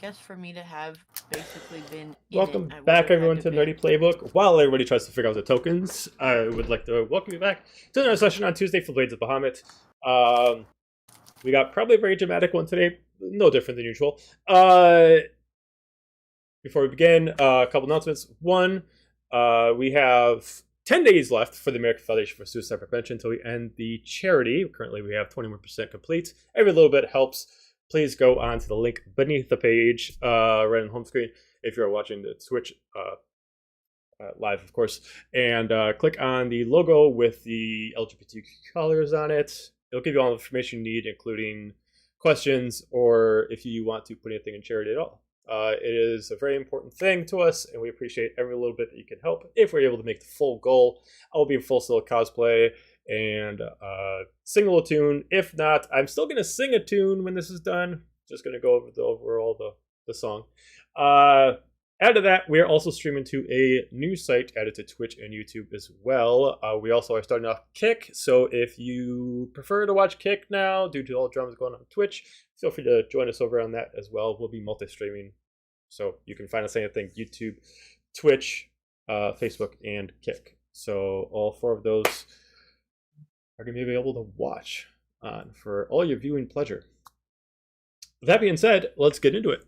guess for me to have basically been in it, Welcome I would back, have had everyone, to to been. Nerdy Playbook. While everybody tries to figure out the tokens, I would like to welcome you back to another session on Tuesday for Blades of Bahamut. We got probably a very dramatic one today, no different than usual. Before we begin, a couple announcements. One, we have 10 days left for the American Foundation for Suicide Prevention until we end the charity. Currently, we have 21% complete. Every little bit helps. Please go on to the link beneath the page, right on the home screen, if you're watching the Twitch live, of course, and click on the logo with the LGBTQ colors on it. It'll give you all the information you need, including questions or if you want to put anything in charity at all. It is a very important thing to us, and we appreciate every little bit that you can help. If we're able to make the full goal, I'll be in full still cosplay and sing a little tune. If not, I'm still going to sing a tune when this is done. Just going to go over the overall the song. Added to that, we are also streaming to a new site added to Twitch and YouTube as well. We also are starting off Kick, so if you prefer to watch Kick now, due to all the dramas going on Twitch, feel free to join us over on that as well. We'll be multi-streaming, so you can find us anything: YouTube, Twitch, Facebook, and Kick. So all four of those are going to be able to watch on for all your viewing pleasure. That being said, let's get into it.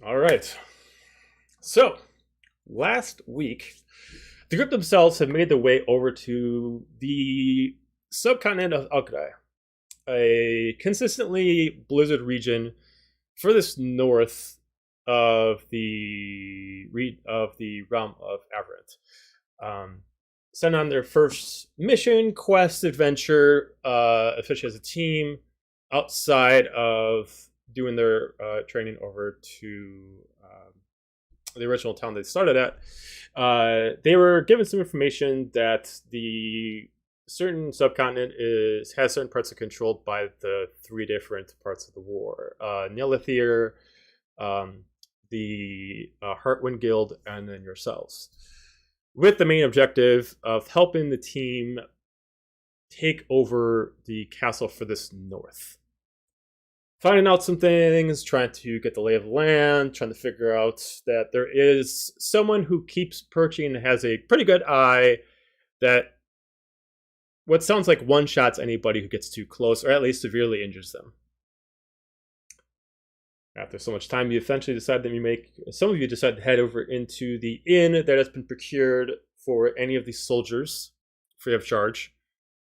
All right. So, last week, the group themselves have made their way over to the subcontinent of Alkrai, a consistently blizzard region furthest north of the realm of Averant. Sent on their first mission, quest, adventure, officially as a team, outside of doing their training over to the original town they started at. They were given some information that the certain subcontinent has certain parts controlled by the three different parts of the war: Nilithir, the Heartwind Guild, and then yourselves, with the main objective of helping the team take over the castle for this north. Finding out some things, trying to get the lay of the land, trying to figure out that there is someone who keeps perching and has a pretty good eye that what sounds like one-shots anybody who gets too close, or at least severely injures them. After so much time, you eventually decide some of you decide to head over into the inn that has been procured for any of these soldiers, free of charge,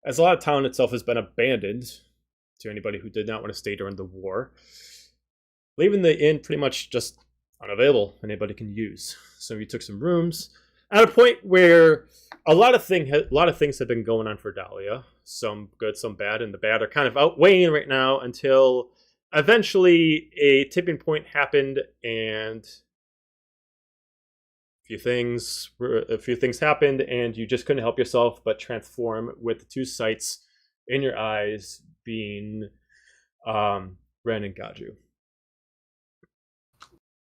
as a lot of town itself has been abandoned to anybody who did not want to stay during the war, leaving the inn pretty much just unavailable. Anybody can use. Some of you took some rooms at a point where a lot of things have been going on for Dahlia. Some good, some bad, and the bad are kind of outweighing right now until eventually a tipping point happened and a few things happened, and you just couldn't help yourself but transform with the two sights in your eyes being Ren and Gaju.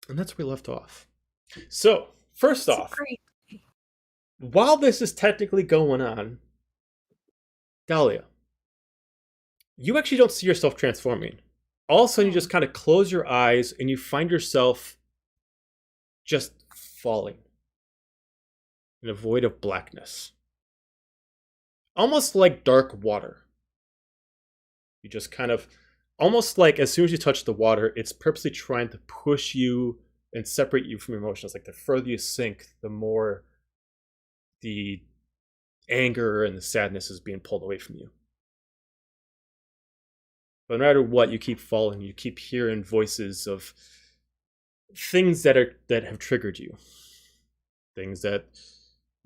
And that's where we left off. So, first That's off, great. while this is technically going on, Dahlia, you actually don't see yourself transforming. All of a sudden, you just kind of close your eyes and you find yourself just falling in a void of blackness. Almost like dark water. You just kind of, almost like as soon as you touch the water, it's purposely trying to push you and separate you from your emotions. Like the further you sink, the more the anger and the sadness is being pulled away from you. But no matter what, you keep falling. You keep hearing voices of things that have triggered you. Things that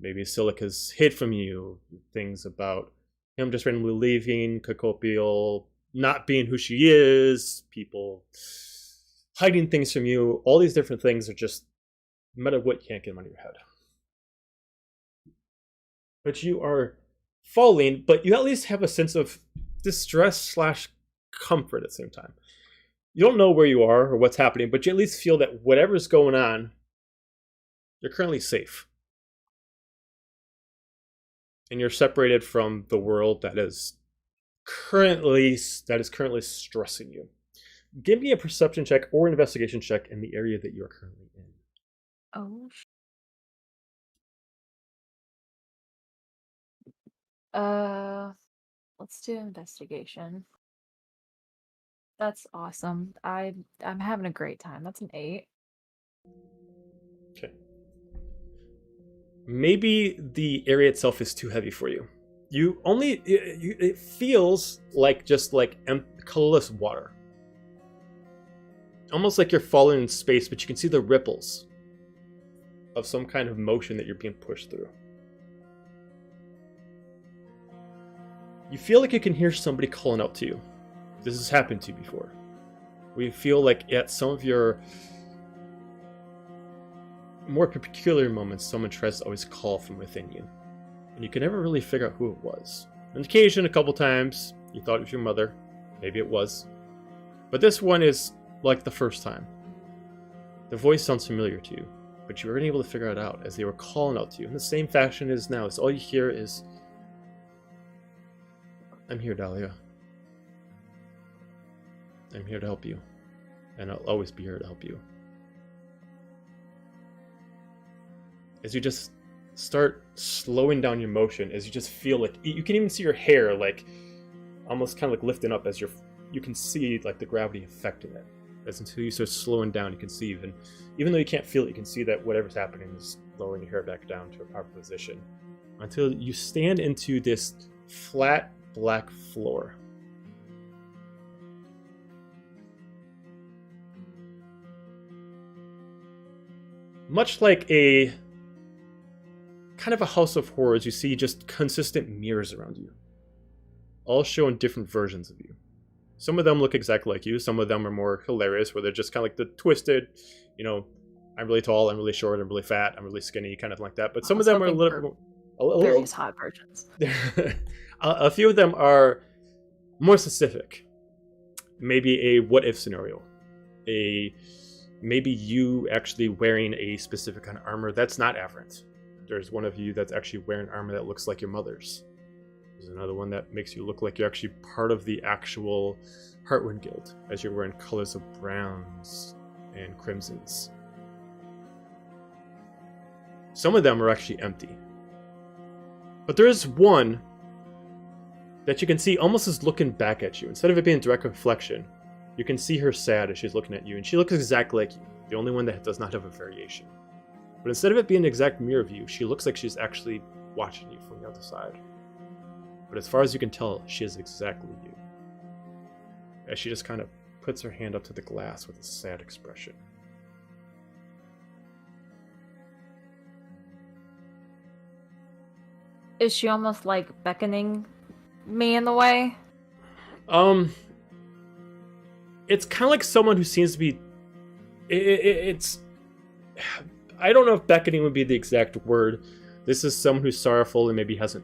maybe Silica's hid from you. Things about him just randomly leaving, Cacopial not being who she is, people hiding things from you. All these different things are just, no matter what, you can't get them out of your head. But you are falling, but you at least have a sense of distress / comfort at the same time. You don't know where you are or what's happening, but you at least feel that whatever's going on, you're currently safe. And you're separated from the world that is currently stressing you. Give me a perception check or investigation check in the area that you are currently in. Oh. Let's do investigation. That's awesome. I'm having a great time. That's an 8. Okay. Maybe the area itself is too heavy for you. It feels like just like colorless water. Almost like you're falling in space, but you can see the ripples of some kind of motion that you're being pushed through. You feel like you can hear somebody calling out to you. This has happened to you before. Where you feel like at some of your more peculiar moments, someone tries to always call from within you. And you can never really figure out who it was. On occasion, a couple times, you thought it was your mother. Maybe it was. But this one is like the first time. The voice sounds familiar to you, but you weren't able to figure it out as they were calling out to you in the same fashion as now. As all you hear is, "I'm here, Dahlia. I'm here to help you. And I'll always be here to help you." As you just start slowing down your motion, as you just feel like you can even see your hair like almost kind of like lifting up as you can see like the gravity affecting it. As until you start slowing down, you can see even though you can't feel it, you can see that whatever's happening is lowering your hair back down to a proper position until you stand into this flat black floor. Much like a kind of a house of horrors, you see just consistent mirrors around you, all showing different versions of you. Some of them look exactly like you. Some of them are more hilarious, where they're just kind of like the twisted, I'm really tall, I'm really short, I'm really fat, I'm really skinny, kind of like that. But some of them are a little more... various hot versions. A few of them are more specific. Maybe a what-if scenario. Maybe you actually wearing a specific kind of armor that's not aberrant. There's one of you that's actually wearing armor that looks like your mother's. There's another one that makes you look like you're actually part of the actual Heartwind Guild, as you're wearing colors of browns and crimsons. Some of them are actually empty. But there is one that you can see almost as looking back at you. Instead of it being a direct reflection, you can see her sad as she's looking at you, and she looks exactly like you, the only one that does not have a variation. But instead of it being an exact mirror of you, she looks like she's actually watching you from the other side. But as far as you can tell, she is exactly you. As she just kind of puts her hand up to the glass with a sad expression. Is she almost like beckoning me in the way? It's kind of like someone who seems to be... It's... I don't know if beckoning would be the exact word. This is someone who's sorrowful and maybe has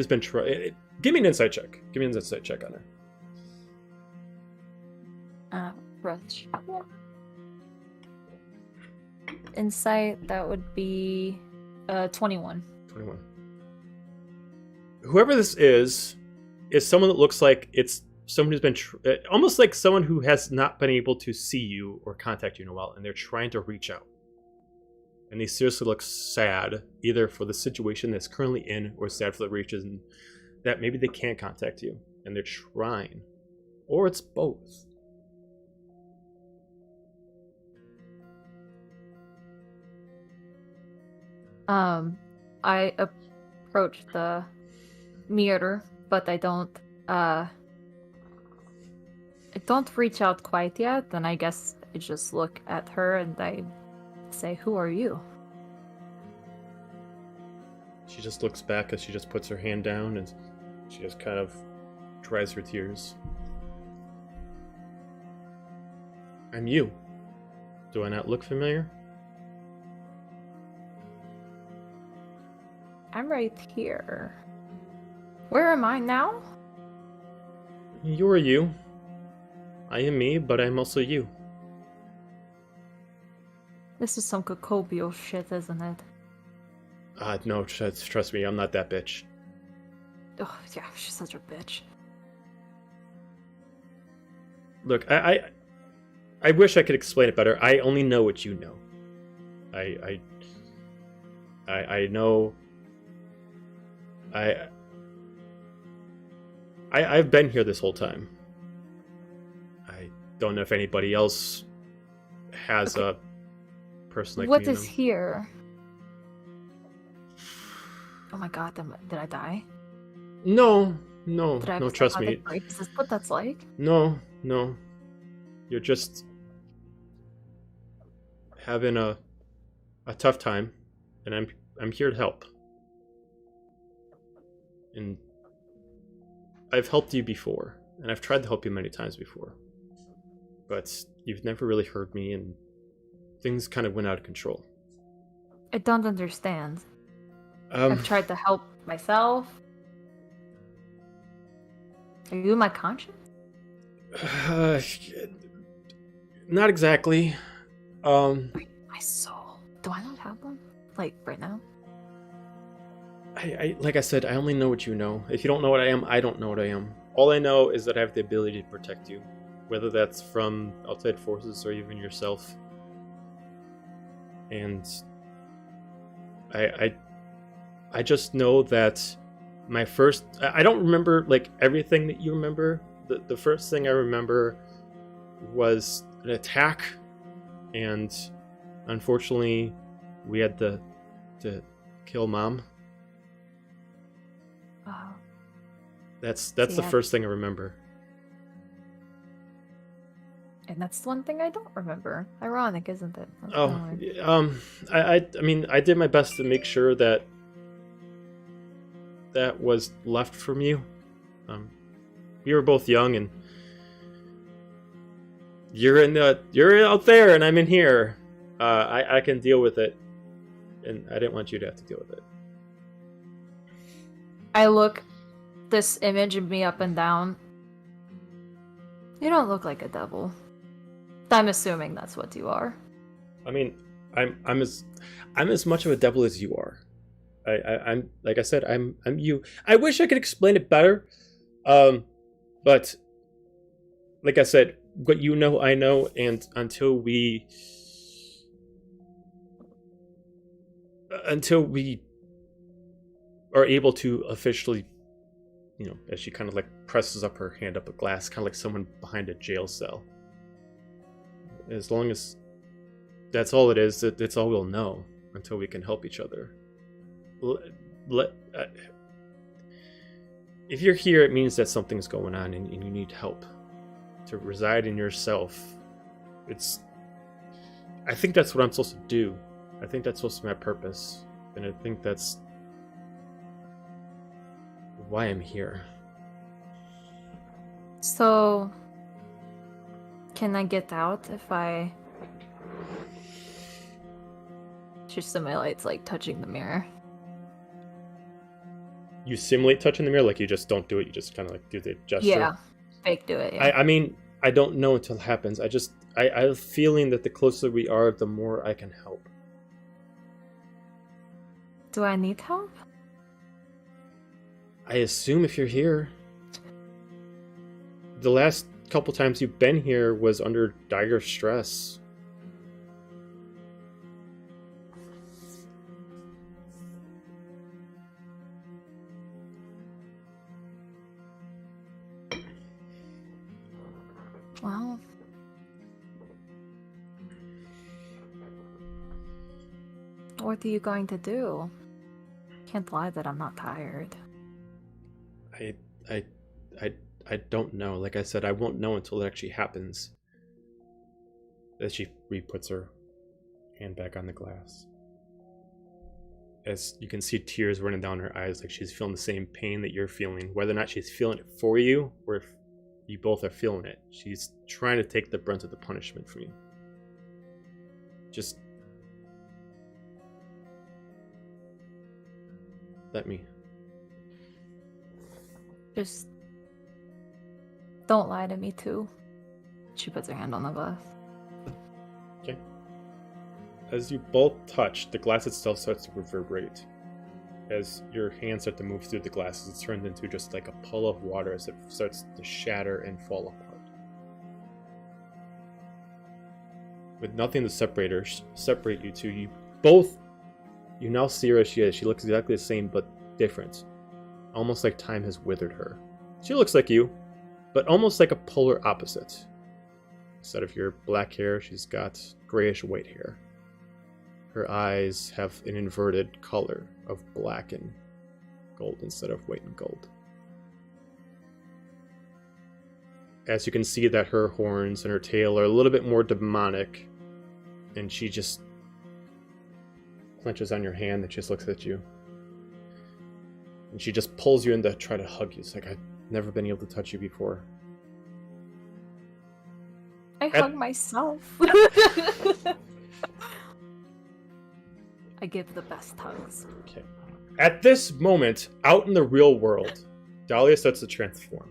been trying... Give me an insight check. Give me an insight check on her. insight. That would be 21. 21. Whoever this is someone that looks like it's someone who's been almost like someone who has not been able to see you or contact you in a while, and they're trying to reach out. And they seriously look sad, either for the situation that's currently in, or sad for the reason that maybe they can't contact you, and they're trying. Or it's both. I approach the mirror, but I don't reach out quite yet. Then I guess I just look at her and I say, "Who are you?" She just looks back as she just puts her hand down, and she just kind of dries her tears. I'm you. Do I not look familiar? I'm right here. Where am I now? You are you. I am me, but I'm also you. This is some Cacobio shit, isn't it? No, trust me, I'm not that bitch. Oh, yeah, she's such a bitch. Look, I wish I could explain it better. I only know what you know. I know. I've been here this whole time. I don't know if anybody else has a person like me. What in is them. here? Oh my god, did I die? No, Did I trust me. Is this what that's like? No. You're just having a tough time, and I'm here to help. And I've helped you before, and I've tried to help you many times before. But you've never really heard me, and things kind of went out of control. I don't understand. I've tried to help myself. Are you my conscience? Not exactly. My soul. Do I not have one? Like, right now? I like I said, I only know what you know. If you don't know what I am, I don't know what I am. All I know is that I have the ability to protect you, whether that's from outside forces or even yourself. And I just know that I don't remember like everything that you remember. The first thing I remember was an attack, and unfortunately we had to kill Mom. That's the first thing I remember. And that's the one thing I don't remember. Ironic, isn't it? I mean, I did my best to make sure that was left from you. We were both young, and you're out there, and I'm in here. I can deal with it, and I didn't want you to have to deal with it. I look this image of me up and down. You don't look like a devil. I'm assuming that's what you are. I mean, I'm as much of a devil as you are. I'm like I said, I'm you. I wish I could explain it better, but like I said, what you know, I know, and until we are able to officially, as she kind of like presses up her hand up a glass, kind of like someone behind a jail cell. As long as that's all it is, that's all we'll know until we can help each other. If you're here, it means that something's going on and you need help to reside in yourself. I think that's what I'm supposed to do. I think that's supposed to be my purpose, and I think that's why I'm here. So, can I get out if I... She simulates, like, touching the mirror. You simulate touching the mirror? Like, you just don't do it, you just kind of, like, do the gesture? Yeah. Fake do it, yeah. I mean, I don't know until it happens. I have a feeling that the closer we are, the more I can help. Do I need help? I assume if you're here. The last couple times you've been here was under dire stress. Well... What are you going to do? Can't lie that I'm not tired. I don't know. Like I said, I won't know until it actually happens. As she re-puts her hand back on the glass. As you can see tears running down her eyes, like she's feeling the same pain that you're feeling. Whether or not she's feeling it for you, or if you both are feeling it. She's trying to take the brunt of the punishment from you. Just... let me. Just... don't lie to me, too. She puts her hand on the glass. Okay. As you both touch, the glass itself starts to reverberate. As your hands start to move through the glasses, it's turned into just like a puddle of water as it starts to shatter and fall apart. With nothing to separate you two, you now see her as she is. She looks exactly the same, but different. Almost like time has withered her. She looks like you, but almost like a polar opposite. Instead of your black hair, she's got grayish white hair. Her eyes have an inverted color of black and gold instead of white and gold. As you can see that her horns and her tail are a little bit more demonic, and she just clenches on your hand and just looks at you. And she just pulls you in to try to hug you. It's like, I've never been able to touch you before. I hug myself. I give the best hugs. Okay. At this moment, out in the real world, Dahlia starts to transform.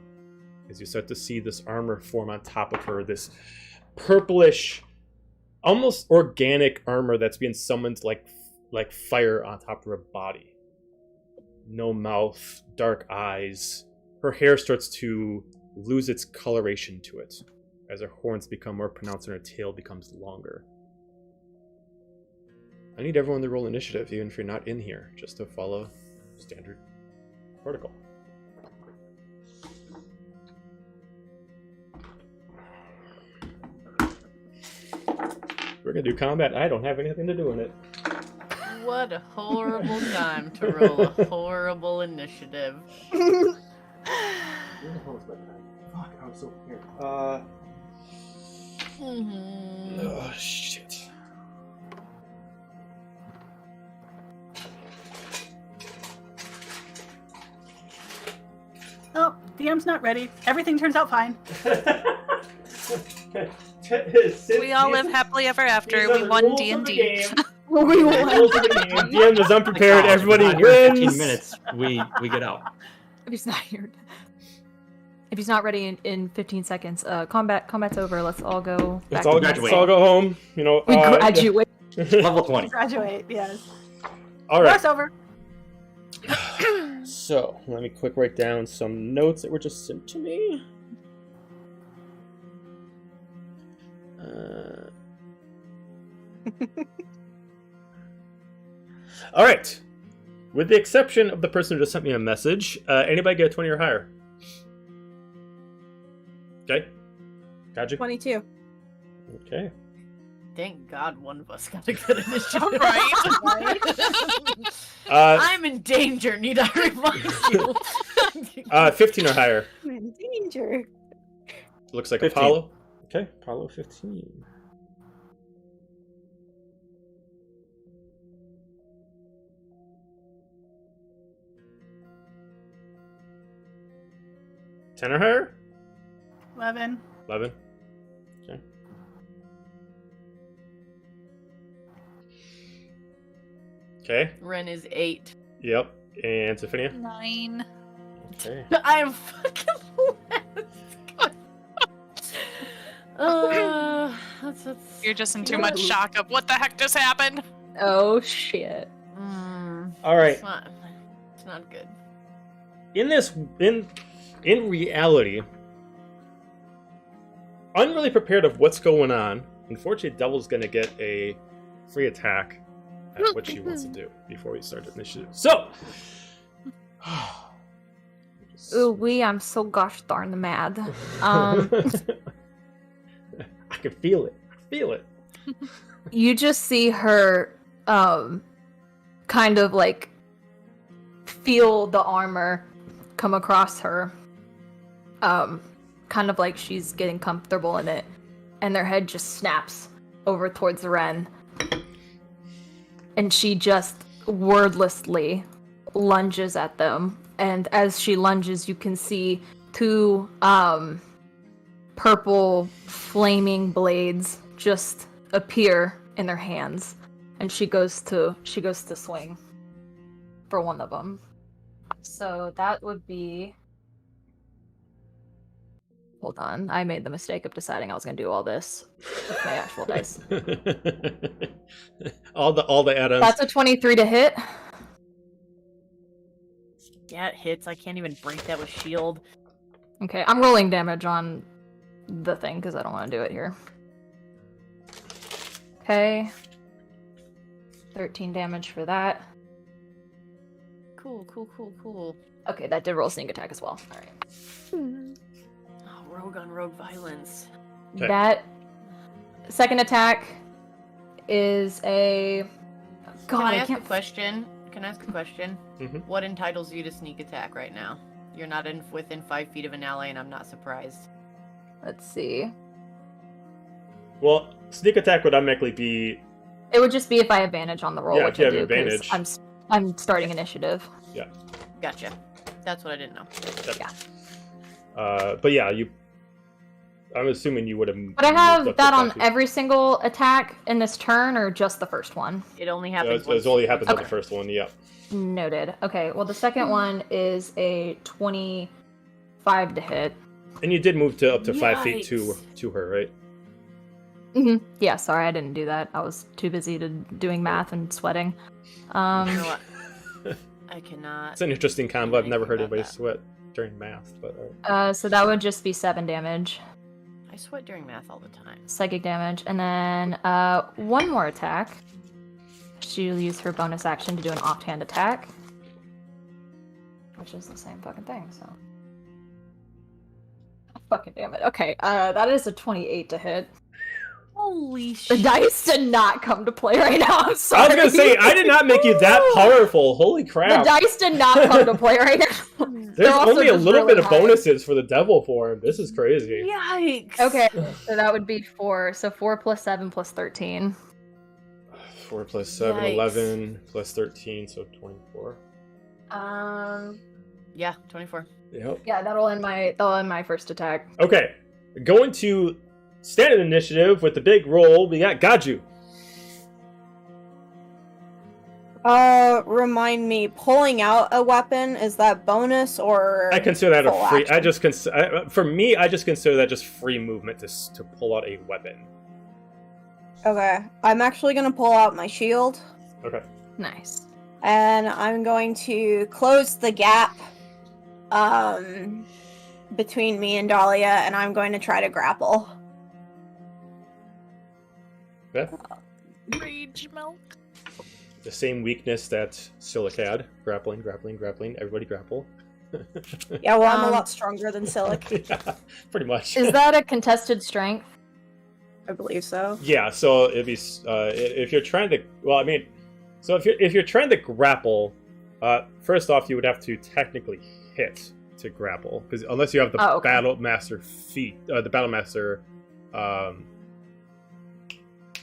As you start to see this armor form on top of her, this purplish, almost organic armor that's being summoned like fire on top of her body. No mouth, dark eyes. Her hair starts to lose its coloration to it as her horns become more pronounced and her tail becomes longer. I need everyone to roll initiative, even if you're not in here, just to follow standard protocol. We're gonna do combat. I don't have anything to do in it. What a horrible time to roll a horrible initiative. Fuck, I was so prepared. Oh, shit. Oh, DM's not ready. Everything turns out fine. We all live happily ever after. We won D&D. We won. DM is unprepared. That's all. Everybody If we're not here wins. 15 minutes, we get out. If he's not here. If he's not ready in 15 seconds, combat's over. Let's all go back. Let's all go home. You know, We graduate. Level 20. Graduate, yes. All right. Course over. So let me quick write down some notes that were just sent to me. All right. With the exception of the person who just sent me a message, anybody get a 20 or higher? Okay. Got you? 22. Okay. Thank God one of us got a good initiative. Right? I'm in danger, need I remind you? 15 or higher. I'm in danger. Looks like 15. Apollo. Okay, Apollo 15. Ten or higher? 11. 11. Okay. Okay. Ren is 8. Yep. And Sophia? 9. Okay. I am fucking that's... You're just in too much shock of what the heck just happened. Oh shit. All right. It's not good. In reality, unreally prepared of what's going on. Unfortunately, Devil's gonna get a free attack at what she wants to do before we start the initiative. So, Ooh, I'm so gosh darn mad. I can feel it. I feel it. You just see her, kind of like feel the armor come across her, kind of like she's getting comfortable in it, and their head just snaps over towards the Ren, and she just wordlessly lunges at them. And as she lunges, you can see two purple flaming blades just appear in their hands, and she goes to swing for one of them. So that would be. Hold on, I made the mistake of deciding I was going to do all this with my actual dice. all the add-ons. That's a 23 to hit. Yeah, it hits. I can't even break that with shield. Okay, I'm rolling damage on the thing because I don't want to do it here. Okay. 13 damage for that. Cool. Okay, that did roll sneak attack as well. Alright. Oh, rogue on rogue violence. Okay. That second attack is a. God, Can I I ask a can't. question? Can I ask a question? Mhm. What entitles you to sneak attack right now? You're not within 5 feet of an ally, and I'm not surprised. Let's see. Well, sneak attack would automatically be. It would just be if I have advantage on the roll, Yeah, which if you I have do, 'cause advantage. I'm starting initiative. Gotcha. That's what I didn't know. But yeah, I'm assuming you would have. But I have that on every single attack in this turn, or just the first one? It only happens It once. only happens on the Okay. first one. Yeah. Noted. Okay, well, the second one is a 25 to hit. And you did move to up to 5 feet Yikes. to her, right? Yeah, sorry, I didn't do that. I was too busy doing math and sweating. You know what? I cannot. It's an interesting combo. I've never heard About anybody that. sweat during math, but all right. So that would just be 7 damage, I sweat during math all the time. psychic damage, and then one more attack. She'll use her bonus action to do an offhand attack, which is the same fucking thing. So, fucking damn it. Okay, that is a 28 to hit. Holy The shit. dice did not come to play right now. I'm I sorry. was gonna say I did not make you that powerful. Holy The crap! dice did not come to play right now. There's They're also only a just little really bit of high. bonuses for the devil form. This is crazy. Yikes. Okay, so that would be 4. So 4 plus 7 plus 13. 4 plus 7, Yikes. 11 plus 13, so 24. Yeah, 24. Yep. Yeah, that'll end my first attack. Okay, going to standard initiative with the big roll. We got Gaju. Remind me, pulling out a weapon, is that bonus or? I consider that full a free. I action? just for me, I just consider that just free movement to pull out a weapon. Okay, I'm actually gonna pull out my shield, Okay. Nice. and I'm going to close the gap, between me and Dahlia, and I'm going to try to grapple. Okay. Rage milk. The same weakness that Silic had. Grappling. Everybody grapple. Yeah, well, I'm a Um, lot stronger than Silic. Yeah, pretty much. Is that a contested strength? I believe so. Yeah, so it'd be if you're trying to. Well, I mean, so if you're trying to grapple, first off, you would have to technically hit to grapple, because unless you have the Oh, okay. battle master feat, the battle master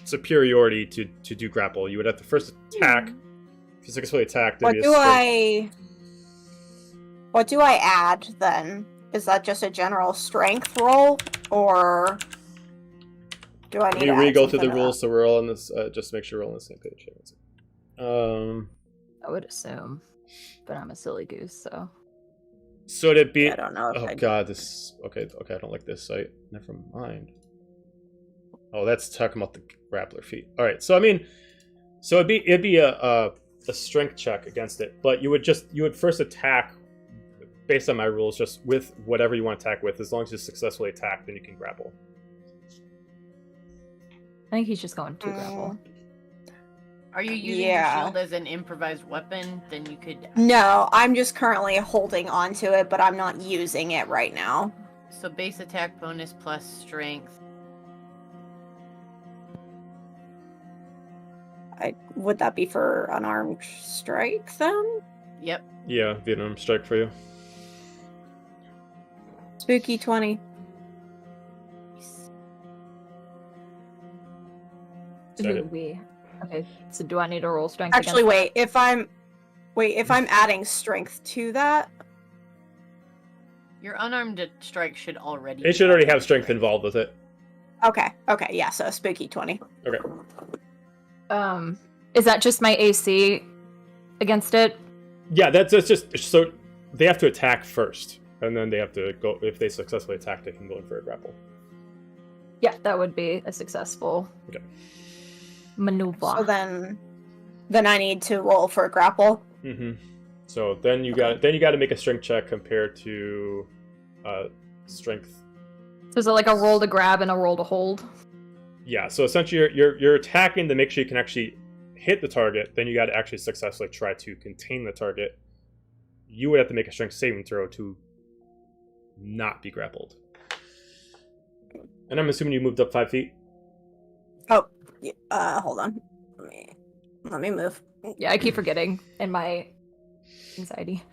superiority to do grapple, you would have to first attack. If you successfully attack, there'd What be a strength. What do I add then? Is that just a general strength roll, or do I need You to re-go add through the something rules, so we're all on this. Just to make sure we're all on the same page. I would assume, but I'm a silly goose, so. So to be. I don't know. If Oh I... god, this. Okay, I don't like this site. Never mind. Oh, that's talking about the grappler feat. All right, so I mean, so it'd be a a strength check against it, but you would first attack based on my rules, just with whatever you want to attack with. As long as you successfully attack, then you can grapple. I think he's just going to grapple. Are you using your shield as an improvised weapon? Then you could. No, I'm just currently holding onto it, but I'm not using it right now. So base attack bonus plus strength. Would that be for unarmed strike then? Yep. Yeah, Vietnam strike for you. Spooky 20. Okay, so do I need to roll strength? Actually, against if I'm adding strength to that. Your unarmed strike should already. It should already have strength involved with it. Okay, yeah, so spooky 20. Okay. Is that just my AC against it? Yeah, that's just so they have to attack first, and then they have to go. If they successfully attack, they can go in for a grapple. Yeah, that would be a successful maneuver. So then I need to roll for a grapple. Mm-hmm. So then you got to make a strength check compared to strength. So is it like a roll to grab and a roll to hold? Yeah. So essentially, you're attacking to make sure you can actually hit the target. Then you got to actually successfully try to contain the target. You would have to make a strength saving throw to not be grappled. And I'm assuming you moved up 5 feet. Oh, hold on. Let me move. Yeah, I keep forgetting in my anxiety.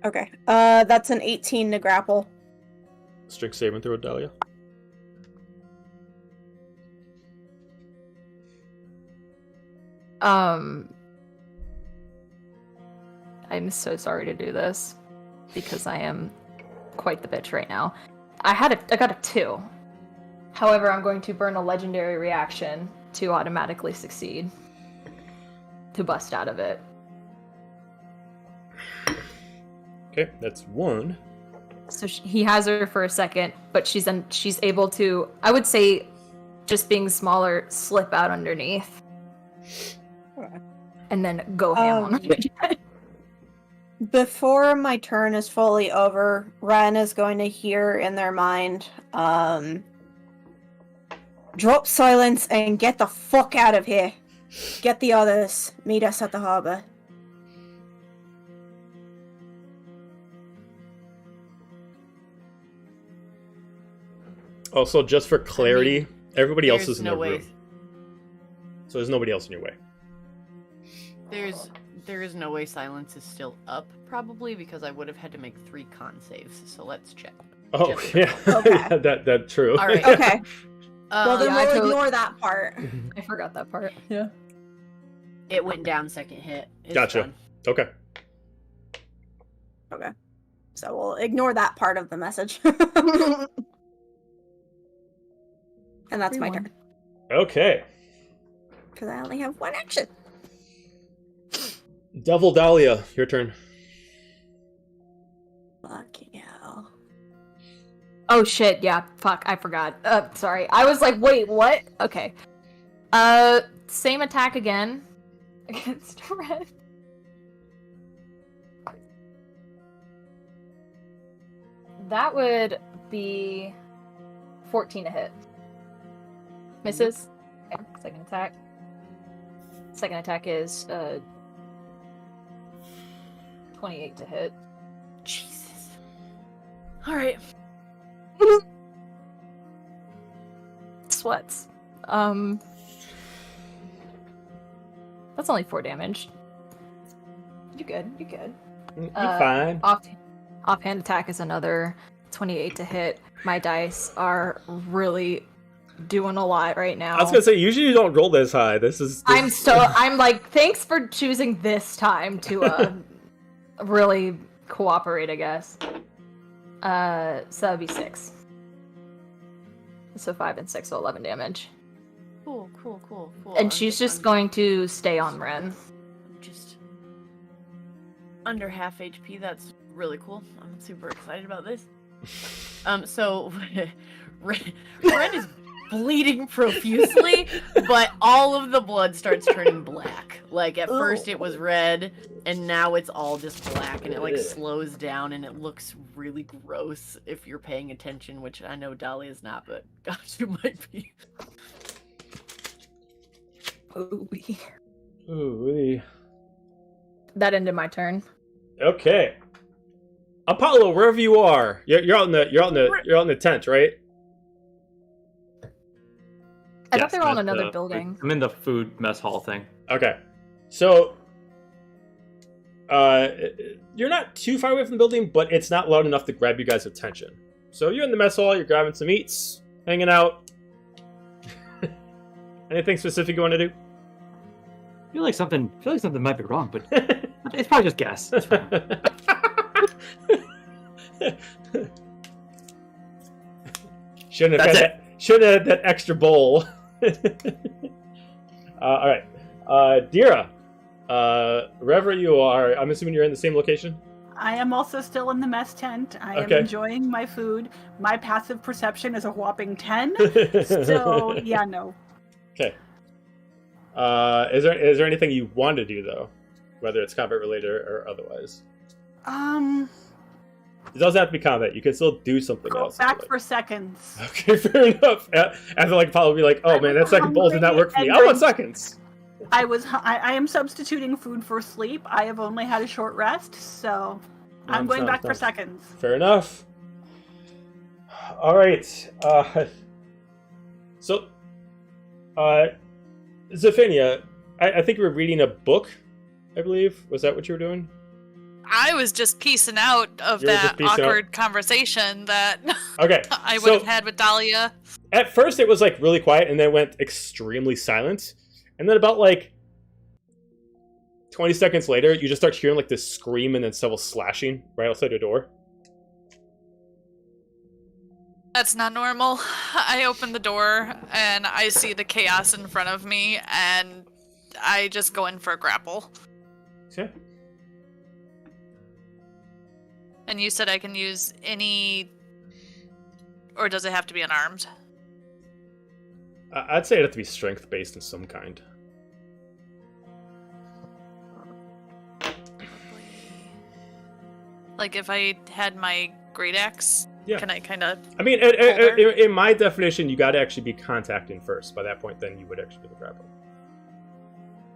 Okay. That's an 18 to grapple. Strength saving throw, Dahlia. I'm so sorry to do this because I am quite the bitch right now. I got a 2. However, I'm going to burn a legendary reaction to automatically succeed. To bust out of it. Okay, that's 1. So he has her for a second, but she's able to, I would say, just being smaller, slip out underneath. And then go ham on him again. Before my turn is fully over, Ren is going to hear in their mind, drop silence and get the fuck out of here. Get the others. Meet us at the harbor. Also, just for clarity, everybody else is in no the way. room. So there's nobody else in your way. There is no way silence is still up, probably, because I would have had to make 3 con saves. So let's check. Oh, Just- yeah. Okay. Yeah, that's true. All right. Okay. Well, then yeah, I we'll totally- ignore that part. I forgot that part. Yeah. It went down second hit. It's Gotcha. done. Okay. Okay. So we'll ignore that part of the message. And that's my turn. Okay. Because I only have 1 action. Devil Dahlia, your turn. Fucking hell. Oh shit, yeah, fuck, I forgot. Sorry. I was like, wait, what? Okay. Same attack again. Against Red. That would be 14 to hit. Misses. Okay, second attack. Second attack is 28 to hit. Jesus. All right. Sweats. That's only 4 damage. You're good. You're good. You're fine. Offhand attack is another 28 to hit. My dice are really doing a lot right now. I was gonna say, usually you don't roll this high. I'm like, thanks for choosing this time to really cooperate, I guess. So that'd be 6. So 5 and 6, so 11 damage. Cool. And she's just going to stay on Ren. I'm just under half HP. That's really cool. I'm super excited about this. So Ren is bleeding profusely, but all of the blood starts turning black. Like at first it was red, and now it's all just black, and it like slows down, and it looks really gross if you're paying attention, which I know Dahlia is not, but gosh, you might be. Ooh. That ended my turn. Okay. Apollo, wherever you are, you're out in the tent, right? I thought Yes, they were on I'm at another the- building. I'm in the food mess hall thing. Okay. So, you're not too far away from the building, but it's not loud enough to grab you guys' attention. So you're in the mess hall, you're grabbing some eats, hanging out. Anything specific you want to do? I feel like something might be wrong, but it's probably just gas. It's fine. Shouldn't That's have had that extra bowl. All right, Dira, wherever you are, I'm assuming you're in the same location. I am also still in the mess tent. I am Okay. enjoying my food. My passive perception is a whopping 10. So, yeah, no. Okay. Is there anything you want to do though, whether it's combat related or otherwise? It doesn't have to be combat. You can still do something Go else. back for seconds. Okay, fair enough. After like probably be like, oh man, that second bowl did not work for me. I want seconds. I am substituting food for sleep. I have only had a short rest, so I'm going back for seconds. Fair enough. All right. So, Zephania, I think you were reading a book, I believe. Was that what you were doing? I was just piecing out of You were just that piecing awkward conversation that Okay. I would have had with Dahlia. At first, it was like really quiet, and then it went extremely silent. And then about like 20 seconds later, you just start hearing like this scream and then several slashing right outside your door. That's not normal. I open the door and I see the chaos in front of me, and I just go in for a grapple. Okay. And you said I can use any... Or does it have to be unarmed? I'd say it'd have to be strength-based in some kind. Like if I had my great axe, Yeah. can I kind of... I mean, in my definition, you got to actually be contacting first. By that point, then you would actually be the grapple.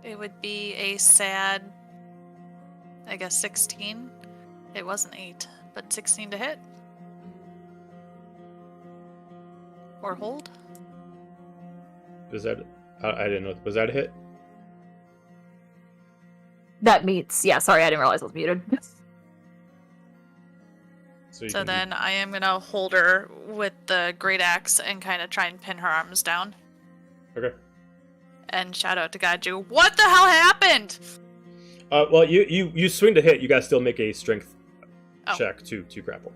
It would be a sad, I guess 16. It wasn't 8, but 16 to hit. Or hold. Was that? I didn't know. Was that a hit? That meets. Yeah, sorry, I didn't realize I was muted. So, you So can- then I am going to hold her with the great axe and kind of try and pin her arms down. Okay. And shout out to Gaju. What the hell happened? Well, you swing to hit. You guys still make a strength Oh. check to grapple.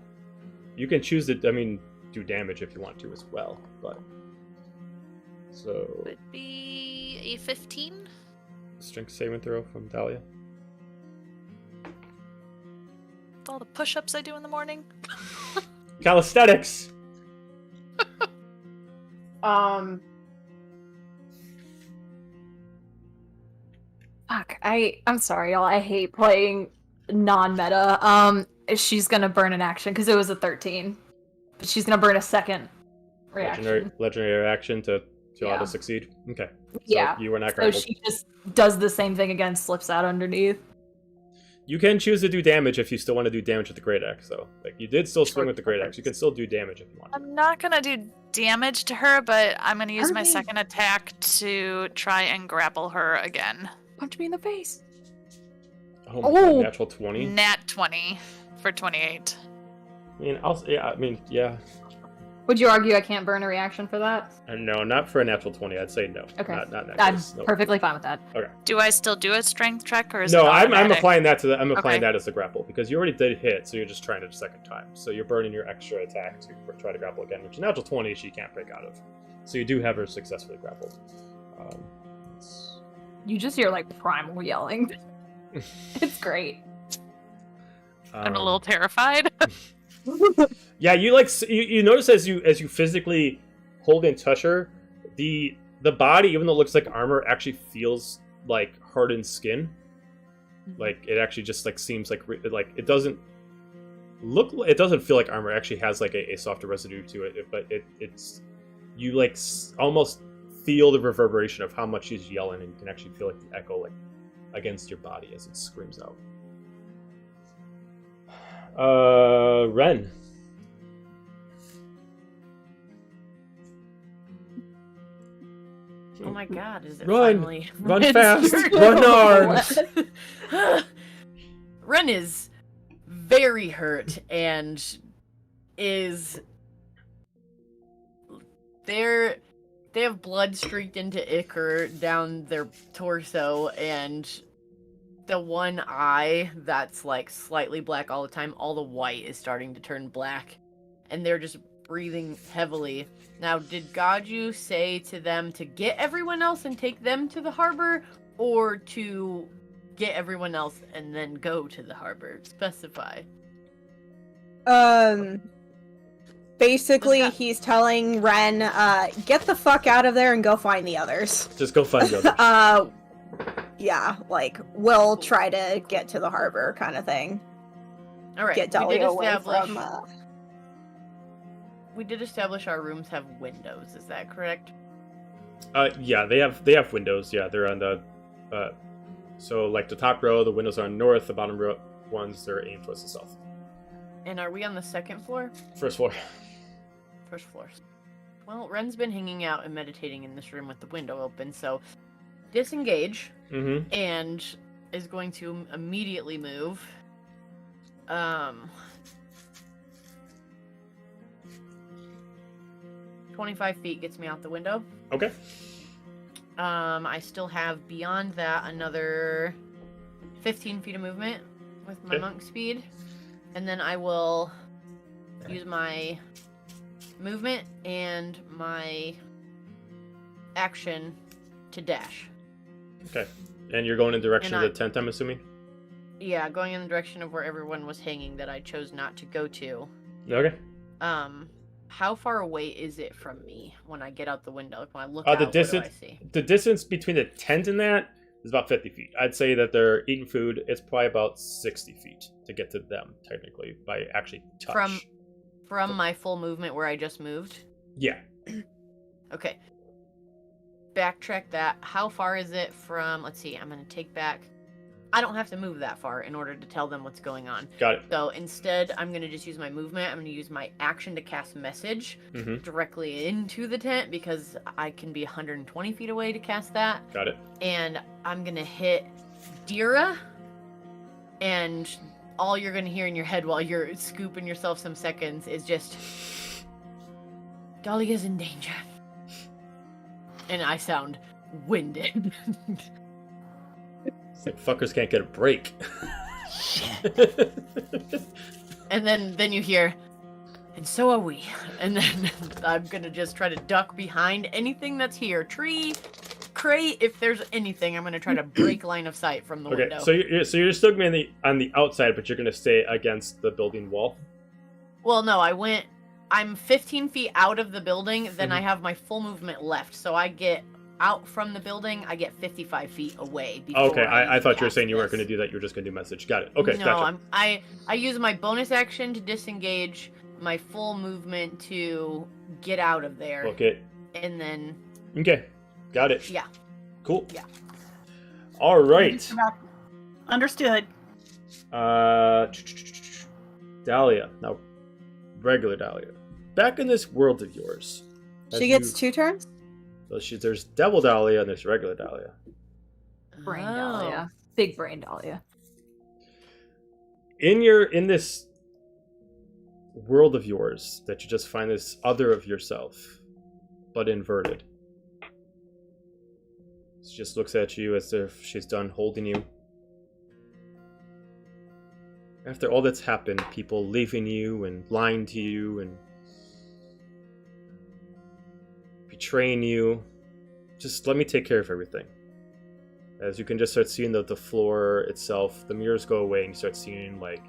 You can choose to, I mean, do damage if you want to as well, but so Would be a 15. strength saving throw from Dahlia. With all the push-ups I do in the morning. Calisthenics. Fuck, I'm sorry, y'all. I hate playing non-meta. She's gonna burn an action because it was a 13, but she's gonna burn a second reaction. Legendary action to allow Yeah. to succeed. Okay. So Yeah. You were not So grappled. she just does the same thing again, slips out underneath. You can choose to do damage if you still want to do damage with the great axe, though. Like you did still swing Sure. with the great axe. You can still do damage if you want. I'm not gonna do damage to her, but I'm gonna use my Hurry. second attack to try and grapple her again. Punch me in the face. Oh my God, Oh. natural 20. Nat 20 for 28. I mean, yeah. Would you argue I can't burn a reaction for that? No, not for a natural 20. I'd say no. Okay. Not that I'm case. No. perfectly fine with that. Do I still do a strength check, or is No, it I'm automatic? applying that to I'm applying Okay. that as the grapple because you already did hit, so you're just trying it a second time. So you're burning your extra attack to try to grapple again, which is natural 20 she can't break out of. So you do have her successfully grappled. It's- You just hear like primal yelling. It's great. I'm a um, little terrified. Yeah, you like you notice as you physically hold and touch her, the body, even though it looks like armor, actually feels like hardened skin. Like it actually just like seems like it doesn't feel like armor. It actually has like a softer residue to it, but it's you like almost feel the reverberation of how much she's yelling, and you can actually feel like the echo like against your body as it screams out. Ren. Oh my god, is it Run! finally Run Ren's fast! turn? Run arms! Ren is very hurt and is they have blood streaked into ichor down their torso, and the one eye that's like slightly black all the time, all the white is starting to turn black, and they're just breathing heavily. Now, did Gaju say to them to get everyone else and take them to the harbor, or to get everyone else and then go to the harbor? Specify. Basically, he's telling Ren, get the fuck out of there and go find the others. Just go find the others. Yeah, like, we'll try to get to the harbor kind of thing. All right. Get Dahlia away from... We did establish our rooms have windows. Is that correct? Yeah, they have windows. Yeah, they're on the so like the top row, the windows are north. The bottom row ones, they're aimed towards the south. And are we on the second floor? First floor. First floor. Well, Ren's been hanging out and meditating in this room with the window open, so disengage and is going to immediately move. 25 feet gets me out the window. Okay. I still have beyond that another 15 feet of movement with my monk speed. And then I will use my movement and my action to dash. Okay. And you're going in the direction of the tent, I'm assuming? Yeah, going in the direction of where everyone was hanging that I chose not to go to. Okay. How far away is it from me when I get out the window? Like when I look out, what do I see? The distance between the tent and that is about 50 feet. I'd say that they're eating food. It's probably about 60 feet to get to them, technically, by actually touch. From my full movement where I just moved? Yeah. Okay. Backtrack that. How far is it from... Let's see, I'm going to take back... I don't have to move that far in order to tell them what's going on. Got it. So instead, I'm going to just use my movement. I'm going to use my action to cast message directly into the tent because I can be 120 feet away to cast that. Got it. And I'm going to hit Dira, and all you're going to hear in your head while you're scooping yourself some seconds is just, Dahlia's in danger. And I sound winded. Like fuckers can't get a break. And then you hear, and so are we. And then I'm gonna just try to duck behind anything that's here. Tree, crate, if there's anything, I'm gonna try to break line of sight from the window. So you're still gonna be on the outside, but you're gonna stay against the building wall. Well, no, I'm 15 feet out of the building, then I have my full movement left. So I get out from the building, I get 55 feet away. Okay, I thought you were saying you weren't going to do that. You were just going to do message. Got it. Okay, no, gotcha. I use my bonus action to disengage, my full movement to get out of there. Okay. And then... Okay, got it. Yeah. Cool. Yeah. All right. Understood. Dahlia. Now, regular Dahlia. Back in this world of yours. She gets 2 turns? So there's Devil Dahlia and there's regular Dahlia. Brain Dahlia. Big brain Dahlia. In this world of yours that you just find this other of yourself, but inverted. She just looks at you as if she's done holding you. After all that's happened, people leaving you and lying to you and betraying you, just let me take care of everything. As you can just start seeing the floor itself, the mirrors go away and you start seeing like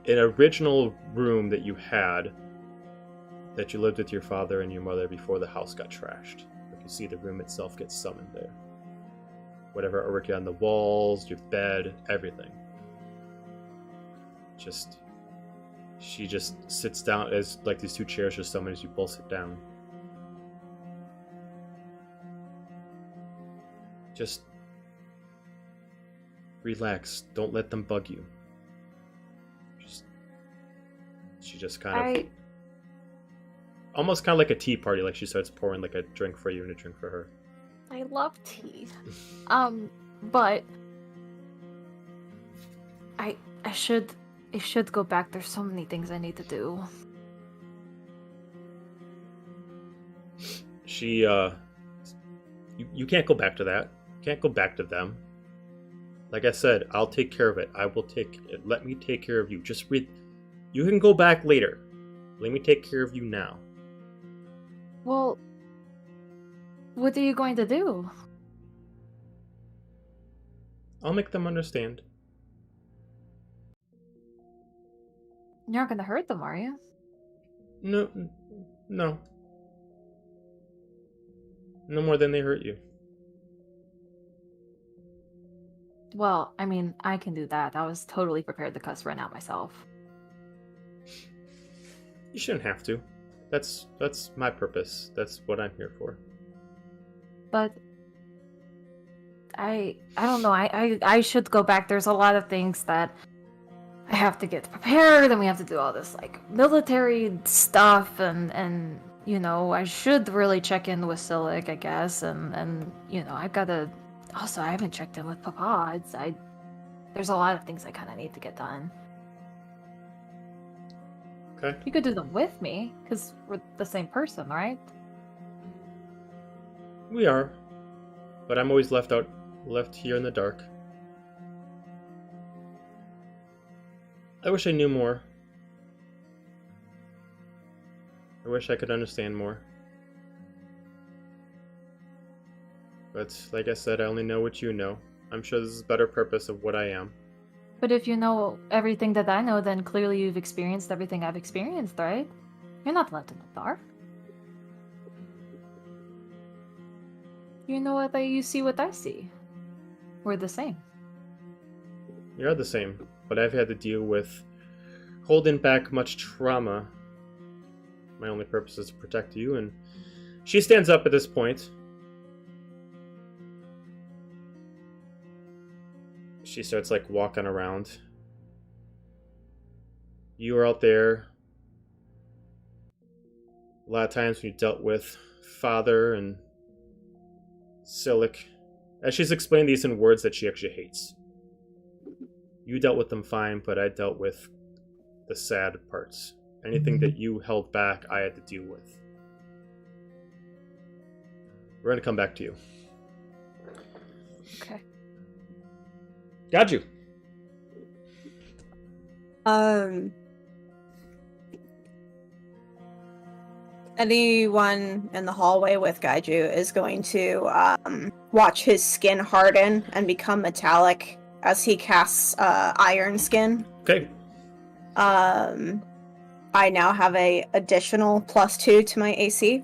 an original room that you had that you lived with your father and your mother before the house got trashed. Like you see the room itself get summoned there. Whatever artwork on the walls, your bed, everything. She just sits down as like these two chairs just summon as you both sit down. Just relax. Don't let them bug you. She just kind of almost kind of like a tea party. Like she starts pouring like a drink for you and a drink for her. I love tea. But I should go back. There's so many things I need to do. She you can't go back to that. You can't go back to them. Like I said, I'll take care of it. I will take it. Let me take care of you. Just read. You can go back later. Let me take care of you now. Well, what are you going to do? I'll make them understand. You're not going to hurt them, are you? No. No more than they hurt you. Well, I mean, I can do that. I was totally prepared to cuss Ren out myself. You shouldn't have to. That's my purpose. That's what I'm here for. But I don't know. I should go back. There's a lot of things that I have to get prepared, and we have to do all this like military stuff, and you know, I should really check in with Silic, I guess, and you know, I've got to. Also, I haven't checked in with Papa. There's a lot of things I kind of need to get done. Okay. You could do them with me, because we're the same person, right? We are. But I'm always left here in the dark. I wish I knew more. I wish I could understand more. But, like I said, I only know what you know. I'm sure this is a better purpose of what I am. But if you know everything that I know, then clearly you've experienced everything I've experienced, right? You're not left in the dark. You know what you see what I see. We're the same. You're the same, but I've had to deal with holding back much trauma. My only purpose is to protect you, and she stands up at this point. She starts like walking around. You were out there a lot of times when you dealt with Father and Silic. As she's explained these in words that she actually hates. You dealt with them fine, but I dealt with the sad parts. Anything that you held back, I had to deal with. We're going to come back to you. Okay. Got you. Anyone in the hallway with Gaiju is going to watch his skin harden and become metallic as he casts Iron Skin. Okay. I now have a additional +2 to my AC.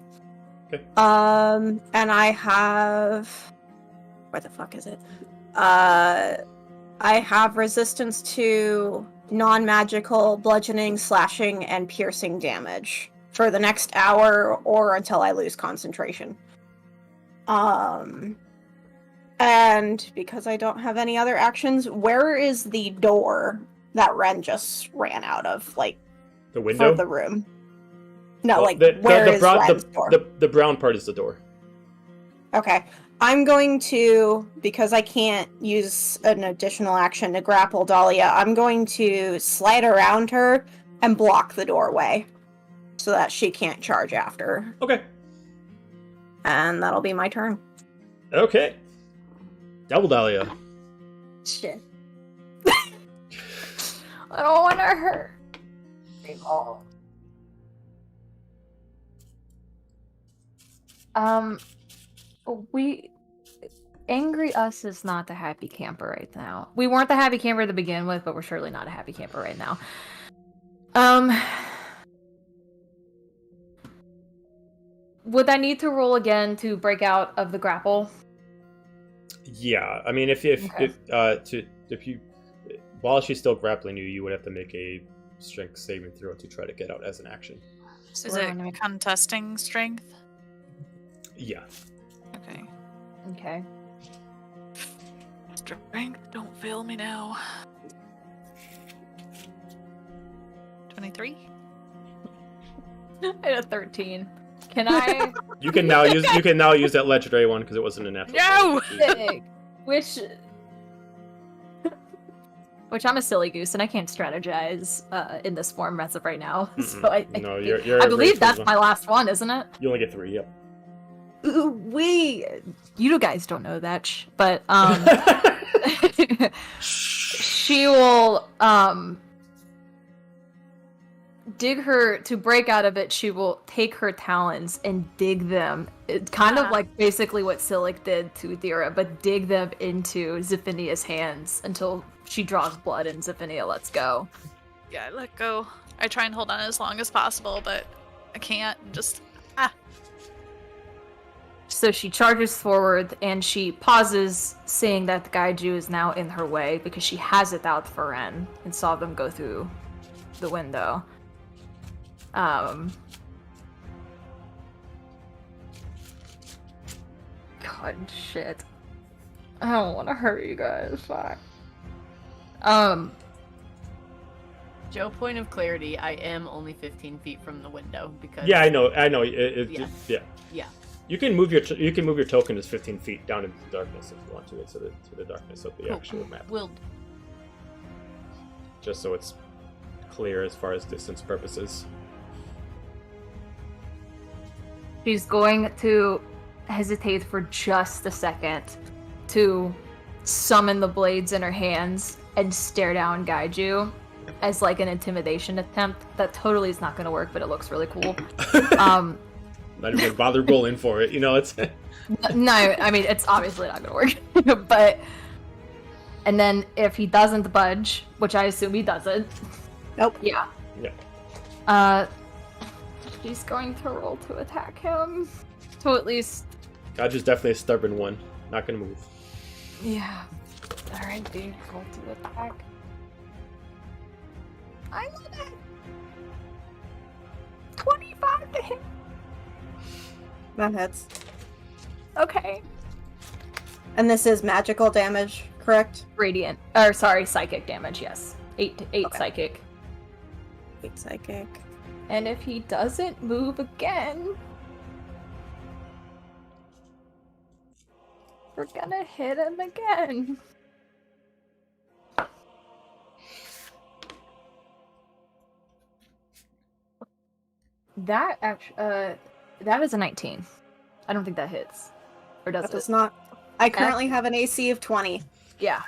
Okay. And I have... Where the fuck is it? I have resistance to non-magical bludgeoning, slashing, and piercing damage for the next hour or until I lose concentration. And because I don't have any other actions, where is the door that Ren just ran out of? Like, the window? For the room. No, Well, like, where is Ren's door? The brown part is the door. Okay. I'm going to, because I can't use an additional action to grapple Dahlia, I'm going to slide around her and block the doorway so that she can't charge after. Okay. And that'll be my turn. Okay. Double Dahlia. Shit. I don't want to hurt people. Angry Us is not the happy camper right now. We weren't the happy camper to begin with, but we're surely not a happy camper right now. would I need to roll again to break out of the grapple? Yeah, I mean, if you while she's still grappling you, you would have to make a strength saving throw to try to get out as an action. Is it contesting strength? Yeah. Okay. Okay. Strength, don't fail me now. 23? I had a 13. Can I? You can now use that legendary one because it wasn't a natural. No! Sick. Which I'm a silly goose and I can't strategize in this form as of right now. So I believe that's my last one, isn't it? You only get 3. Yep. You guys don't know that, but she will dig her to break out of it. She will take her talons and dig them. It's kind of like basically what Silic did to Thera, but dig them into Zephinia's hands until she draws blood and Zephinia lets go. Yeah, I let go. I try and hold on as long as possible, but I can't. Just So she charges forward and she pauses, seeing that the Gaiju is now in her way because she has it out for Ren and saw them go through the window. God, shit. I don't want to hurt you guys. Fuck. Joe, point of clarity, I am only 15 feet from the window because... Yeah, I know. Yeah. Yeah. You can move your token as 15 feet down into the darkness if you want to, into the darkness of the actual map. Just so it's clear as far as distance purposes. She's going to hesitate for just a second to summon the blades in her hands and stare down Gaiju as like an intimidation attempt. That totally is not going to work, but it looks really cool. Not even gonna bother rolling for it, it's... No, I mean, it's obviously not gonna work. But... And then if he doesn't budge, which I assume he doesn't... Nope. Yeah. Yeah. She's going to roll to attack him. So at least... Gaju's definitely a stubborn one. Not gonna move. Yeah. Alright, dude. Roll to attack. I love it! 25 to hit. That hits. Okay. And this is magical damage, correct? Radiant. Or, sorry, psychic damage, yes. 8 Okay. psychic. 8 psychic. And if he doesn't move again... We're gonna hit him again. That actually, that is a 19. I don't think that hits. Or does That it? does not. I currently have an AC of 20. Yeah.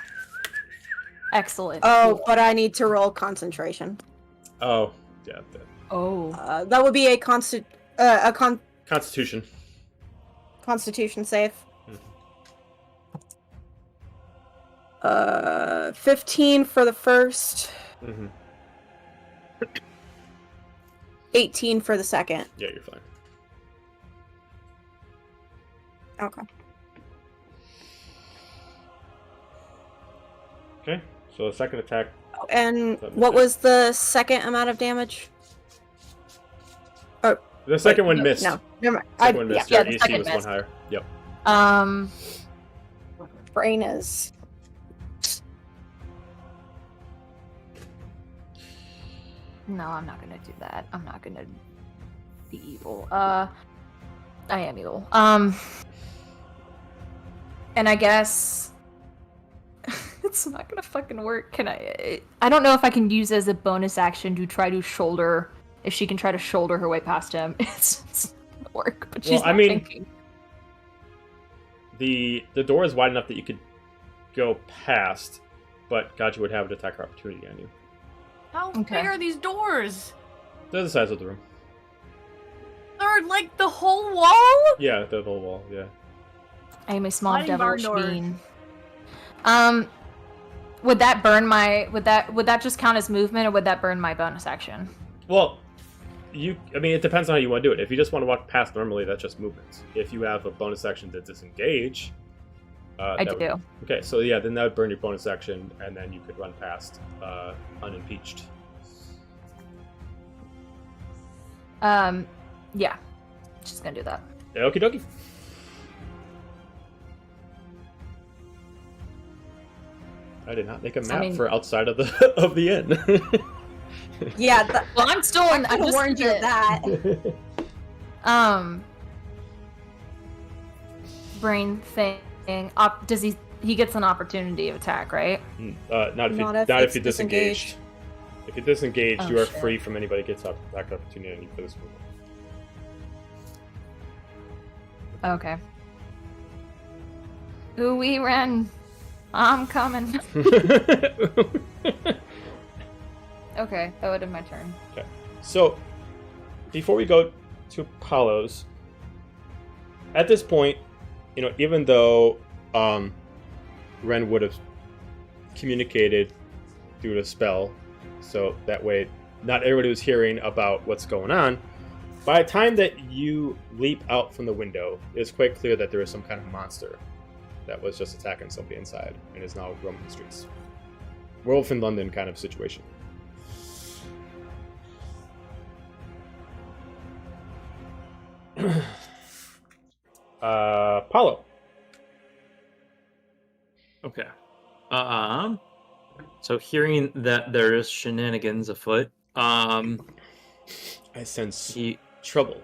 Excellent. Oh, Cool. but I need to roll concentration. Oh, yeah. Oh. That would be a Constitution. Constitution save. 15 for the first. Mm-hmm. 18 for the second. Yeah, you're fine. Okay. Okay, so the second attack. And what was the second amount of damage? The second one missed. No, never mind. Second one missed. yeah, Your the AC second was missed. one higher. Yep. Brain is. No, I'm not gonna do that. I'm not gonna be evil. I am evil. And I guess it's not gonna fucking work. Can I don't know if I can use it as a bonus action to try to shoulder. If she can try to shoulder her way past him, it's not gonna work. But she's not thinking. The door is wide enough that you could go past, but Gacha would have an attack opportunity on you. How big are these doors? They're the size of the room. They're like the whole wall? Yeah, they're the whole wall. Yeah. I am a small Sliding barn devilish doors. being. Would that burn my? Would that just count as movement, or would that burn my bonus action? Well, I mean, it depends on how you want to do it. If you just want to walk past normally, that's just movement. If you have a bonus action to disengage, I do. Okay, so yeah, then that would burn your bonus action, and then you could run past unimpeached. Yeah. Just gonna do that. Okie dokie. I did not make a map for outside of the of the inn. Yeah, Well, I'm still in. I I'm just warned you of that. Brain thing. Does he gets an opportunity of attack, right? Not if you disengaged. If you disengage, you are free from anybody gets attack opportunity on you for this movement. Okay. Ooh, we ran. I'm coming. Okay, that would have my turn. Okay. So, before we go to Apollo's, at this point, even though Ren would have communicated through the spell, so that way not everybody was hearing about what's going on, by the time that you leap out from the window, it's quite clear that there is some kind of monster that was just attacking somebody inside and is now roaming the streets. Werewolf in London kind of situation. Paulo. Okay. So hearing that there's shenanigans afoot, I sense trouble.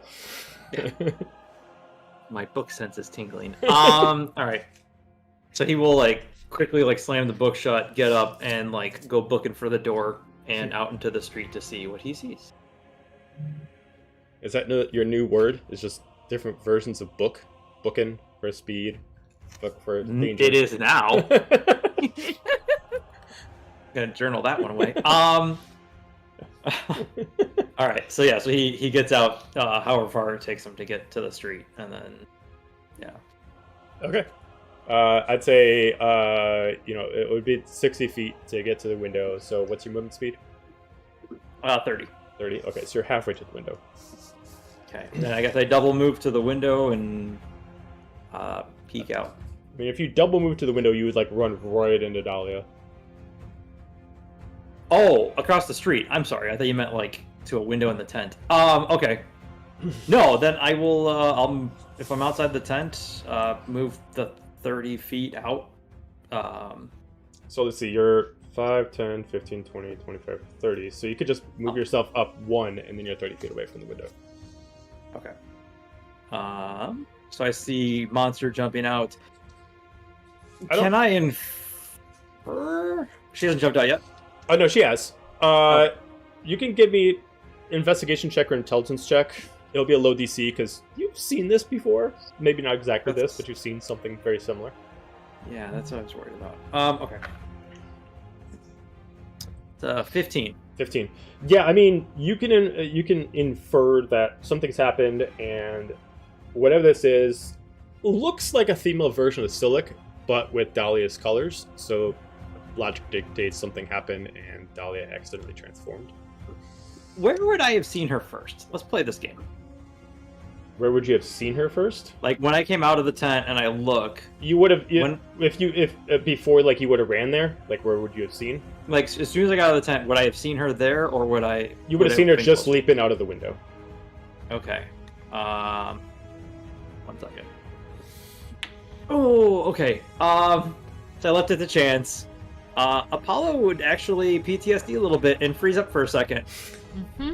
My book sense is tingling. All right. So he will quickly slam the book shut, get up, and go booking for the door and out into the street to see what he sees. Is that your new word? It's just different versions of book? Booking for speed, book for danger. It is now. Gonna journal that one away. All right. So yeah. So he gets out. However far it takes him to get to the street, and then Okay. I'd say it would be 60 feet to get to the window. So what's your movement speed? 30. 30. Okay, so you're halfway to the window. Okay. Then I guess I double move to the window and peek out. I mean, if you double move to the window, you would run right into Dahlia. Oh, across the street. I'm sorry. I thought you meant to a window in the tent. Okay. No, then I will. I'll if I'm outside the tent, move the 30 feet out. So let's see. You're 5, 10, 15, 20, 25, 30. So you could just move yourself up 1, and then you're 30 feet away from the window. Okay. So I see monster jumping out. Can I infer? She hasn't jumped out yet. Oh no, she has. You can give me investigation check or intelligence check. It'll be a low DC because you've seen this before. Maybe not exactly this, but you've seen something very similar. Yeah, that's what I was worried about. Okay. It's 15. 15. Yeah, I mean, you can infer that something's happened, and whatever this is looks like a female version of Silic, but with Dahlia's colors. So logic dictates something happened, and Dahlia accidentally transformed. Where would I have seen her first? Let's play this game. Where would you have seen her first? When I came out of the tent and I look, you would have if before you would have ran there. Where would you have seen? As soon as I got out of the tent, would I have seen her there, or would I? You would have seen her just leaping out of the window. Okay. 1 second. Oh, okay. So I left it to chance. Apollo would actually PTSD a little bit and freeze up for a second. Mm-hmm.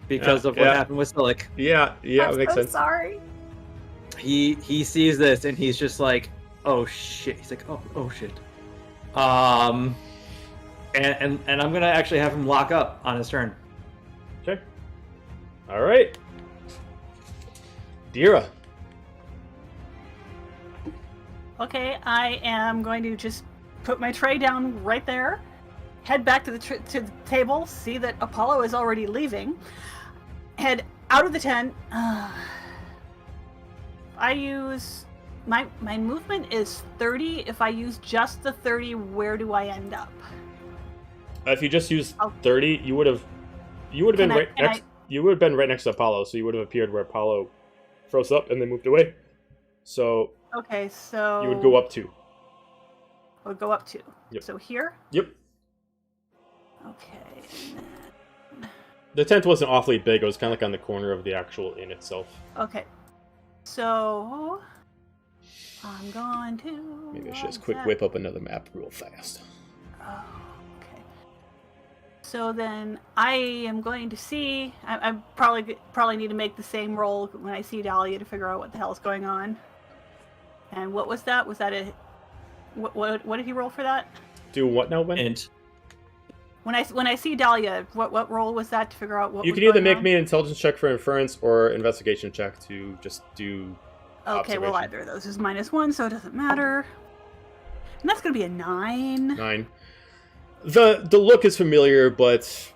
Because of what happened with Silic. Yeah, it makes sense. Sorry. He sees this and he's just like, oh shit. He's like, oh shit. And I'm gonna actually have him lock up on his turn. Okay. All right. Dira. Okay, I am going to just put my tray down right there, head back to the table, see that Apollo is already leaving, head out of the tent. I use my movement is 30. If I use just the 30, where do I end up? If you just use 30, you would have You would have been Can I- right can next. You would have been right next to Apollo, so you would have appeared where Apollo froze up and then moved away. So Okay, so you would go up 2. We'll go up 2. Yep. So here. Yep. Okay. And then, The tent wasn't awfully big. It was kind of like on the corner of the actual inn itself. okay. So I'm going to. Maybe I should just quick whip up another map real fast. Oh, okay. So then I am going to see. I probably need to make the same roll when I see Dahlia to figure out what the hell is going on. And what was that? Was that a what did he roll for that? Do what now, Ben? And When I see Dahlia, what roll was that to figure out what? You was can either going make on? me an intelligence check for inference or investigation check to just do. Okay, well observation. either of those is -1, so it doesn't matter. And that's gonna be a 9. 9. The look is familiar, but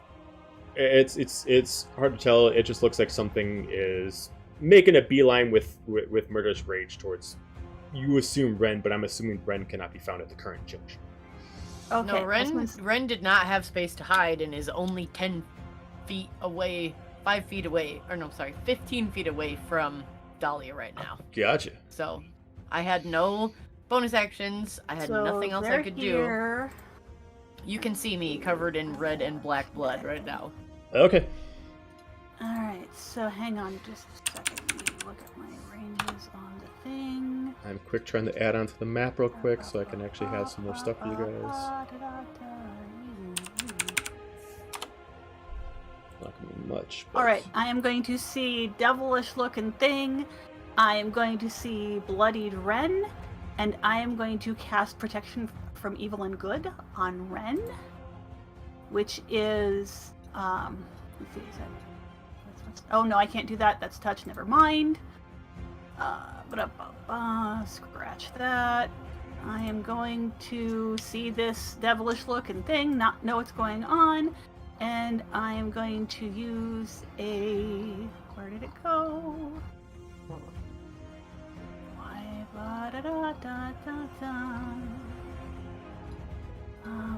it's hard to tell. It just looks like something is making a beeline with murderous rage towards. You assume Ren, but I'm assuming Ren cannot be found at the current junction. Okay. No, Ren did not have space to hide and is only 10 feet away, 5 feet away, or no, sorry, 15 feet away from Dahlia right now. Gotcha. So I had no bonus actions. I had nothing else I could do. You can see me covered in red and black blood right now. Okay. Alright, so hang on just a second. Let me look at my ranges on the thing. I'm quick trying to add onto the map real quick so I can actually have some more stuff for you guys. Not gonna be much. But... Alright, I am going to see devilish looking thing. I am going to see bloodied Ren. And I am going to cast protection from evil and good on Ren. Which is let's see, is that oh no, I can't do that. That's touch, never mind. Scratch that. I am going to see this devilish looking thing, not know what's going on, and I am going to use a. Where did it go?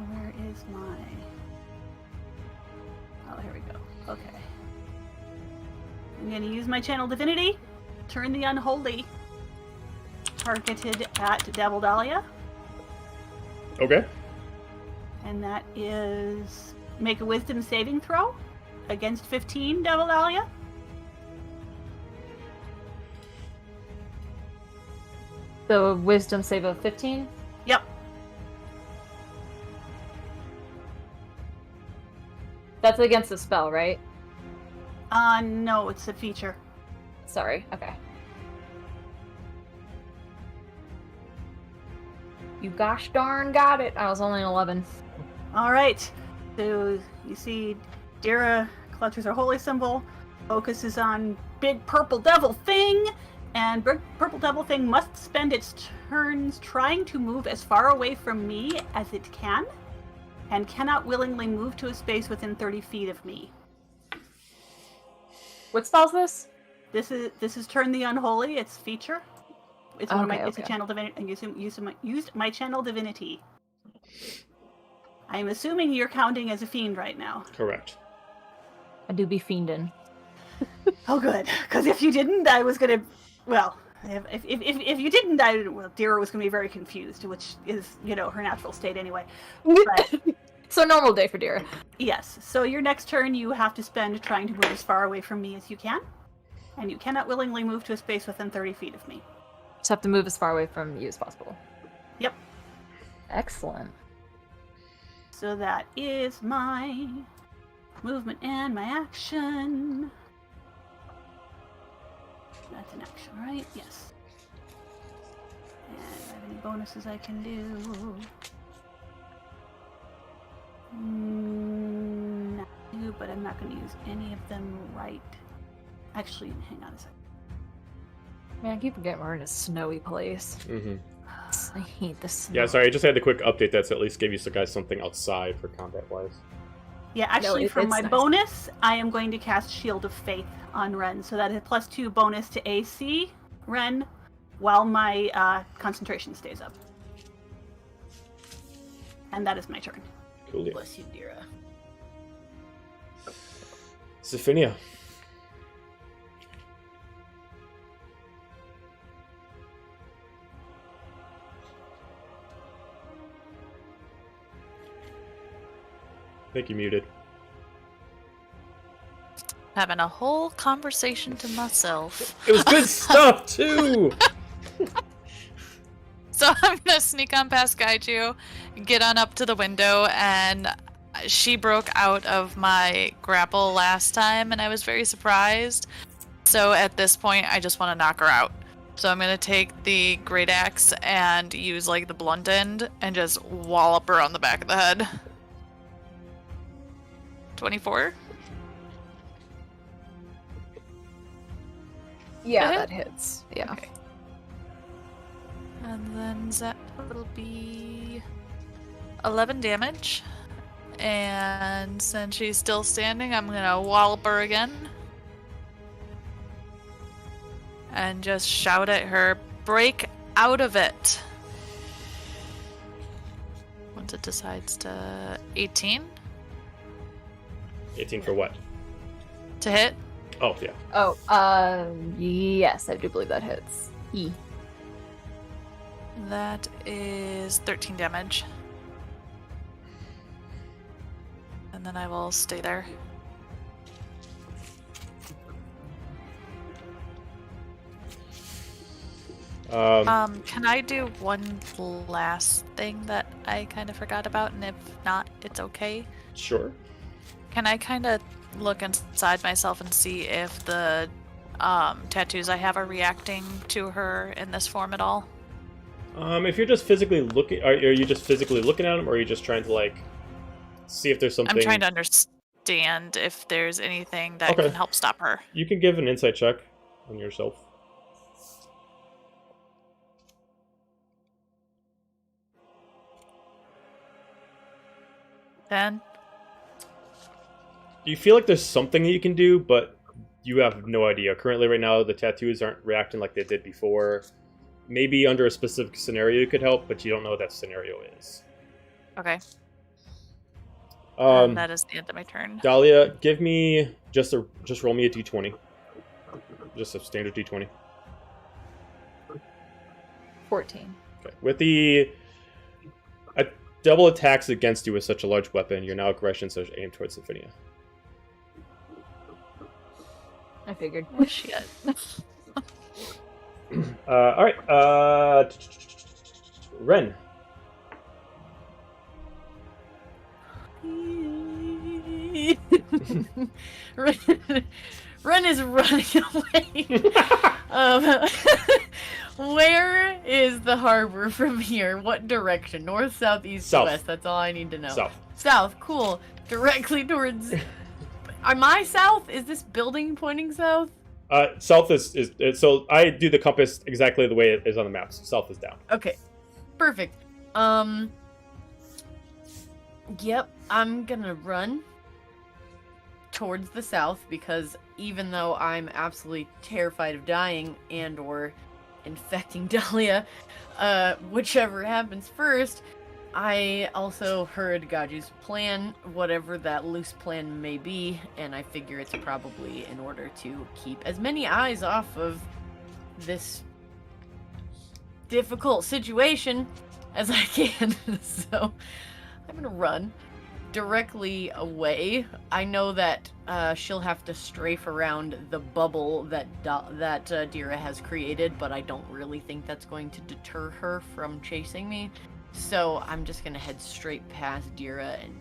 Where is my. Oh, here we go. Okay. I'm going to use my channel divinity. Turn the unholy. Targeted at Devil Dahlia. Okay. And that is make a wisdom saving throw against 15, Devil Dahlia. The wisdom save of 15? Yep. That's against the spell, right? No, it's a feature. Sorry, okay. You gosh darn got it. I was only an 11. Alright. So you see Dira clutches her holy symbol, focuses on big purple devil thing, and big purple devil thing must spend its turns trying to move as far away from me as it can, and cannot willingly move to a space within 30 feet of me. What spell's this? This is Turn the Unholy. It's feature. It's one of my. Okay, It's a okay. channel divinity. I used my channel divinity. I'm assuming you're counting as a fiend right now. Correct. I do be fiending. Oh, good. Because if you didn't, I was gonna. Well, if you didn't, Dira was gonna be very confused, which is her natural state anyway. But So normal day for Dira. yes. So your next turn, you have to spend trying to move as far away from me as you can, and you cannot willingly move to a space within 30 feet of me. Just have to move as far away from you as possible. Yep. Excellent. So that is my movement and my action. That's an action, right? Yes. And do I have any bonuses I can do? No, but I'm not going to use any of them right. Actually, hang on a second. Man, I keep forgetting we're in a snowy place. Mm-hmm. I hate the snow. Yeah, sorry. I just had to quick update that to at least give you guys something outside for combat-wise. Yeah, actually, No, for it's my nice. bonus, I am going to cast Shield of Faith on Ren, so that is +2 bonus to AC Ren, while my concentration stays up. And that is my turn. Cool deal. Bless you, Dira. Zephynia. I think you muted. Having a whole conversation to myself. It was good stuff too. So I'm gonna sneak on past Gaiju, get on up to the window, and she broke out of my grapple last time, and I was very surprised. So at this point, I just want to knock her out. So I'm gonna take the great axe and use like the blunt end and just wallop her on the back of the head. 24. Yeah, hit? that hits. Yeah. Okay. And then that will be 11 damage. And since she's still standing, I'm gonna wallop her again. And just shout at her, break out of it. Once it decides to 18 18 for what? to hit. Oh, yeah. Oh, yes, I do believe that hits. E. That is 13 damage. And then I will stay there. Can I do one last thing that I kind of forgot about? And if not, it's okay. Sure. Can I kind of look inside myself and see if the tattoos I have are reacting to her in this form at all? If you're just physically looking, are you just physically looking at them, or are you just trying to like see if there's something? I'm trying to understand if there's anything that Okay. can help stop her. You can give an insight check on yourself. Then You feel like there's something that you can do, but you have no idea. Currently, right now, the tattoos aren't reacting like they did before. Maybe under a specific scenario you could help, but you don't know what that scenario is. okay. And that is the end of my turn. Dahlia, give me just roll me a d20. Just a standard d20. 14. Okay. With the double attacks against you with such a large weapon, you're now aggression, so aim towards Zephynia. I figured. Oh, shit. All right. Ren. Ren is running away. Where is the harbor from here? What direction? North, south, east, South. west? That's all I need to know. South. South, cool. Directly towards... Am I south? Is this building pointing south? South is so I do the compass exactly the way it is on the maps. South is down. Okay. Perfect. Yep, I'm gonna run towards the south because even though I'm absolutely terrified of dying and or infecting Dahlia, whichever happens first, I also heard Gaju's plan, whatever that loose plan may be, and I figure it's probably in order to keep as many eyes off of this difficult situation as I can. So I'm gonna run directly away. I know that she'll have to strafe around the bubble that Dira has created, but I don't really think that's going to deter her from chasing me. So I'm just gonna head straight past Dira and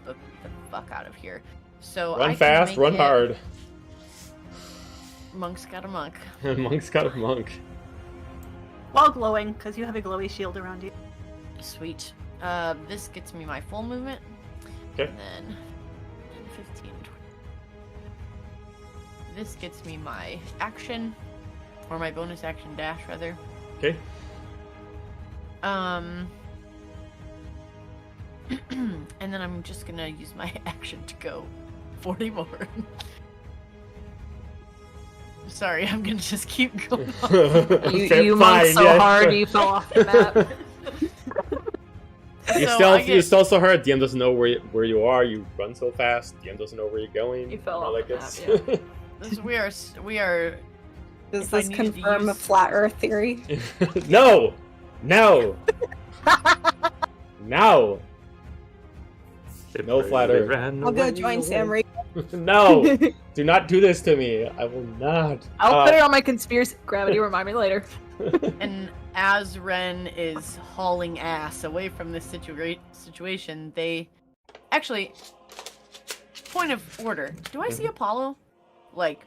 book the fuck out of here. So Run fast, run hard. Monk's got a monk. Monk's got a monk. While glowing, because you have a glowy shield around you. Sweet. This gets me my full movement. Okay. And then 15, 20. This gets me my action, or my bonus action dash, rather. Okay. And then I'm just gonna use my action to go 40 more. Sorry, I'm gonna just keep going on. You moved so hard you fell off the map. You stealth so hard. DM doesn't know where you are. You run so fast. DM doesn't know where you're going. You fell know, off like the map, it's... We are. Does If I this needed to confirm a use- flat Earth theory? No! No! No! No flat Earth. I'll go join Sam Reed. No! Do not do this to me. I will not. I'll put it on my conspiracy. Gravity, remind me later. And as Ren is hauling ass away from this situation, they actually. Point of order. Do I see Apollo? Like.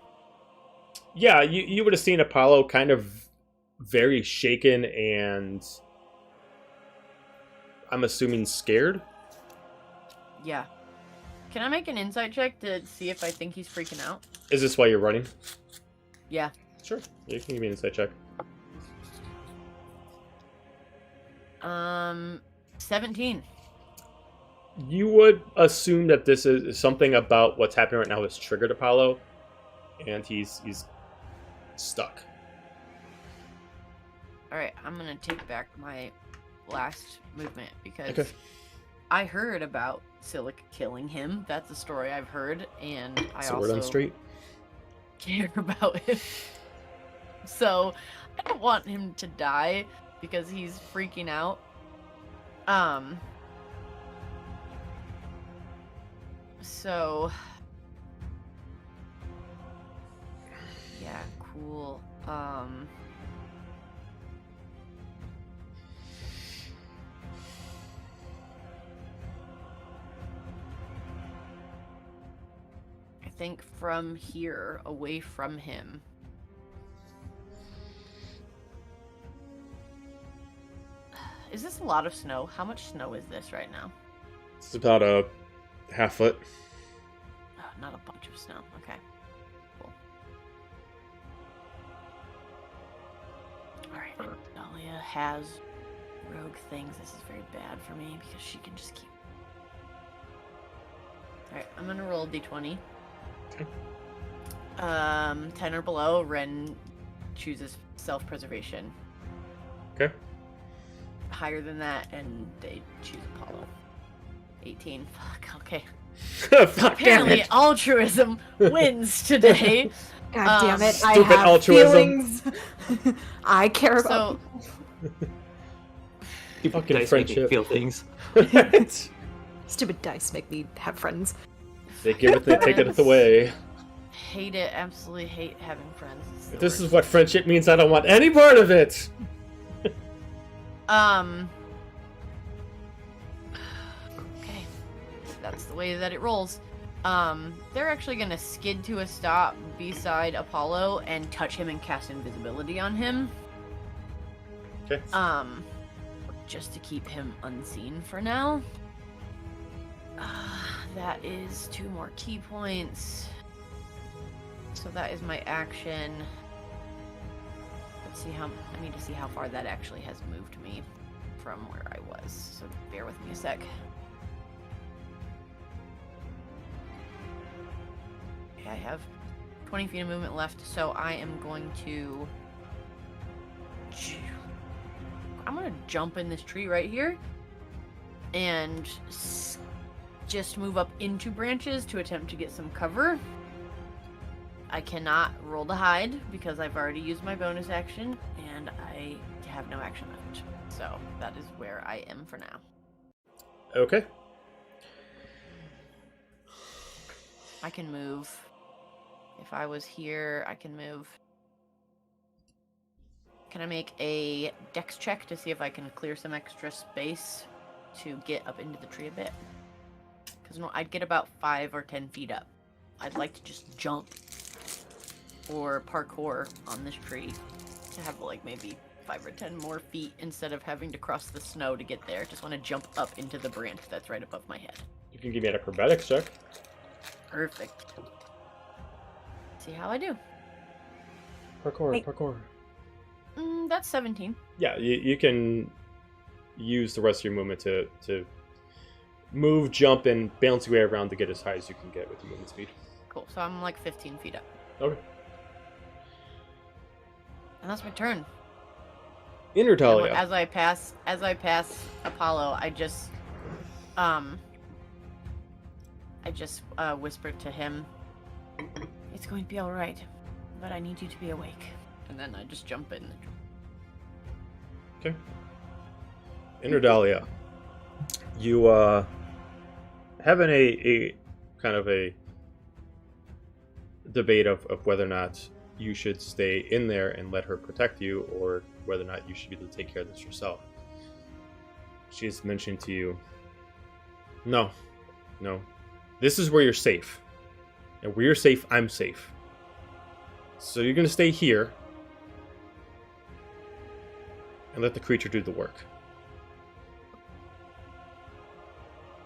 Yeah, you would have seen Apollo kind of very shaken and I'm assuming scared. Yeah. Can I make an insight check to see if I think he's freaking out? Is this why you're running? Yeah. Sure. Yeah, you can give me an insight check. 17. You would assume that this is something about what's happening right now has triggered Apollo, and he's stuck. Alright, I'm gonna take back my last movement because Okay. I heard about Silic killing him. That's a story I've heard, and I So word on also street. care about him. So I don't want him to die because he's freaking out. So yeah, cool. I think from here, away from him. Is this a lot of snow? How much snow is this right now? It's about a half foot. Oh, not a bunch of snow. Okay. Cool. Alright. Dahlia has rogue things. This is very bad for me because she can just keep. Alright, I'm gonna roll a d20. Okay. 10 or below, Ren chooses self-preservation. Okay. Higher than that, and they choose Apollo. 18. Fuck, okay. Fuck, damn Apparently, it. altruism wins today. God damn it! I Stupid have altruism. feelings. I care about. So, People Fucking dice make you friendship. feel things. Stupid dice make me have friends. They give it, they take it away. hate it. Absolutely hate having friends. It's the If this worst. is what friendship means, I don't want any part of it. Okay. That's the way that it rolls. They're actually gonna skid to a stop beside Apollo and touch him and cast invisibility on him. Okay. Just to keep him unseen for now. That is 2 more key points. So that is my action. Let's see how, I need to see how far that actually has moved me from where I was. So bear with me a sec. Okay, I have 20 feet of movement left, so I am going to... I'm gonna jump in this tree right here and just move up into branches to attempt to get some cover. I cannot roll to hide because I've already used my bonus action and I have no action left. So that is where I am for now. Okay. I can move. If I was here, I can move. Can I make a dex check to see if I can clear some extra space to get up into the tree a bit? Because no, I'd get about 5 or 10 feet up. I'd like to just jump or parkour on this tree to have like maybe 5 or 10 more feet instead of having to cross the snow to get there. Just want to jump up into the branch that's right above my head. You can give me an acrobatics check. Perfect. See how I do. Parkour, Wait. parkour. That's 17. Yeah, you can use the rest of your movement to move, jump, and bounce your way around to get as high as you can get with your movement speed. Cool. So I'm like 15 feet up. Okay. And that's my turn. Inner And Dahlia. as I pass Apollo, I just I just whispered to him, "It's going to be all right, but I need you to be awake." And then I just jump in. Okay. Enter Dahlia. You having a kind of a debate of whether or not you should stay in there and let her protect you, or whether or not you should be able to take care of this yourself. She's mentioned to you, no, this is where you're safe. And where you're safe, I'm safe. So you're going to stay here and let the creature do the work.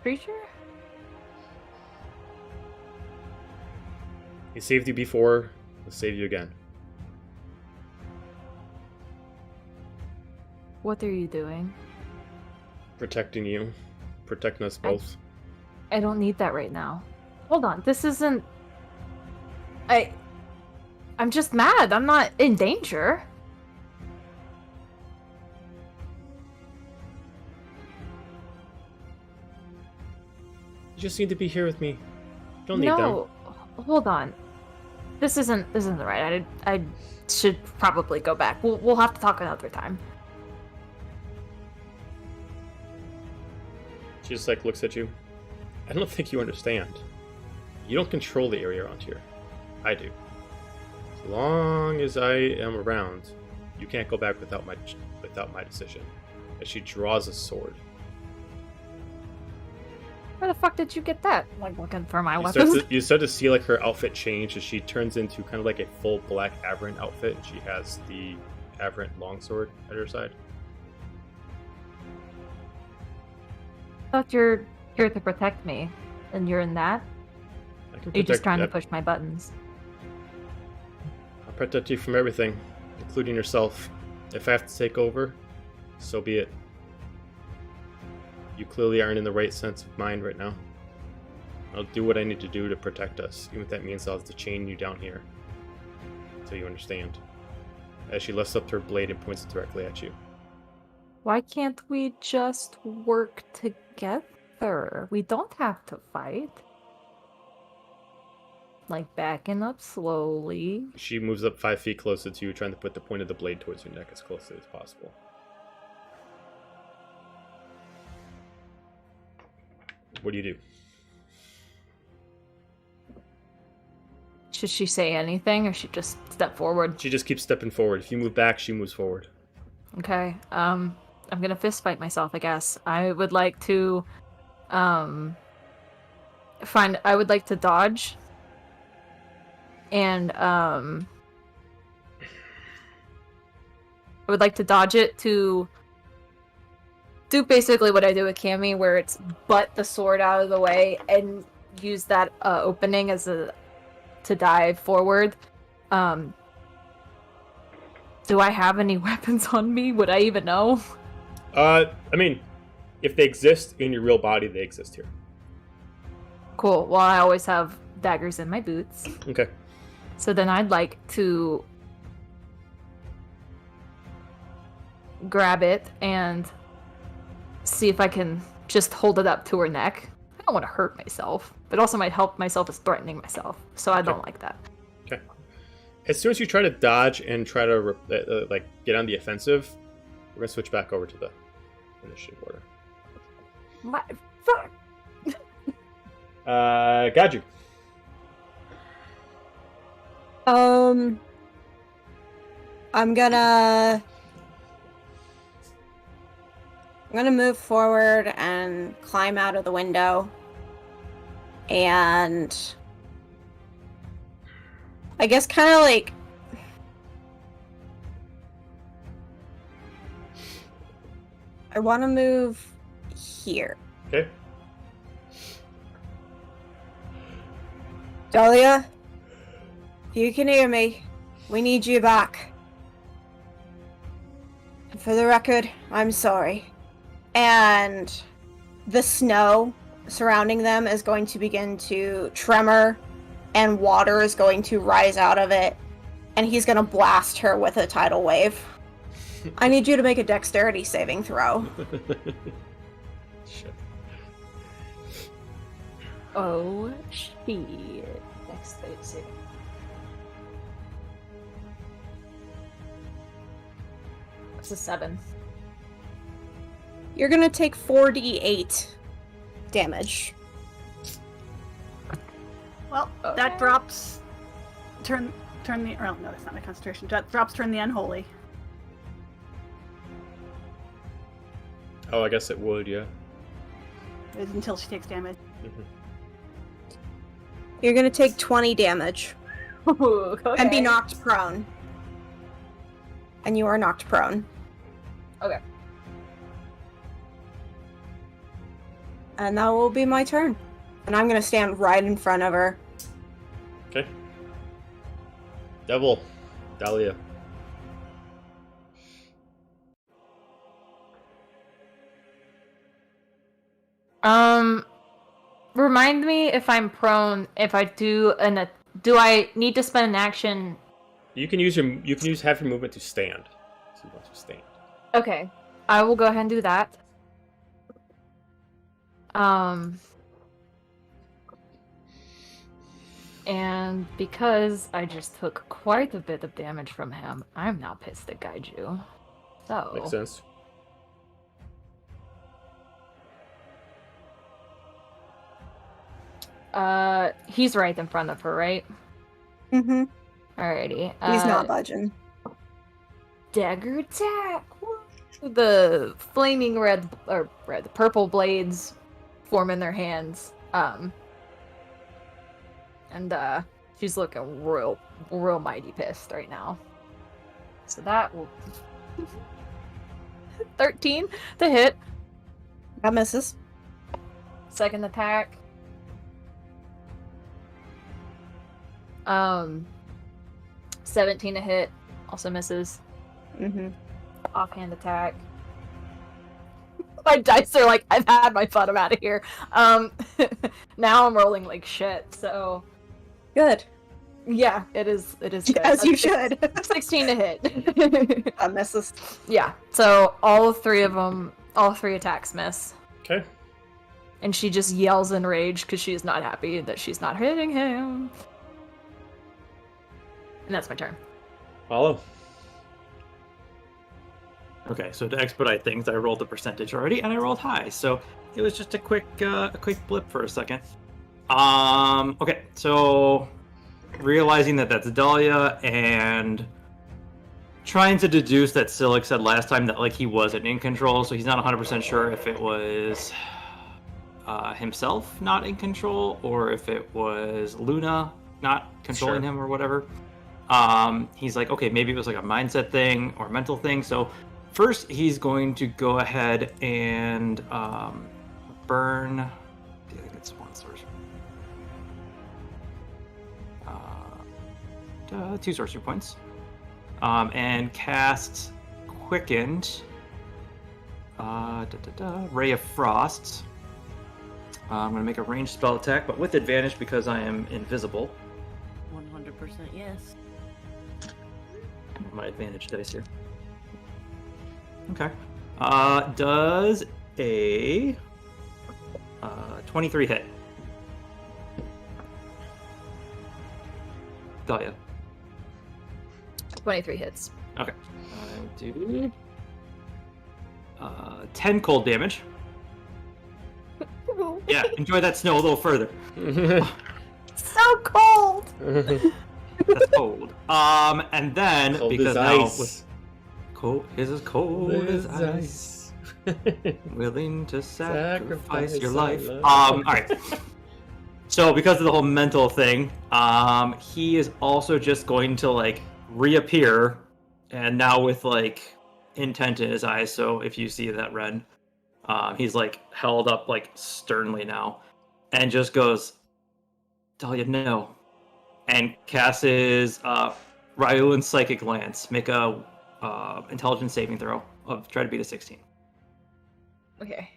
Creature? He saved you before, he'll save you again. What are you doing? Protecting you. Protecting us both. I don't need that right now. Hold on, this isn't... I'm just mad. I'm not in danger. You just need to be here with me. Don't need them. No, hold on. This isn't right. I should probably go back. We'll have to talk another time. She just like looks at you. I don't think you understand. You don't control the area around here. I do. As long as I am around, you can't go back without my decision. As she draws a sword. Where the fuck did you get that? I'm like looking for my weapons. You start to see like her outfit change as she turns into kind of like a full black aberrant outfit. She has the aberrant longsword at her side. I thought you're here to protect me, and you're in that? I can You're just trying to yep. push my buttons. I'll protect you from everything, including yourself. If I have to take over, so be it. You clearly aren't in the right sense of mind right now. I'll do what I need to do to protect us, even if that means I'll have to chain you down here. Until you understand. As she lifts up her blade and points it directly at you. Why can't we just work together? We don't have to fight. Like backing up slowly. She moves up 5 feet closer to you, trying to put the point of the blade towards your neck as closely as possible. What do you do? Should she say anything, or should she just step forward? She just keeps stepping forward. If you move back, she moves forward. Okay. I'm gonna fist fight myself, I guess. I would like to I would like to dodge. And I would like to dodge it to do basically what I do with Cammy, where it's butt the sword out of the way and use that opening as to dive forward. Do I have any weapons on me? Would I even know? I mean, if they exist in your real body, they exist here. Cool. Well, I always have daggers in my boots. Okay. So then I'd like to grab it and see if I can just hold it up to her neck. I don't want to hurt myself, but also might help myself as threatening myself. So I don't like that. Okay. As soon as you try to dodge and try to like get on the offensive, we're gonna switch back over to the initiative order. Fuck. Got you. I'm gonna move forward and climb out of the window. And I guess kind of like I want to move here. Okay. Dahlia, if you can hear me, we need you back. And for the record, I'm sorry. And the snow surrounding them is going to begin to tremor, and water is going to rise out of it, and he's going to blast her with a tidal wave. I need you to make a dexterity saving throw. Shit. Oh, shit. Next saving. That's a 7. You're gonna take 4d8 damage. Well, that drops. Turn the. Oh no, that's not my concentration. That drops. Turn the unholy. Oh, I guess it would, yeah. It's until she takes damage. You're gonna take 20 damage and be knocked prone. And you are knocked prone. Okay. And that will be my turn. And I'm gonna stand right in front of her. Okay. Devil. Dahlia. Remind me if I'm prone, if I do I need to spend an action? You can use half your movement to stand. So you want to stand. Okay. I will go ahead and do that. And because I just took quite a bit of damage from him, I'm now pissed at Gaiju. So Makes sense. He's right in front of her, right? Mm-hmm. Alrighty. He's not budging. Dagger attack! The flaming purple blades form in their hands. And she's looking real mighty pissed right now. So that will 13 to hit. That misses. Second attack. 17 to hit. Also misses. Mm-hmm. Offhand attack. My dice are like, I've had my fun, I'm out of here. Now I'm rolling like shit, so Good. yeah, it is good. As you should. 16 to hit. That misses. Yeah, so all three attacks miss. Okay. And she just yells in rage because she's not happy that she's not hitting him. And that's my turn. Follow. Okay, so to expedite things, I rolled the percentage already, and I rolled high, so it was just a quick blip for a second. Okay, so realizing that that's Dahlia and trying to deduce that Silic said last time that like he wasn't in control, so he's not 100% sure if it was himself not in control or if it was Luna not controlling him or whatever. He's like, okay, maybe it was like a mindset thing or a mental thing. So first he's going to go ahead and burn. I think it's one sorcery. 2 sorcery points. And cast Quickened Ray of Frost. I'm going to make a ranged spell attack, but with advantage because I am invisible. 100% yes. My advantage dice here. Okay. Does a 23 hit? Dahlia. 23 hits. Okay. I do 10 cold damage. Yeah, enjoy that snow a little further. So cold! That's cold. And then Cold because as now ice. with cold is as cold as ice, willing to sacrifice your life. All right. So because of the whole mental thing, he is also just going to like reappear, and now with like intent in his eyes. So if you see that red, he's like held up like sternly now, and just goes, "Dahlia, no," and casts his Ryulan Psychic Lance. Make a intelligence saving throw of try to beat a 16. Okay.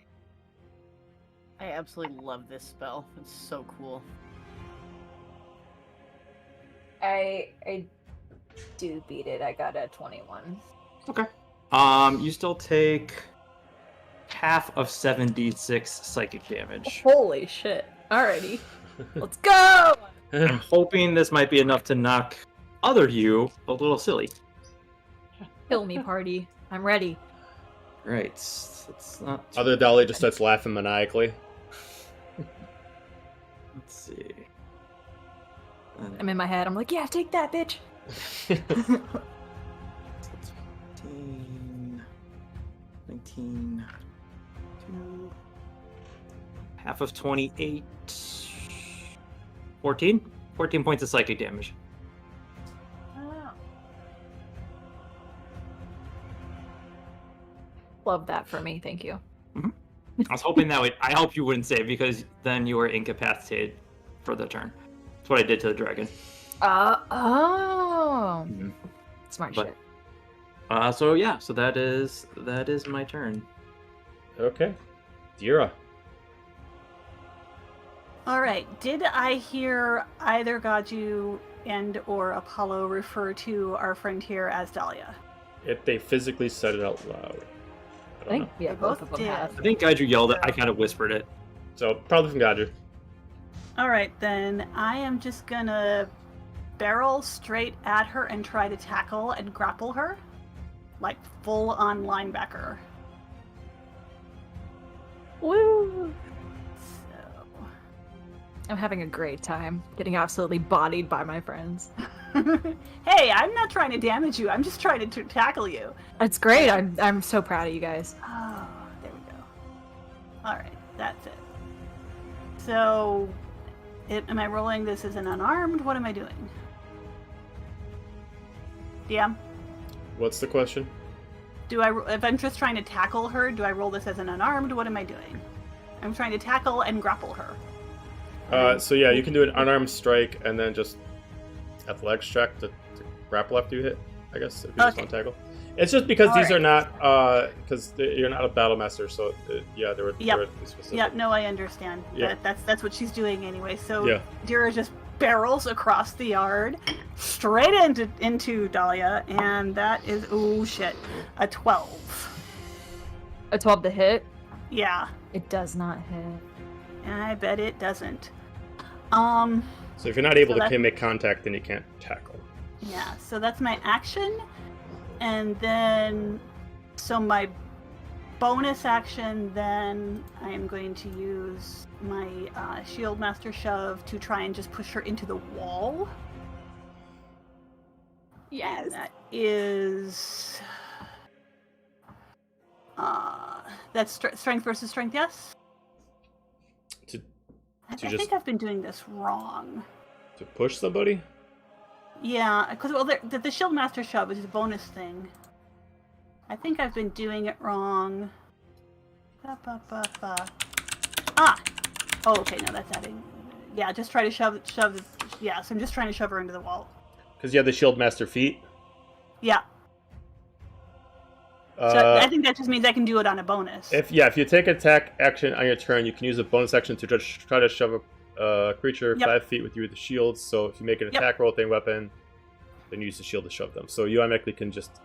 I absolutely love this spell. It's so cool. I do beat it. I got a 21. Okay. You still take half of 7d6 psychic damage. Holy shit. Alrighty. Let's go! I'm hoping this might be enough to knock other you a little silly. Kill me, party. I'm ready. Right. It's not. Other Dahlia just starts laughing maniacally. Let's see. I'm in my head. I'm like, yeah, take that, bitch. 15, 19, 2, half of 28, 14? 14 points of psychic damage. Love that for me. Thank you. I was hoping I hope you wouldn't say it, because then you were incapacitated for the turn. That's what I did to the dragon. Oh. Mhm. Smart But- shit. So that is my turn. Okay. Dira. All right. Did I hear either Gaju and or Apollo refer to our friend here as Dahlia? If they physically said it out loud. I think know. yeah, They both both of them did. have. I think Gaiju yelled it. I kind of whispered it. So probably from Gadger. All right, then I am just gonna barrel straight at her and try to tackle and grapple her, like full on linebacker. Woo! So, I'm having a great time getting absolutely bodied by my friends. hey, I'm not trying to damage you. I'm just trying to tackle you. It's great. I'm so proud of you guys. Oh, there we go. All right, that's it. So, am I rolling this as an unarmed? What am I doing? DM? What's the question? If I'm just trying to tackle her, do I roll this as an unarmed? What am I doing? I'm trying to tackle and grapple her. So yeah, you can do an unarmed strike and then just athletics check to grapple after you hit, I guess, if you just Okay. want to tackle. It's just because these Alright. are not, because you're not a battle master, so yeah, they were specific. Yeah, no, I understand. Yeah. That's what she's doing anyway. So Yeah. Dira just barrels across the yard, straight into Dahlia, and that is a 12. A 12 to hit. Yeah, It does not hit. and I bet it doesn't. So if you're not able So to make contact, then you can't tackle. Yeah, so that's my action. And then, so my bonus action, then I am going to use my Shield Master Shove to try and just push her into the wall. Yes. And that is... that's strength versus strength, yes? To I just- think I've been doing this wrong. push somebody? Yeah, because the Shield Master Shove is a bonus thing. I think I've been doing it wrong. Ah! Oh, okay, no, that's adding. Yeah, just try to shove. Yeah, so I'm just trying to shove her into the wall. Because you have the shield master feat. Yeah. So I think that just means I can do it on a bonus. If you take attack action on your turn, you can use a bonus action to just try to shove a creature Yep. 5 feet with you with the shield. So if you make an Yep. attack roll with a weapon, then you use the shield to shove them. So you automatically can just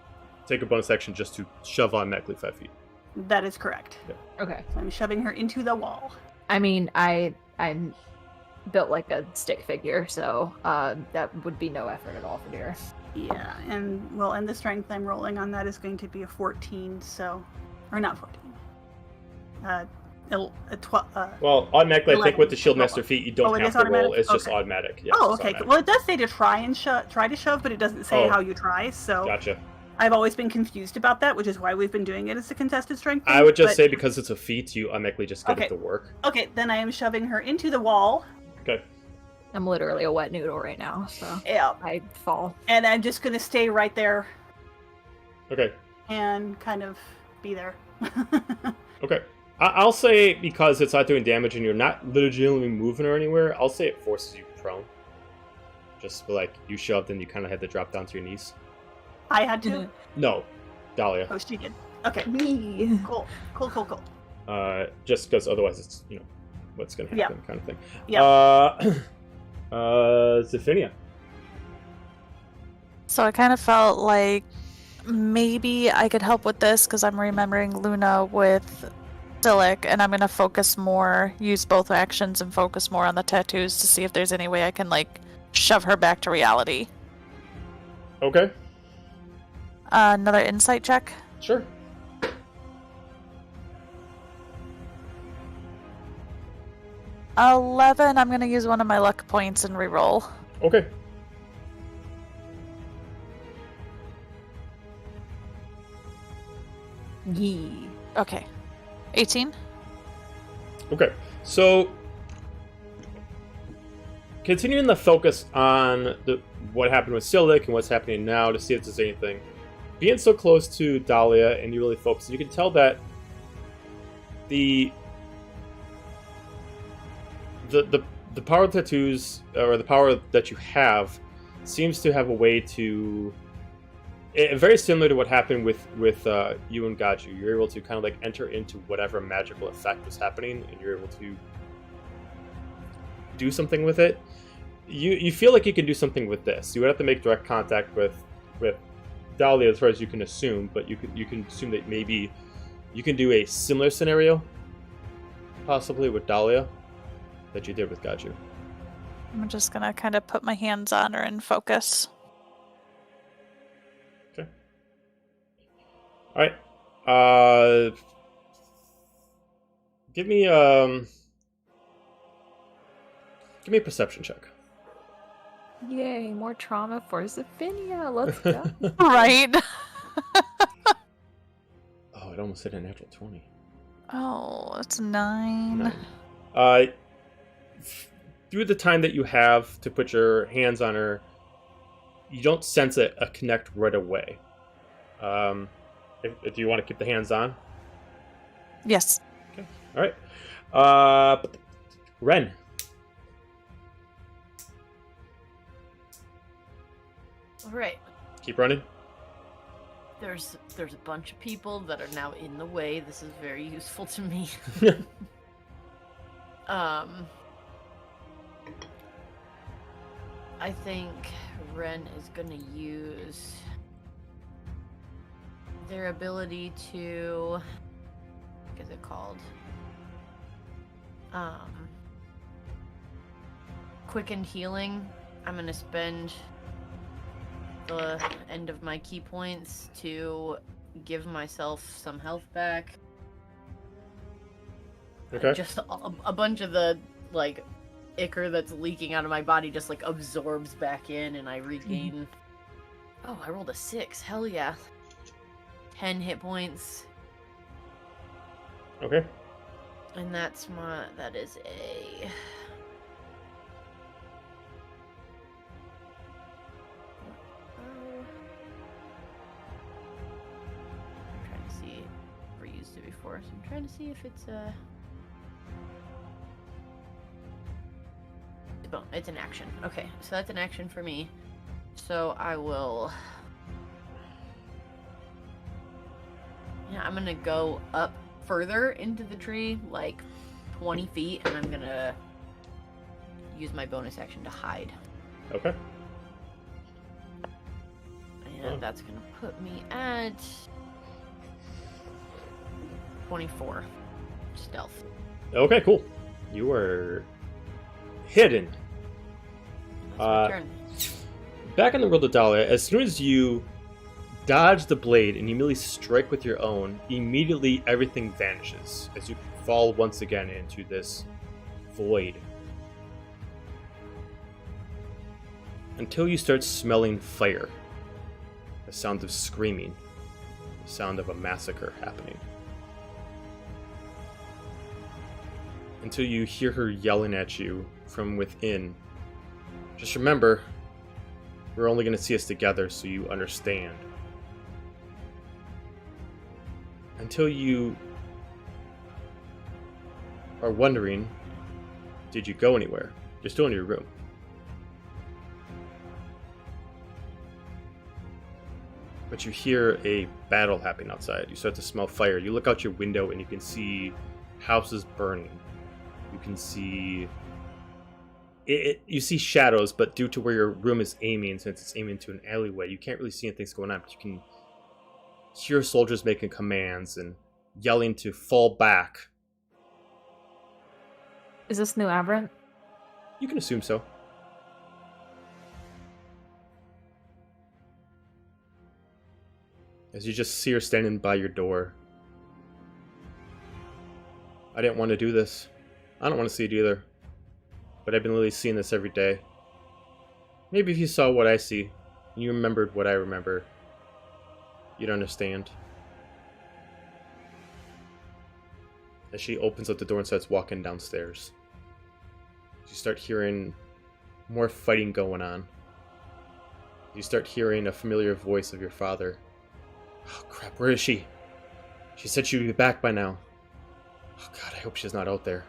take a bonus action just to shove automatically 5 feet. That is correct. Okay. So I'm shoving her into the wall. I mean, I'm built like a stick figure, so that would be no effort at all for Dira. Yeah, and the strength I'm rolling on that is going to be a 14. So, or not 14. A 12. Well, automatically, I think 11. with the shield master feat, you don't Oh, it have is to roll. automatic? It's just Okay. automatic. Yeah, Oh, it's just okay. automatic. Well, it does say to try to shove, but it doesn't say Oh. how you try. So Gotcha. I've always been confused about that, which is why we've been doing it as a contested strength. I thing, would just but- say because it's a feat, you automatically just get Okay. it to work. Okay, then I am shoving her into the wall. Okay. I'm literally a wet noodle right now, so Yeah, I fall. and I'm just gonna stay right there Okay. and kind of be there. Okay. I'll say because it's not doing damage and you're not legitimately moving or anywhere, I'll say it forces you prone. Just like you shoved and you kind of had to drop down to your knees. I had to. No, Dahlia. Oh, she did. Okay, Me. cool. Just because otherwise it's, what's going to Yeah. happen kind of thing. Yeah. Zephinia. So I kind of felt like maybe I could help with this because I'm remembering Luna with Silic, and I'm gonna focus more, use both actions and focus more on the tattoos to see if there's any way I can, like, shove her back to reality. Okay. Another insight check. Sure. $11. I'm gonna use one of my luck points and reroll. Okay. Yee. Okay. 18. Okay. So, continuing the focus on what happened with Silic and what's happening now to see if there's anything. Being so close to Dahlia and you really focus, you can tell that the power of tattoos, or the power that you have, seems to have a way to, very similar to what happened with you and Gachu. You're able to kind of like enter into whatever magical effect was happening, and you're able to do something with it. You feel like you can do something with this. You would have to make direct contact with Dahlia as far as you can assume, but you can assume that maybe you can do a similar scenario, possibly with Dahlia, that you did with Gachu. I'm just gonna kind of put my hands on her and focus. Okay. All right. Give me a perception check. Yay, more trauma for Zephinia. Let's go. Right? Oh, it almost hit a natural 20. Oh, it's 9. Through the time that you have to put your hands on her, you don't sense a connect right away. If you want to keep the hands on. Yes. Okay. All right. Ren. All right. Keep running. There's a bunch of people that are now in the way. This is very useful to me. I think Ren is gonna use their ability to, what is it called? Quickened healing. I'm gonna spend the end of my key points to give myself some health back. Okay. Just a bunch of the, like, ichor that's leaking out of my body just, like, absorbs back in, and I regain... Oh, I rolled a 6. Hell yeah. 10 hit points. Okay. And that is a... I'm trying to see if we used it before, so I'm trying to see if it's a... It's an action. Okay, so that's an action for me. So I will... Yeah, I'm gonna go up further into the tree, like 20 feet, and I'm gonna use my bonus action to hide. Okay. And that's gonna put me at 24 stealth. Okay, cool. You are hidden. That's my turn. Back in the world of Dahlia, as soon as you dodge the blade and you immediately strike with your own, immediately everything vanishes as you fall once again into this void. Until you start smelling fire. The sound of screaming. The sound of a massacre happening. Until you hear her yelling at you from within. Just remember, we're only going to see us together so you understand. Until you are wondering, did you go anywhere? You're still in your room. But you hear a battle happening outside. You start to smell fire. You look out your window and you can see houses burning. You can see... You see shadows, but due to where your room is aiming, since it's aiming to an alleyway, you can't really see anything's going on, but you can hear soldiers making commands and yelling to fall back Is this New Aberrant? You can assume so. As you just see her standing by your door. I didn't want to do this. I don't want to see it either. But I've been literally seeing this every day. Maybe if you saw what I see, and you remembered what I remember, you'd understand. As she opens up the door and starts walking downstairs, you start hearing more fighting going on. You start hearing a familiar voice of your father. Oh crap, where is she? She said she would be back by now. Oh god, I hope she's not out there.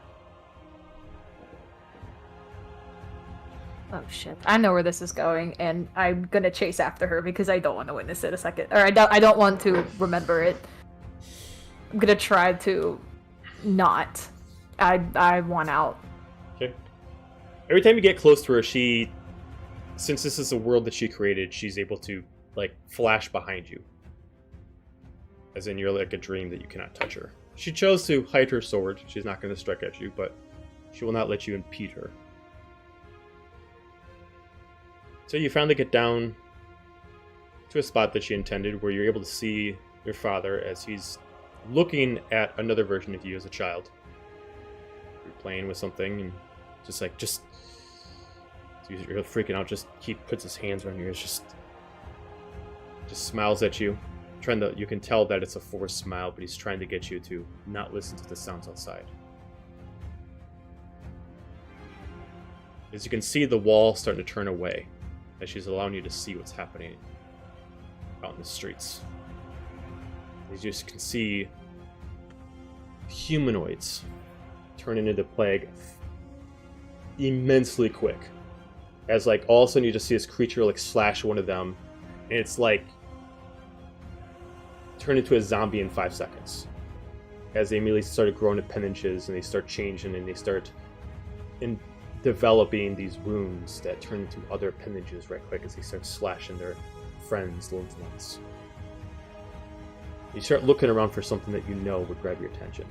Oh shit. I know where this is going, and I'm gonna chase after her because I don't want to witness it a second. Or I don't want to remember it. I'm gonna try to not. I want out. Okay. Every time you get close to her, since this is a world that she created, she's able to, like, flash behind you. As in, you're like a dream that you cannot touch her. She chose to hide her sword. She's not going to strike at you, but she will not let you impede her. So you finally get down to a spot that she intended, where you're able to see your father as he's looking at another version of you as a child. You're playing with something, and you're freaking out. He puts his hands around your ears, just smiles at you. You can tell that it's a forced smile, but he's trying to get you to not listen to the sounds outside. As you can see, the wall starting to turn away, as she's allowing you to see what's happening out in the streets. As you can see humanoids turning into plague immensely quick. As like all of a sudden you just see this creature like slash one of them, and it's like turn into a zombie in 5 seconds. As they immediately started growing appendages, and they start changing, and they start developing these wounds that turn into other appendages right quick as they start slashing their friends, loved ones. You start looking around for something that you know would grab your attention.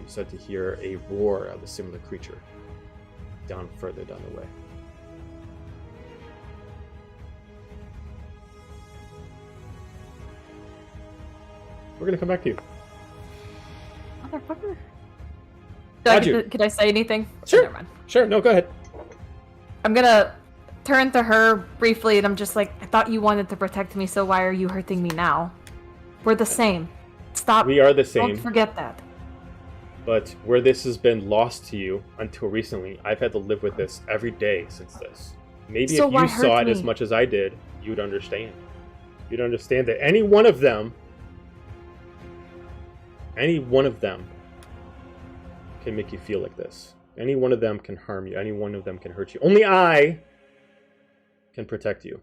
You start to hear a roar of a similar creature further down the way. We're gonna come back to you. Motherfucker. Got Could I say anything? Sure. Oh, never mind. Sure, no, go ahead. I'm gonna turn to her briefly, and I'm just like, I thought you wanted to protect me, so why are you hurting me now? We're the same. Stop. We are the same. Don't forget that. But where this has been lost to you until recently, I've had to live with this every day since this. Maybe So if why you saw hurt it as me? much as I did, you'd understand. You'd understand that any one of them can make you feel like this. Any one of them can harm you. Any one of them can hurt you. Only I can protect you.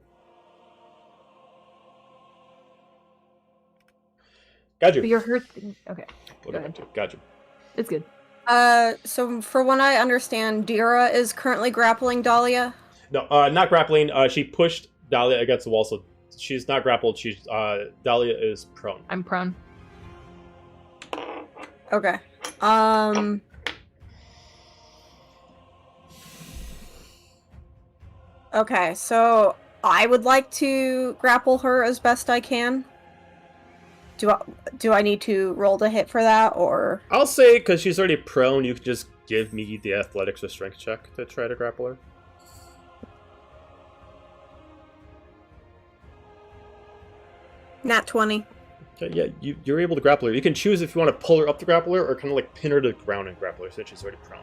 Got you. But you're hurting. Okay. We'll go get ahead. back to it. Got you. It's good. So for what I understand, Dira is currently grappling Dahlia. No, not grappling. She pushed Dahlia against the wall, so she's not grappled. Dahlia is prone. I'm prone. Okay. Okay, so I would like to grapple her as best I can. Do I need to roll to hit for that, or? I'll say, because she's already prone, you can just give me the athletics or strength check to try to grapple her. Nat 20. Okay, yeah, you're able to grapple her. You can choose if you want to pull her up to grapple her, or kind of like pin her to the ground and grapple her, since she's already prone.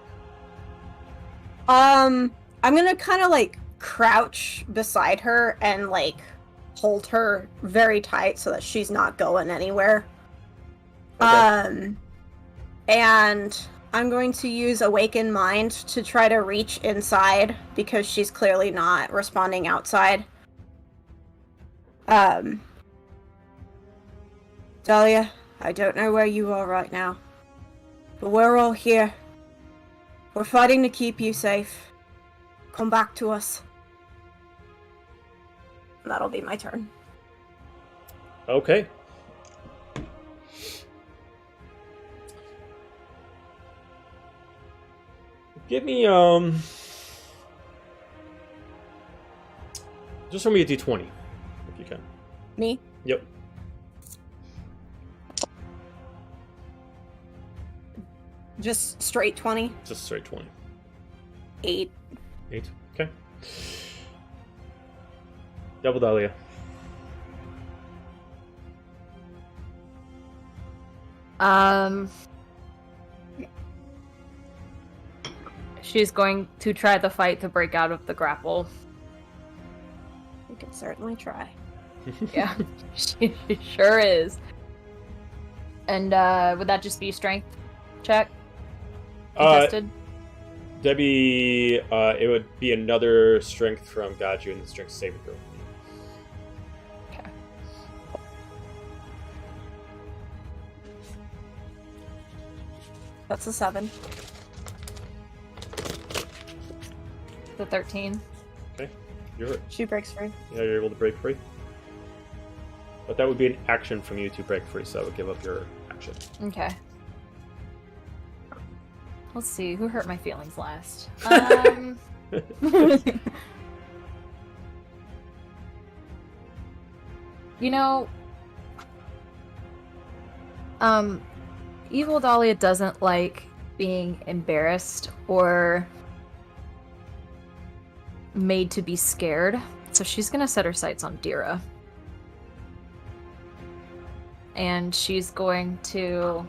I'm gonna kind of like crouch beside her and like hold her very tight so that she's not going anywhere. Okay. And I'm going to use Awaken Mind to try to reach inside because she's clearly not responding outside. Dahlia, I don't know where you are right now, but we're all here. We're fighting to keep you safe. Come back to us. That'll be my turn. Okay. Give me just roll me a d20 if you can. Me? Yep. Just straight 20? Just straight 20. 8. 8. Okay. Double Dahlia. She's going to try the fight to break out of the grapple. We can certainly try. Yeah, she sure is. And would that just be strength check? Contested? Debbie, it would be another strength from Gaju and the strength saving throw. Okay. That's a 7. The 13. Okay. You're She breaks free. Yeah, you're able to break free. But that would be an action from you to break free, so that would give up your action. Okay. Let's see, who hurt my feelings last? You know, Evil Dahlia doesn't like being embarrassed or made to be scared, so she's gonna set her sights on Dira. And she's going to...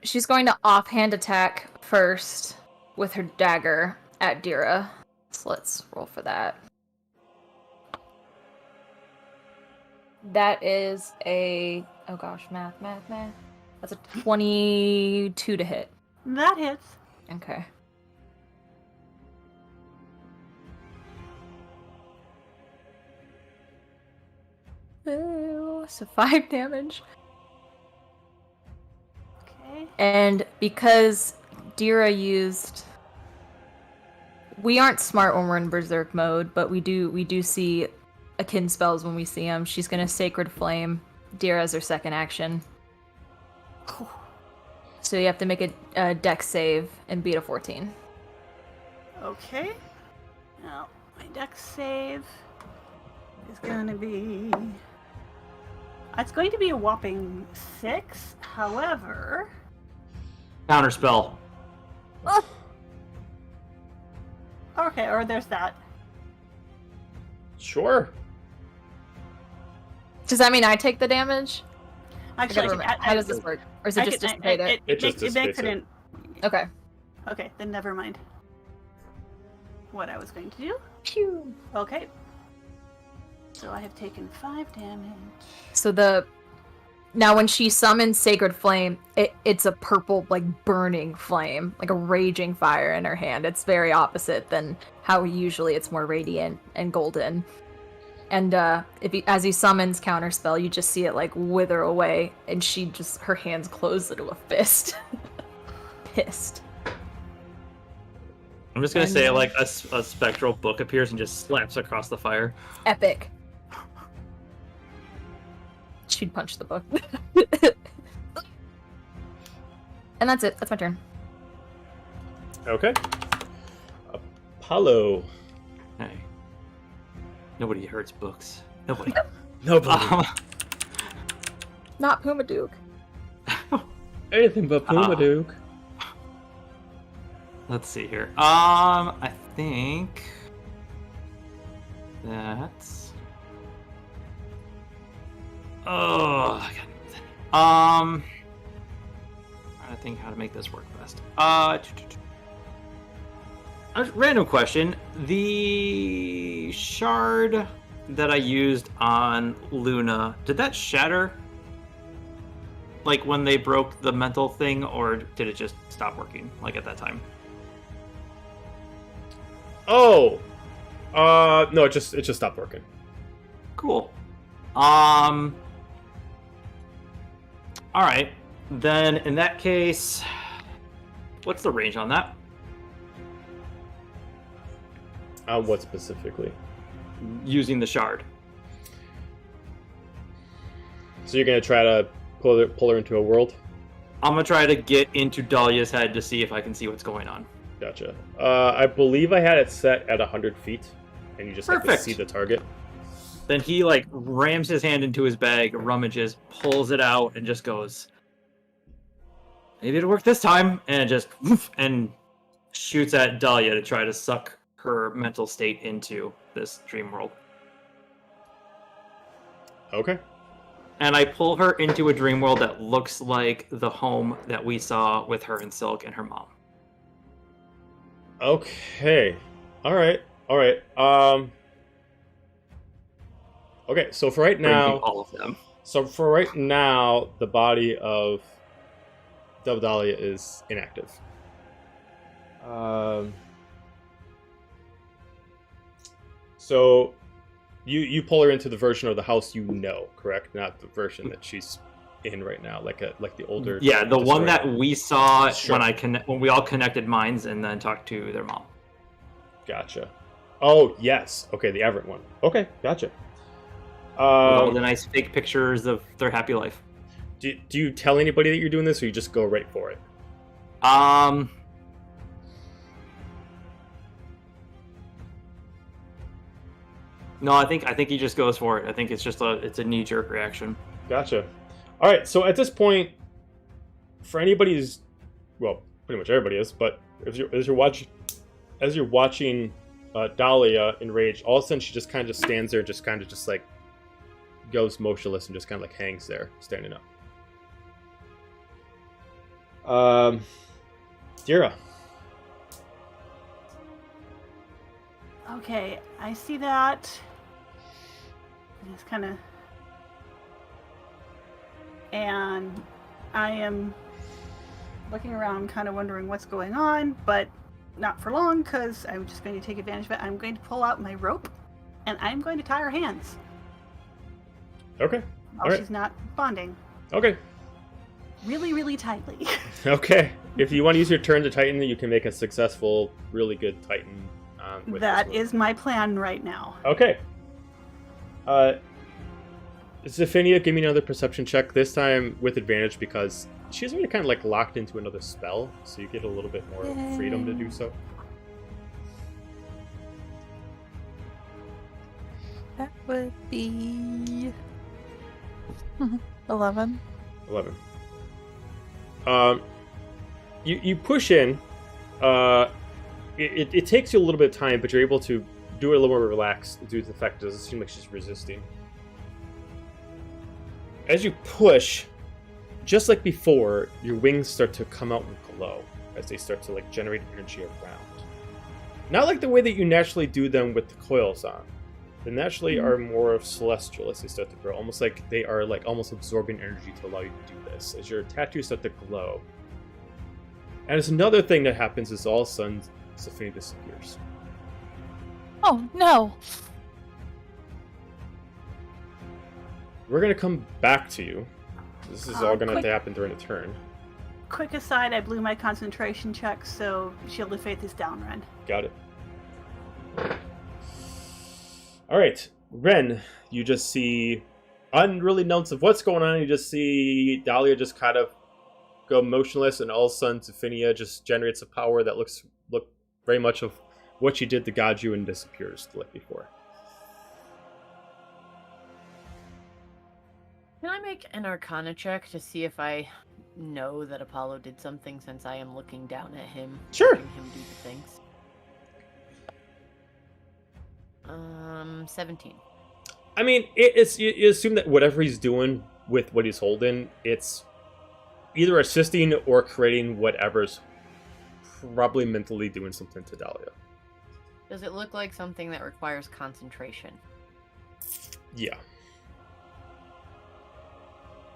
She's going to offhand attack first with her dagger at Dira. So let's roll for that. That is a... Oh gosh, math. That's a 22 to hit. That hits. Okay. Ooh, so 5 damage. Okay. And because Dira used... We aren't smart when we're in Berserk mode, but we do see akin spells when we see them. She's gonna Sacred Flame Dira as her second action. So you have to make a dex save and beat a 14. Okay. Now, my dex save is going to be... It's going to be a whopping 6. However... Counterspell. Okay, or there's that. Sure. Does that mean I take the damage? Actually, How does this work? Or is it just dissipate it? It just makes dissipates it it. in... Okay. Okay, then never mind. What I was going to do. Phew. Okay. So I have taken 5 damage. So now when she summons Sacred Flame, it's a purple, like, burning flame, like a raging fire in her hand. It's very opposite than how usually it's more radiant and golden. And as he summons Counterspell, you just see it, like, wither away, and her hands close into a fist. Pissed. I'm just gonna say, like, a spectral book appears and just slaps across the fire. Epic. She'd punch the book. And that's it. That's my turn. Okay. Apollo. Hey. Nobody hurts books. Nobody. Nobody. Not Pumaduke. Anything but Pumaduke. Let's see here. I think that's... Oh, I got trying to think how to make this work best. A random question. The shard that I used on Luna, did that shatter? Like when they broke the mental thing, or did it just stop working, like at that time? Oh! No, it just stopped working. Cool. Alright. Then, in that case... What's the range on that? What specifically? Using the shard. So you're gonna try to pull her into a world. I'm gonna try to get into Dahlia's head to see if I can see what's going on. Gotcha. I believe I had it set at 100 feet, and you just have to Perfect. see the target. Then he like rams his hand into his bag, rummages, pulls it out, and just goes, "Maybe it'll work this time," and just and shoots at Dahlia to try to suck her mental state into this dream world. Okay. And I pull her into a dream world that looks like the home that we saw with her and Silk and her mom. Okay. All right. Okay, so for right now, all of them. The body of Dahlia is inactive. So you pull her into the version of the house you know, correct? Not the version that she's in right now, like the older. Yeah, the one destroyed. that we saw Sure. when we all connected minds and then talked to their mom. Gotcha. Oh yes. Okay, the Everett one. Okay, gotcha. With all the nice fake pictures of their happy life. Do you tell anybody that you're doing this, or you just go right for it? No, I think he just goes for it. I think it's just a knee-jerk reaction. Gotcha. All right. So at this point, for anybody who's, well, pretty much everybody is, but as you're watching Dahlia enraged, all of a sudden she just kind of stands there, just like goes motionless and just kind of like hangs there, standing up. Dira. Okay, I see that. Just kind of... And I am looking around, kind of wondering what's going on, but not for long, because I'm just going to take advantage of it. I'm going to pull out my rope, and I'm going to tie her hands. Okay. While Alright. she's not bonding. Okay. Really, really tightly. Okay. If you want to use your turn to tighten, you can make a successful, really good tighten. With That this move. is my plan right now. Okay. Zephynia, give me another perception check, this time with advantage because she's already kind of like locked into another spell, so you get a little bit more freedom to do so. That would be 11. 11. You push in. It takes you a little bit of time, but you're able to do it a little more relaxed due to the fact it doesn't seem like she's resisting. As you push, just like before, your wings start to come out and glow as they start to like generate energy around. Not like the way that you naturally do them with the coils on. They naturally are more of celestial as they start to grow, almost like they are like almost absorbing energy to allow you to do this. As your tattoos start to glow. And there's another thing that happens is all of a sudden Zephynia disappears. Oh, no. We're going to come back to you. This is all going to have quick- to happen during a turn. Quick aside, I blew my concentration check, so Shield of Faith is down, Ren. Got it. Alright, Ren, you just see unreally notes of what's going on. You just see Dahlia just kind of go motionless, and all of a sudden Zephynia just generates a power that look very much of what she did to Gaju and disappears like before. Can I make an Arcana check to see if I know that Apollo did something, since I am looking down at him? Sure. Watching him do the things. 17. I mean, it's you assume that whatever he's doing with what he's holding, it's either assisting or creating whatever's probably mentally doing something to Dahlia. Does it look like something that requires concentration? Yeah.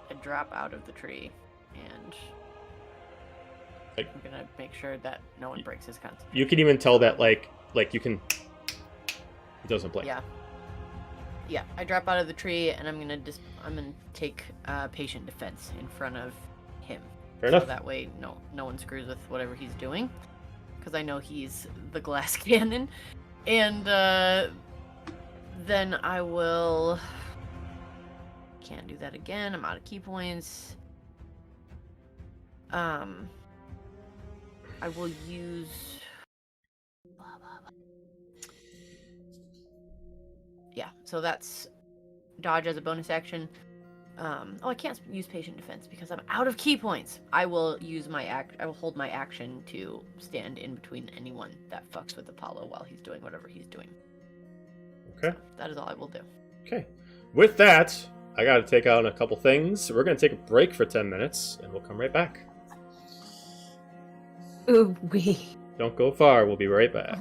I drop out of the tree, and Like- I'm gonna make sure that no one breaks his concentration. You can even tell that like you can. He doesn't blink. Yeah, I drop out of the tree, and I'm gonna take patient defense in front of him. Fair enough. So that way, no one screws with whatever he's doing, because I know he's the glass cannon. And then I will. Can't do that again. I'm out of key points. I will use. Yeah, so that's dodge as a bonus action. I can't use patient defense because I'm out of key points. I will use I will hold my action to stand in between anyone that fucks with Apollo while he's doing whatever he's doing. Okay. So that is all I will do. Okay. With that, I got to take out a couple things. We're going to take a break for 10 minutes, and we'll come right back. Ooh wee. Don't go far. We'll be right back.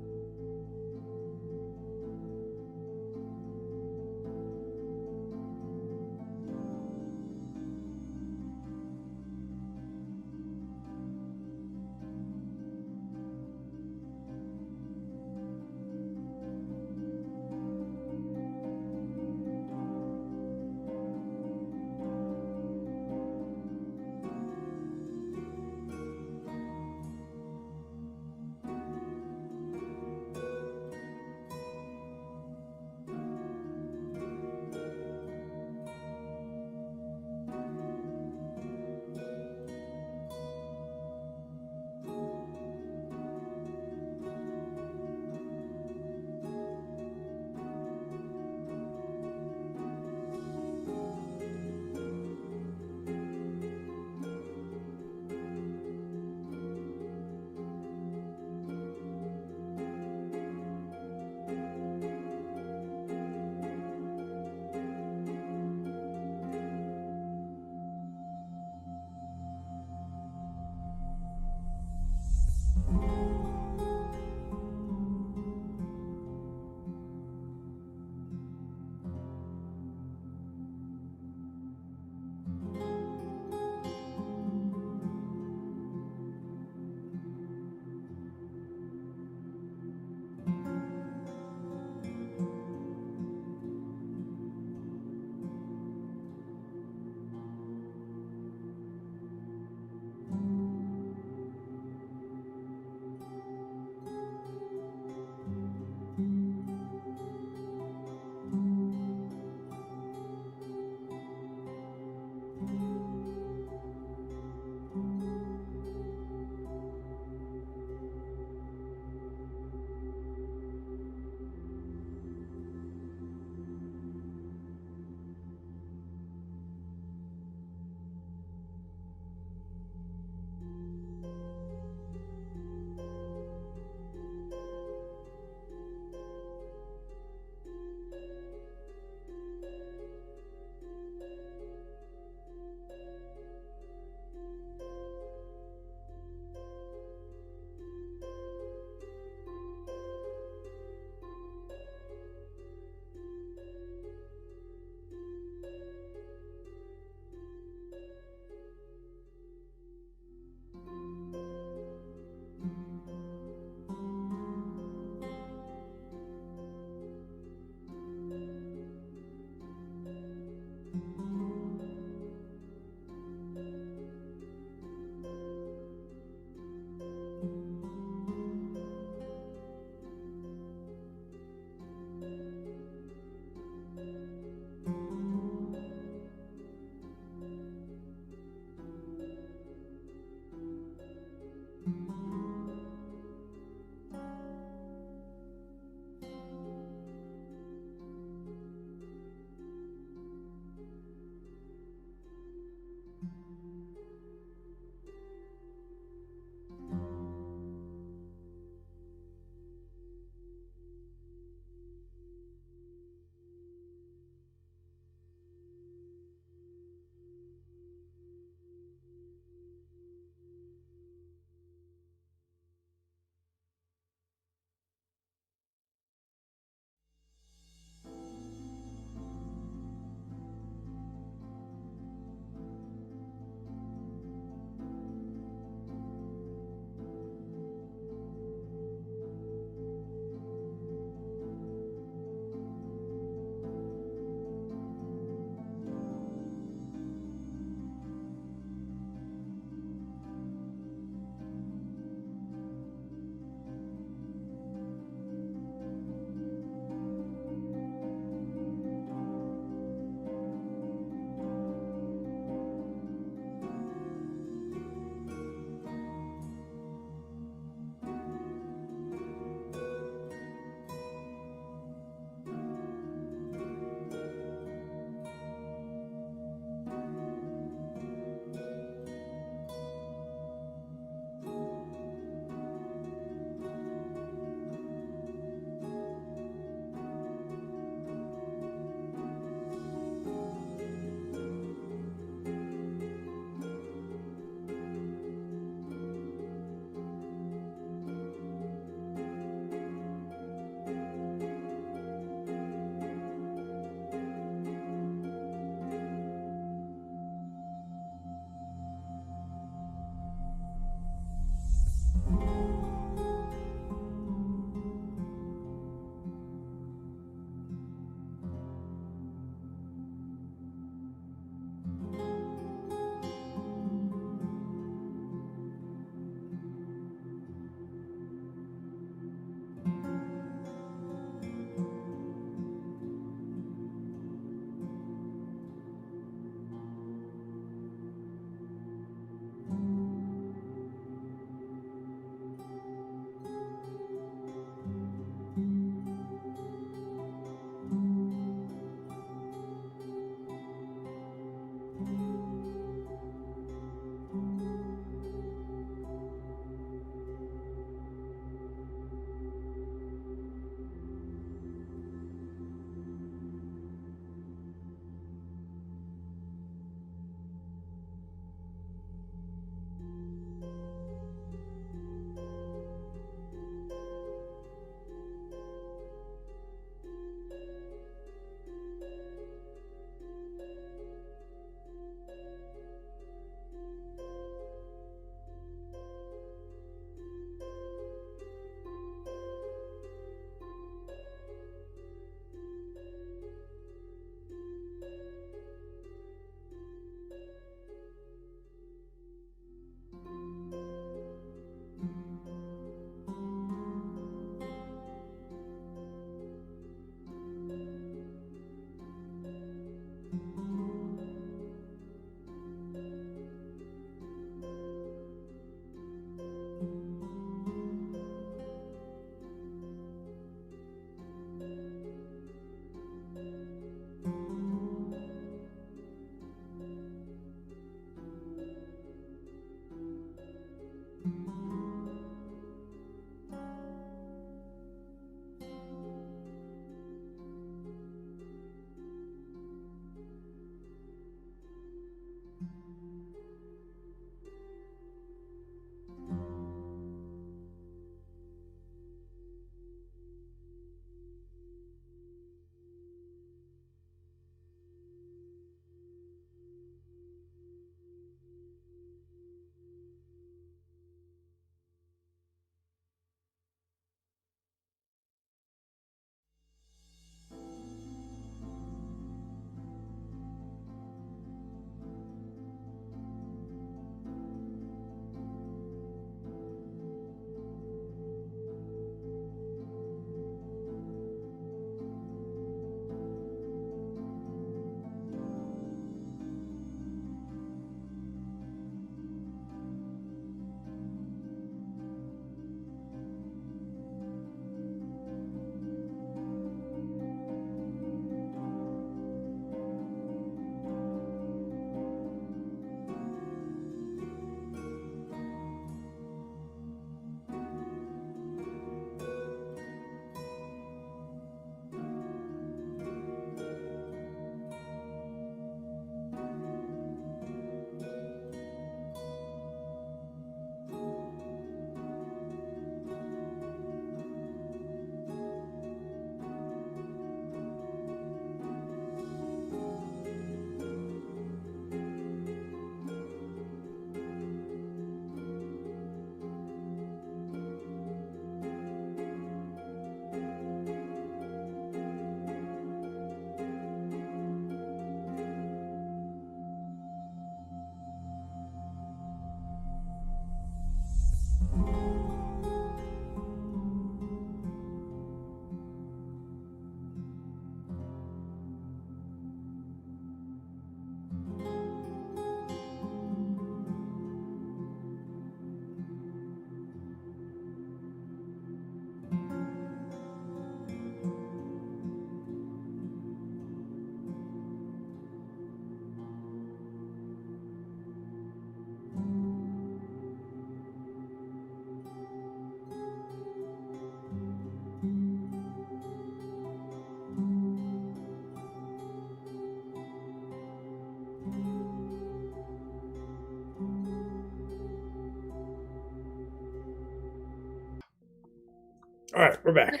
All right, we're back.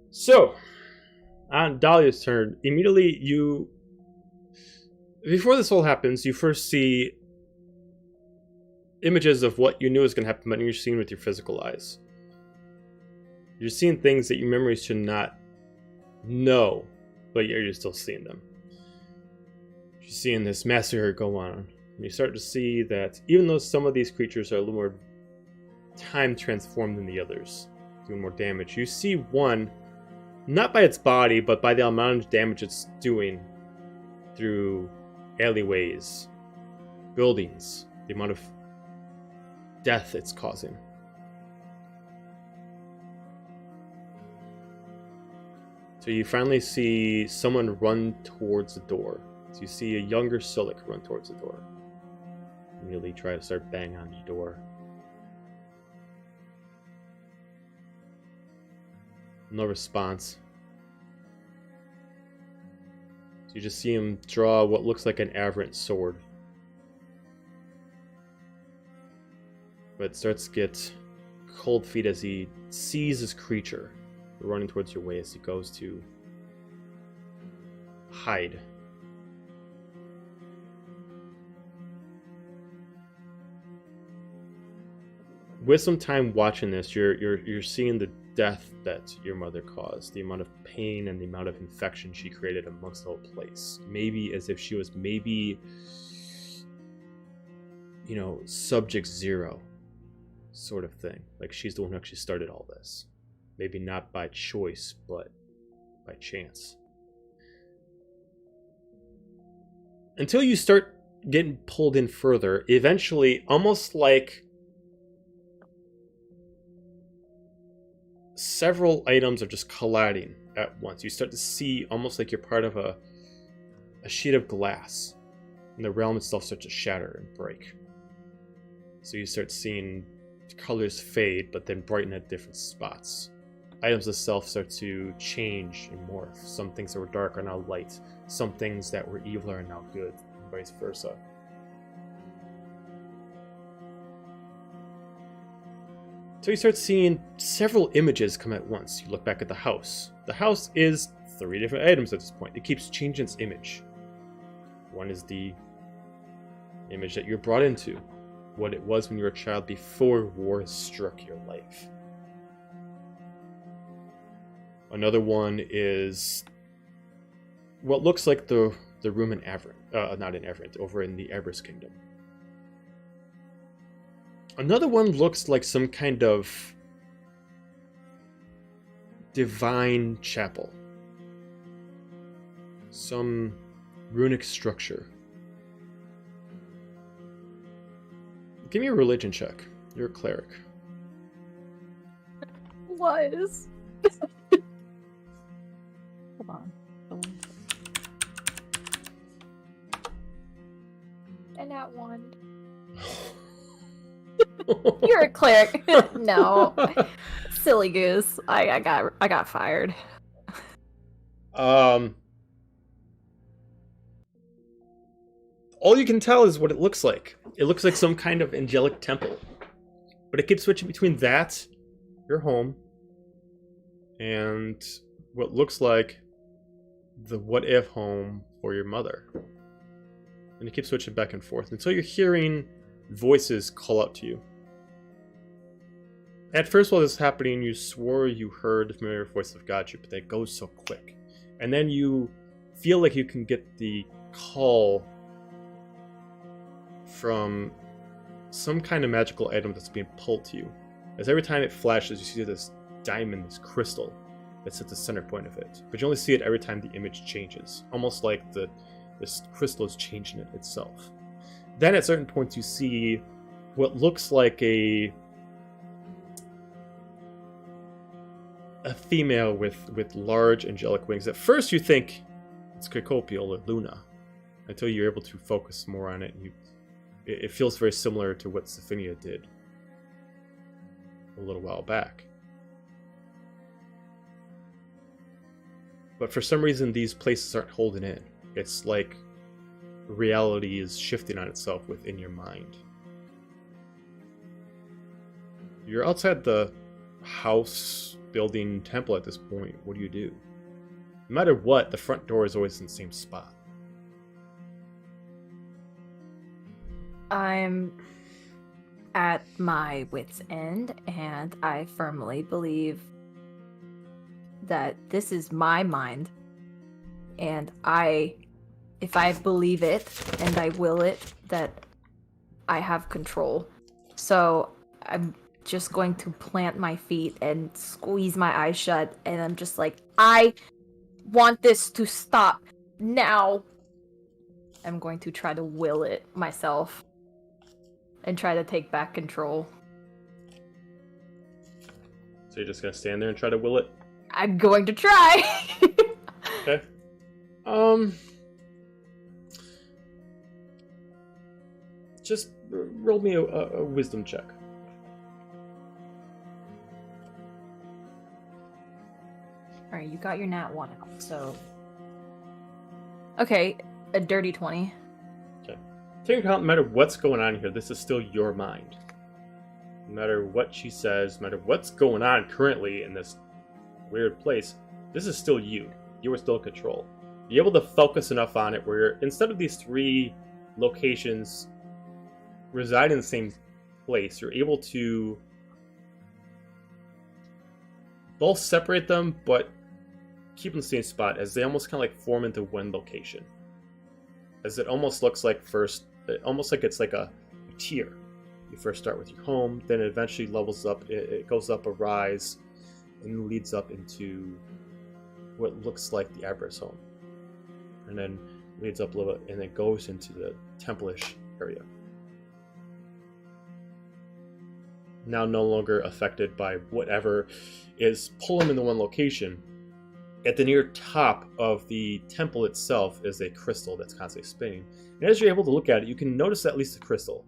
So, on Dahlia's turn, immediately before this all happens, you first see images of what you knew was going to happen, but you're seeing with your physical eyes. You're seeing things that your memories should not know, but you're still seeing them. You're seeing this massacre go on, and you start to see that even though some of these creatures are a little more time transformed than the others, doing more damage, you see one, not by its body, but by the amount of damage it's doing through alleyways, buildings, the amount of death it's causing. So you finally see someone run towards the door. So you see a younger Silik run towards the door. Immediately try to start banging on the door. No response. So you just see him draw what looks like an aberrant sword. But starts to get cold feet as he sees his creature running towards your way as he goes to hide. With some time watching this, you're seeing the death that your mother caused, the amount of pain and the amount of infection she created amongst the whole place. Maybe as if she was subject zero sort of thing. Like she's the one who actually started all this. Maybe not by choice, but by chance. Until you start getting pulled in further, eventually, almost like several items are just colliding at once. You start to see almost like you're part of a sheet of glass, and the realm itself starts to shatter and break. So you start seeing colors fade, but then brighten at different spots. Items itself start to change and morph. Some things that were dark are now light. Some things that were evil are now good, and vice versa. So you start seeing several images come at once. You look back at the house. The house is 3 different items at this point. It keeps changing its image. One is the image that you're brought into, what it was when you were a child before war struck your life. Another one is what looks like the room in not in Everett, over in the Everest Kingdom. Another one looks like some kind of divine chapel. Some runic structure. Give me a religion check. You're a cleric. Was. Hold on. And that one. You're a cleric. No. Silly goose. I got fired. All you can tell is what it looks like. It looks like some kind of angelic temple. But it keeps switching between that, your home, and what looks like the what-if home for your mother. And it keeps switching back and forth until you're hearing voices call out to you. At first, while this is happening, you swore you heard the familiar voice of God, but that goes so quick. And then you feel like you can get the call from some kind of magical item that's being pulled to you. As every time it flashes, you see this diamond, this crystal, that's at the center point of it. But you only see it every time the image changes. Almost like this crystal is changing it itself. Then at certain points you see what looks like a female with large angelic wings. At first you think it's Kikopiel or Luna, until you're able to focus more on it. And it feels very similar to what Sephinia did a little while back. But for some reason these places aren't holding in. It's like reality is shifting on itself within your mind. You're outside the house building temple at this point. What do you do? No matter what, the front door is always in the same spot. I'm at my wit's end, and I firmly believe that this is my mind, and if I believe it and I will it, that I have control. So I'm just going to plant my feet and squeeze my eyes shut, and I'm just like, I want this to stop now. I'm going to try to will it myself and try to take back control. So you're just gonna stand there and try to will it? I'm going to try. Okay. Just roll me a wisdom check. Alright, you got your nat 1 out, so... Okay, a dirty 20. Take into account, no matter what's going on here, this is still your mind. No matter what she says, no matter what's going on currently in this weird place, this is still you. You are still in control. You're able to focus enough on it where instead of these 3 locations reside in the same place, you're able to both separate them, but keep in the same spot as they almost kind of like form into one location. As it almost looks like almost like it's like a tier. You first start with your home, then it eventually levels up, it goes up a rise, and leads up into what looks like the Aber's home. And then leads up a little bit, and then goes into the temple-ish area. Now no longer affected by whatever is pulling in the one location. At the near top of the temple itself is a crystal that's constantly spinning. And as you're able to look at it, you can notice at least the crystal.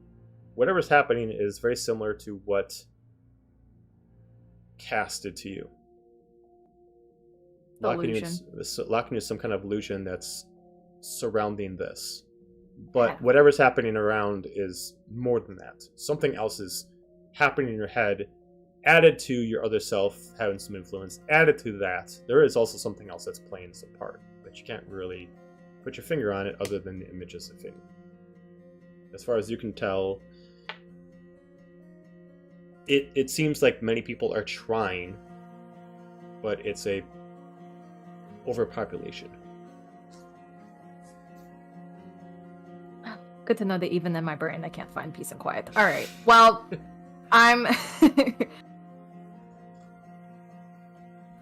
Whatever's happening is very similar to what Cass did to you. Locking you in some kind of illusion that's surrounding this. But whatever's happening around is more than that. Something else is happening in your head, added to your other self having some influence, added to that, there is also something else that's playing some part, but you can't really put your finger on it other than the images of it. As far as you can tell, it seems like many people are trying, but it's a overpopulation. Good to know that even in my brain I can't find peace and quiet. Alright, well, I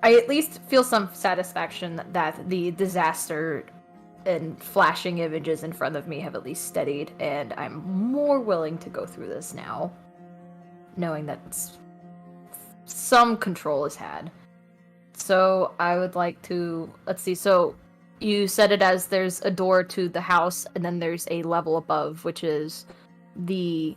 at least feel some satisfaction that the disaster and flashing images in front of me have at least steadied, and I'm more willing to go through this now, knowing that some control is had. So I would like to, let's see, so you said it as there's a door to the house, and then there's a level above, which is the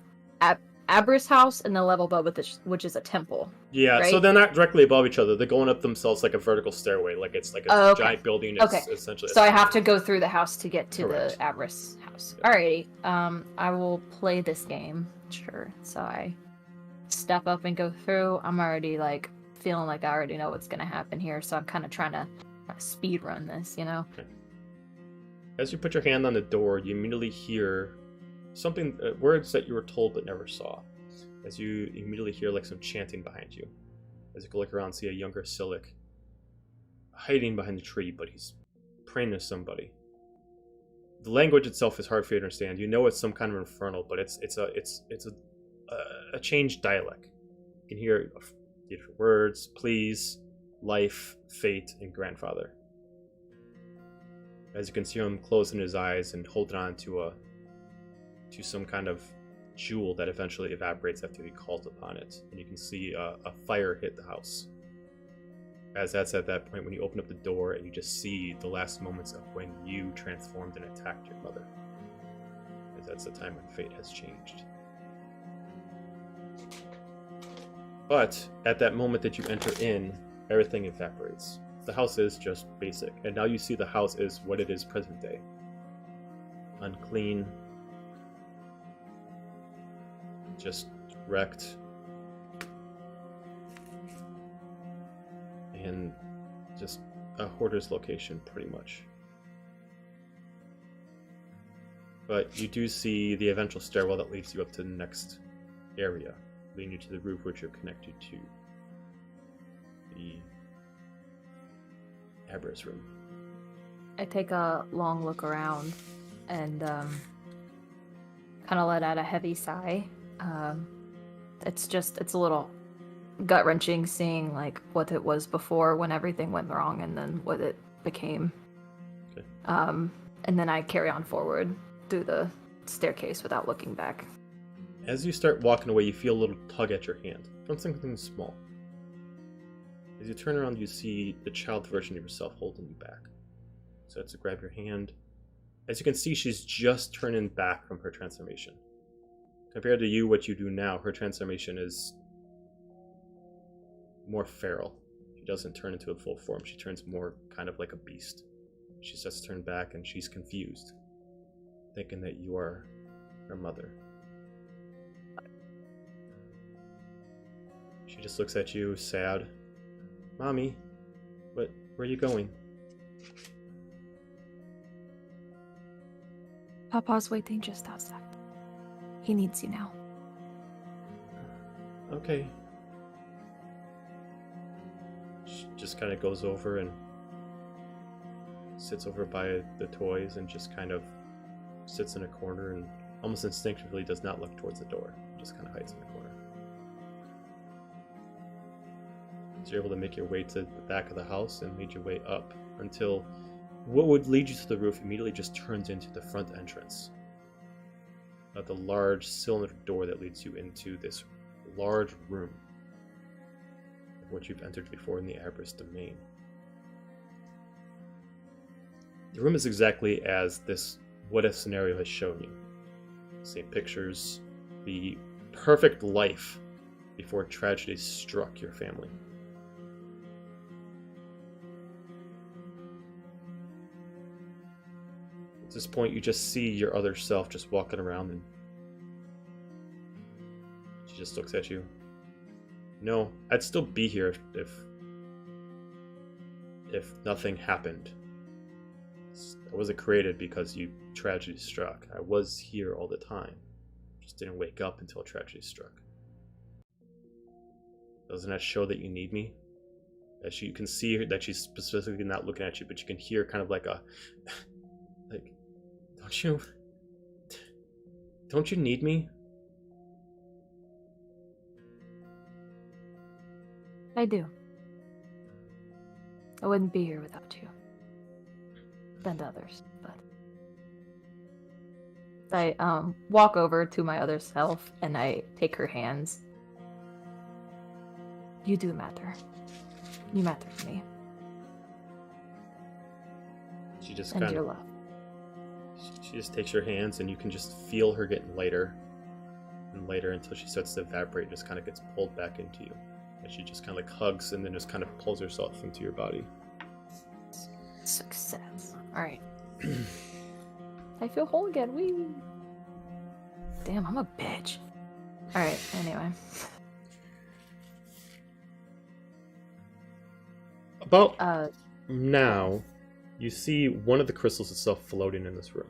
Aber's house, and the level above, which is a temple. Yeah, right? So they're not directly above each other. They're going up themselves like a vertical stairway, like it's like a giant building. It's essentially. So I have to go through the house to get to Correct. the Aber's house. Yeah. Alrighty. I will play this game. Sure. So I step up and go through. I'm already like feeling like I already know what's gonna happen here, so I'm kind of trying to speed run this, you know. Okay. As you put your hand on the door, you immediately hear something, words that you were told but never saw. As you immediately hear like some chanting behind you. As you go look around, see a younger Silic hiding behind the tree, but he's praying to somebody. The language itself is hard for you to understand. You know it's some kind of infernal, but it's a changed dialect. You can hear different words: please, life, fate, and grandfather. As you can see him closing his eyes and holding on to some kind of jewel that eventually evaporates after he calls upon it. And you can see a fire hit the house. As that's at that point when you open up the door and you just see the last moments of when you transformed and attacked your mother. As that's the time when fate has changed. But at that moment that you enter in, everything evaporates. The house is just basic. And now you see the house is what it is present day. Unclean. Just wrecked. in just a hoarder's location, pretty much. But you do see the eventual stairwell that leads you up to the next area, leading you to the roof, which you're connected to the Aber's room. I take a long look around and kind of let out a heavy sigh. It's a little gut-wrenching seeing like what it was before when everything went wrong and then what it became. Okay. And then I carry on forward through the staircase without looking back. As you start walking away, you feel a little tug at your hand from something small. As you turn around, you see the child version of yourself holding you back. So to grab your hand. As you can see, she's just turning back from her transformation. Compared to you, what you do now, her transformation is more feral. She doesn't turn into a full form. She turns more kind of like a beast. She starts to turn back and she's confused, thinking that you are her mother. She just looks at you, sad. Mommy, where are you going? Papa's waiting just outside. He needs you now. Okay. She just kind of goes over and sits over by the toys and just kind of sits in a corner and almost instinctively does not look towards the door. Just kind of hides in the corner. So you're able to make your way to the back of the house and made your way up until what would lead you to the roof immediately just turns into the front entrance of the large cylinder door that leads you into this large room of what you've entered before in the Aber's domain. The room is exactly as this what-if scenario has shown you. Same pictures, the perfect life before tragedy struck your family. At this point, you just see your other self just walking around, and she just looks at you. No, I'd still be here if nothing happened. I wasn't created because tragedy struck. I was here all the time. Just didn't wake up until tragedy struck. Doesn't that show that you need me? As you can see that she's specifically not looking at you, but you can hear kind of like a like, don't you need me? I do. I wouldn't be here without you. And others, but I walk over to my other self and I take her hands. You do matter. You matter to me. She just and your love. She just takes your hands and you can just feel her getting lighter and lighter until she starts to evaporate and just kind of gets pulled back into you. And she just kind of like hugs and then just kind of pulls herself into your body. Success. Alright. I feel whole again. Wee. Damn, I'm a bitch. Alright, anyway. About now, you see one of the crystals itself floating in this room.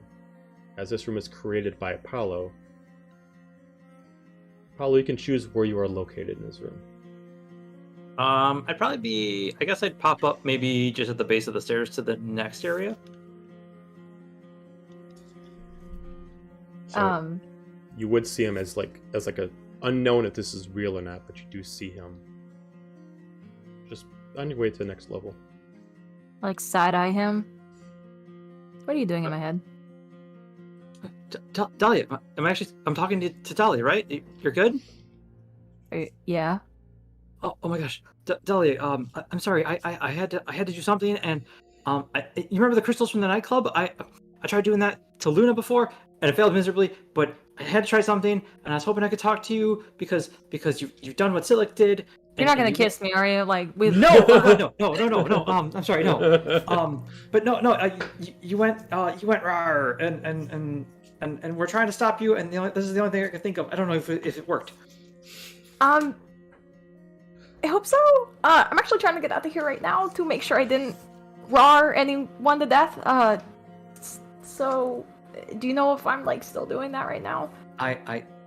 As this room is created by Apollo, you can choose where you are located in this room. I guess I'd pop up maybe just at the base of the stairs to the next area. So you would see him as like a unknown if this is real or not, but you do see him just on your way to the next level. Like side-eye him? What are you doing in my head? Dahlia, I'm talking to Dahlia, right? You're good? Yeah. Oh my gosh, Dahlia. I'm sorry. I had to do something, and you remember the crystals from the nightclub? I tried doing that to Luna before, and it failed miserably. But I had to try something, and I was hoping I could talk to you because you've done what Silic did. You're not gonna kiss me, are you? Like with no. I'm sorry, no. But no. You went rawr, and we're trying to stop you, and this is the only thing I can think of. I don't know if it worked. I hope so. I'm actually trying to get out of here right now to make sure I didn't rar anyone to death. So, do you know if I'm like still doing that right now?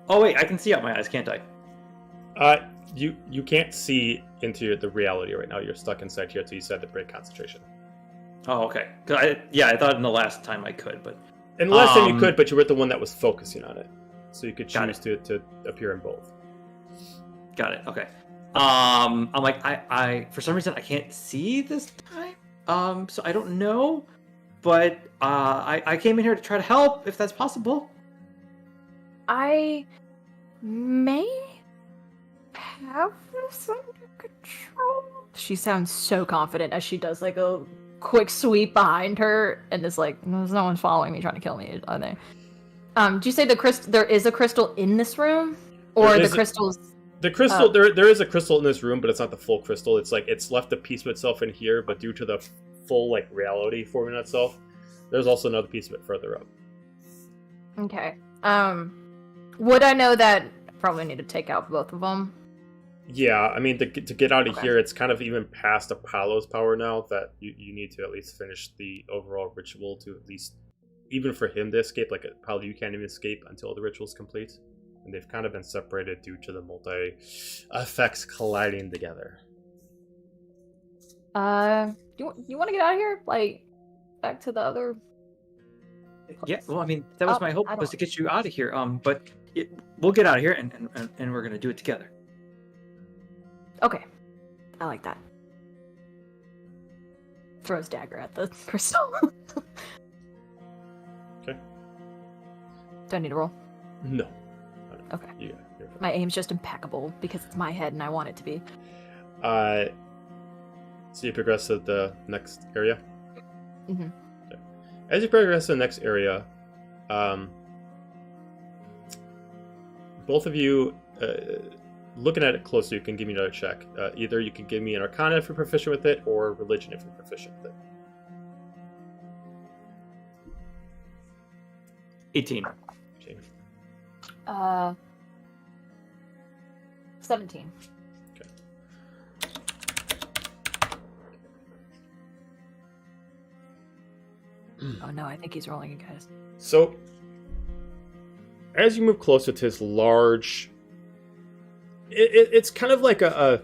Oh wait, I can see out my eyes, can't I? You can't see into the reality right now. You're stuck inside here until you said to break concentration. Oh, okay. 'Cause I thought in the last time I could, but And the last time you could, but you were the one that was focusing on it, so you could Got choose to appear in both. got it. Okay. I'm like I for some reason I can't see this time. So I don't know, but I came in here to try to help if that's possible. I may have this under control. She sounds so confident as she does like a quick sweep behind her and is like, "There's no one following me trying to kill me, are they?" Do you say there is a crystal in this room, or the crystals? The crystal, there is a crystal in this room, but it's not the full crystal. It's like it's left a piece of itself in here, but due to the full like reality forming itself, there's also another piece of it further up. Okay. Would I know that? I probably need to take out both of them. Yeah, I mean to get out of Okay. here, it's kind of even past Apollo's power now that you need to at least finish the overall ritual to at least, even for him to escape. Like Apollo, you can't even escape until the ritual's complete. And they've kind of been separated due to the multi-effects colliding together. You want to get out of here? Like, back to the other... Yeah, well, I mean, that was my hope, was to get you out of here. But we'll get out of here, and we're gonna do it together. Okay. I like that. Throws dagger at the crystal. Okay. Do I need to roll? No. Okay. Yeah, you're fine. My aim's just impeccable because it's my head and I want it to be. So you progress to the next area? Mhm. Okay. As you progress to the next area, both of you, looking at it closer, you can give me another check. Either you can give me an Arcana if you're proficient with it, or Religion if you're proficient with it. 18. Okay. 17. Oh no, I think he's rolling it, guys. So, as you move closer to this large, it's kind of like a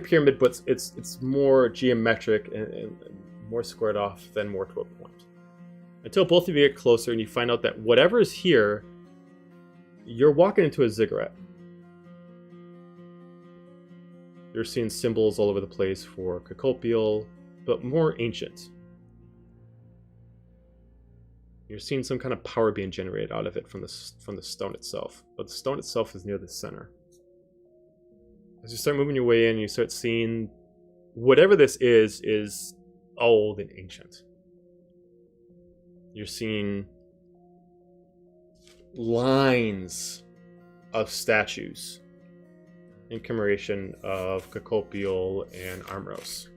pyramid, but it's more geometric and more squared off than more to a point. Until both of you get closer and you find out that whatever is here, you're walking into a ziggurat. You're seeing symbols all over the place for Cacopial, but more ancient. You're seeing some kind of power being generated out of it from the stone itself, but the stone itself is near the center. As you start moving your way in, you start seeing whatever this is old and ancient. You're seeing lines of statues in commemoration of Cacopial and Armros.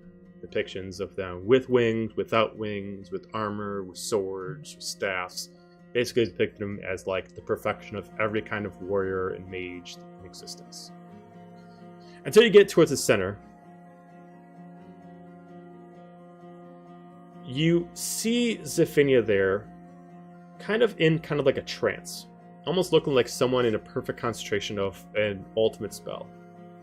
Depictions of them with wings, without wings, with armor, with swords, with staffs. Basically depict them as like the perfection of every kind of warrior and mage in existence. Until you get towards the center, you see Zephinia there, kind of like a trance. Almost looking like someone in a perfect concentration of an ultimate spell.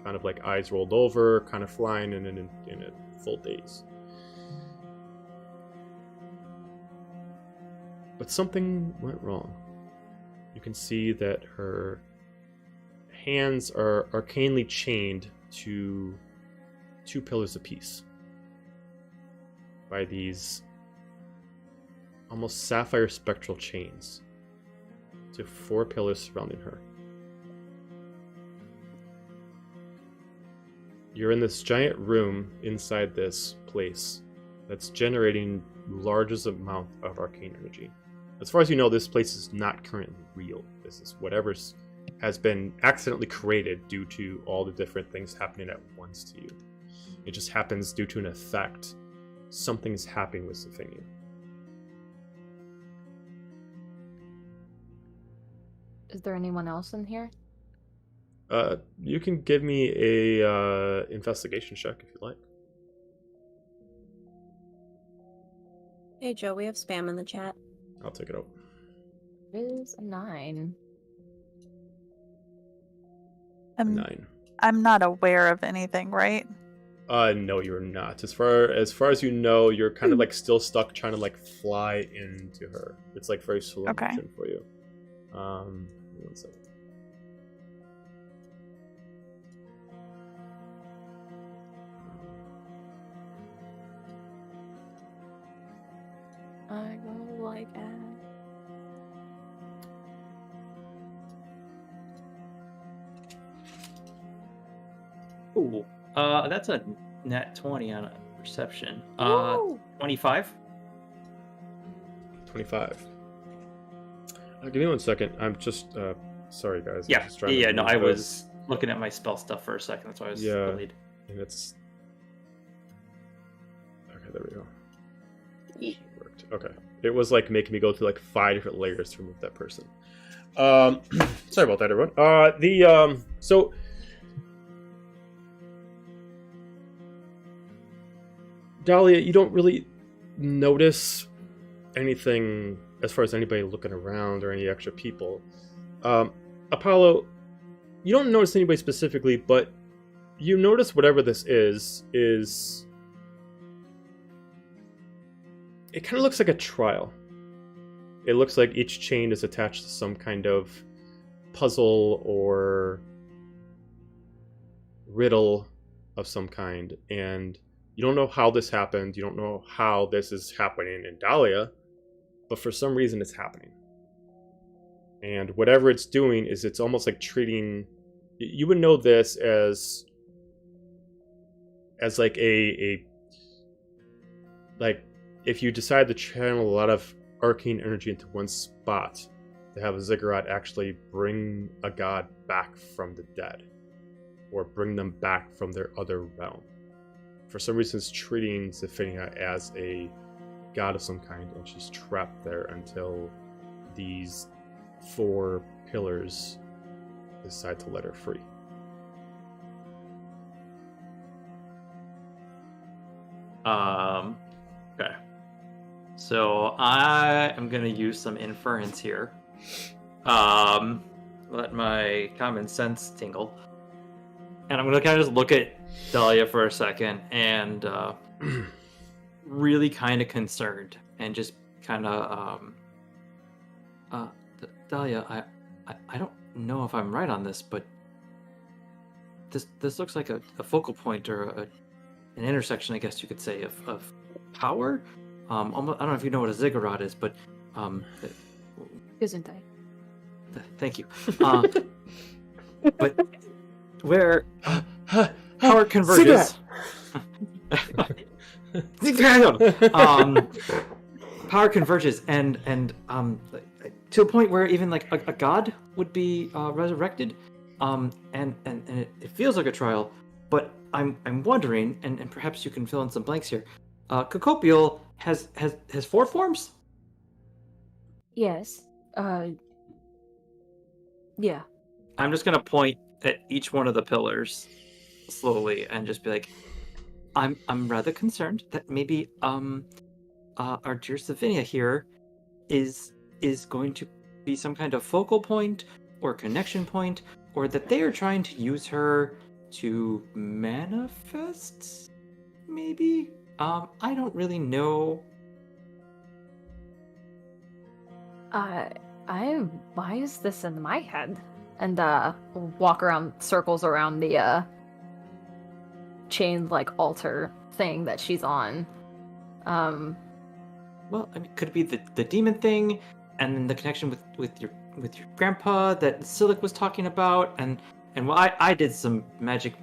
Kind of like eyes rolled over, kind of flying in a full daze. But something went wrong. You can see that her hands are arcanely chained to 2 pillars apiece by these almost sapphire spectral chains to 4 pillars surrounding her. You're in this giant room inside this place that's generating largest amount of arcane energy. As far as you know, this place is not currently real. This is whatever has been accidentally created due to all the different things happening at once to you. It just happens due to an effect. Something's happening with Zephinia. Is there anyone else in here? You can give me a investigation check if you like. Hey Joe, we have spam in the chat. I'll take it out. It is a 9. A 9. I'm not aware of anything, right? No, you're not. As far as you know, you're kind of like still stuck trying to like fly into her. It's like very slow Okay. motion for you. 1 second. I go like that. Ooh, that's a nat 20 on a perception. Woo! 25. 25. Give me 1 second. I'm just sorry guys. I'm Yeah, just trying to no, move I this. was looking at my spell stuff for a second. That's why I was Yeah. delayed. And it's okay. There we go. It worked. Okay. It was like making me go through like 5 different layers to remove that person. Sorry about that, everyone. So Dahlia, you don't really notice anything as far as anybody looking around or any extra people. Apollo, you don't notice anybody specifically, but you notice whatever this is it kind of looks like a trial. It looks like each chain is attached to some kind of puzzle or riddle of some kind, and you don't know how this happened, you don't know how this is happening in Dahlia, but for some reason it's happening. And whatever it's doing is it's almost like treating... You would know this as like a like if you decide to channel a lot of arcane energy into one spot, to have a ziggurat actually bring a god back from the dead, or bring them back from their other realm. For some reason, it's treating Zephania as a god of some kind, and she's trapped there until these 4 pillars decide to let her free. Okay. So I am gonna use some inference here. Let my common sense tingle. And I'm gonna kind of just look at Dahlia for a second and really kind of concerned and just kind of Dahlia, I don't know if I'm right on this, but this looks like a focal point or an intersection, I guess you could say, of power. I don't know if you know what a ziggurat is, but Isn't I? thank you. But where power converges. Power converges and to a point where even like a god would be resurrected. And it feels like a trial, but I'm wondering, and perhaps you can fill in some blanks here. Cocopial has 4 forms? Yes. Yeah. I'm just gonna point at each one of the pillars slowly and just be like, I'm rather concerned that maybe our dear Zephania here is going to be some kind of focal point or connection point, or that they are trying to use her to manifest, maybe? I don't really know. Why is this in my head? And walk around circles around the chained like altar thing that she's on. Well, I mean, could it be the demon thing, and then the connection with your grandpa that Silic was talking about, and well, I did some magic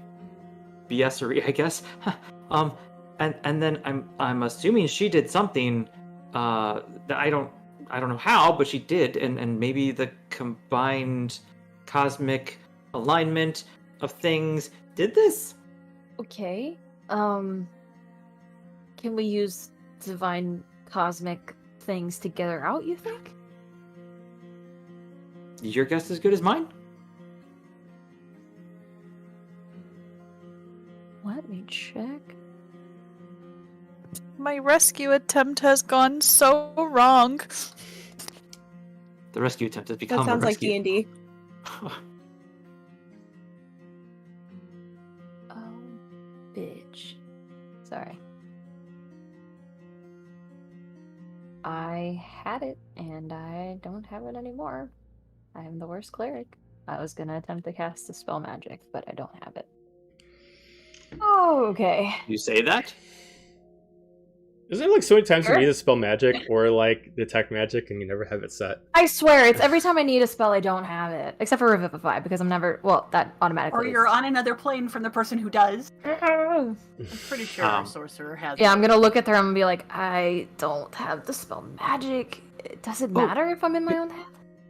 BSery, I guess. And then I'm assuming she did something that I don't know how, but she did, and maybe the combined cosmic alignment of things did this. Okay. Can we use divine cosmic things to get her out, you think? Your guess is as good as mine. Let me check. My rescue attempt has gone so wrong. The rescue attempt has That become a sounds like rescue. D&D. Oh, bitch. Sorry. I had it, and I don't have it anymore. I am the worst cleric. I was gonna attempt to cast a spell magic, but I don't have it. Oh, okay. You say that? Isn't it like so many times Sure. you need to spell magic or like detect magic and you never have it set? I swear, it's every time I need a spell, I don't have it. Except for Revivify, because I'm never... Well, that automatically Or you're on another plane from the person who does. I'm pretty sure our Um, sorcerer has. Yeah, it. I'm gonna look at them and be like, I don't have the spell magic. Does it Oh. matter if I'm in my own head?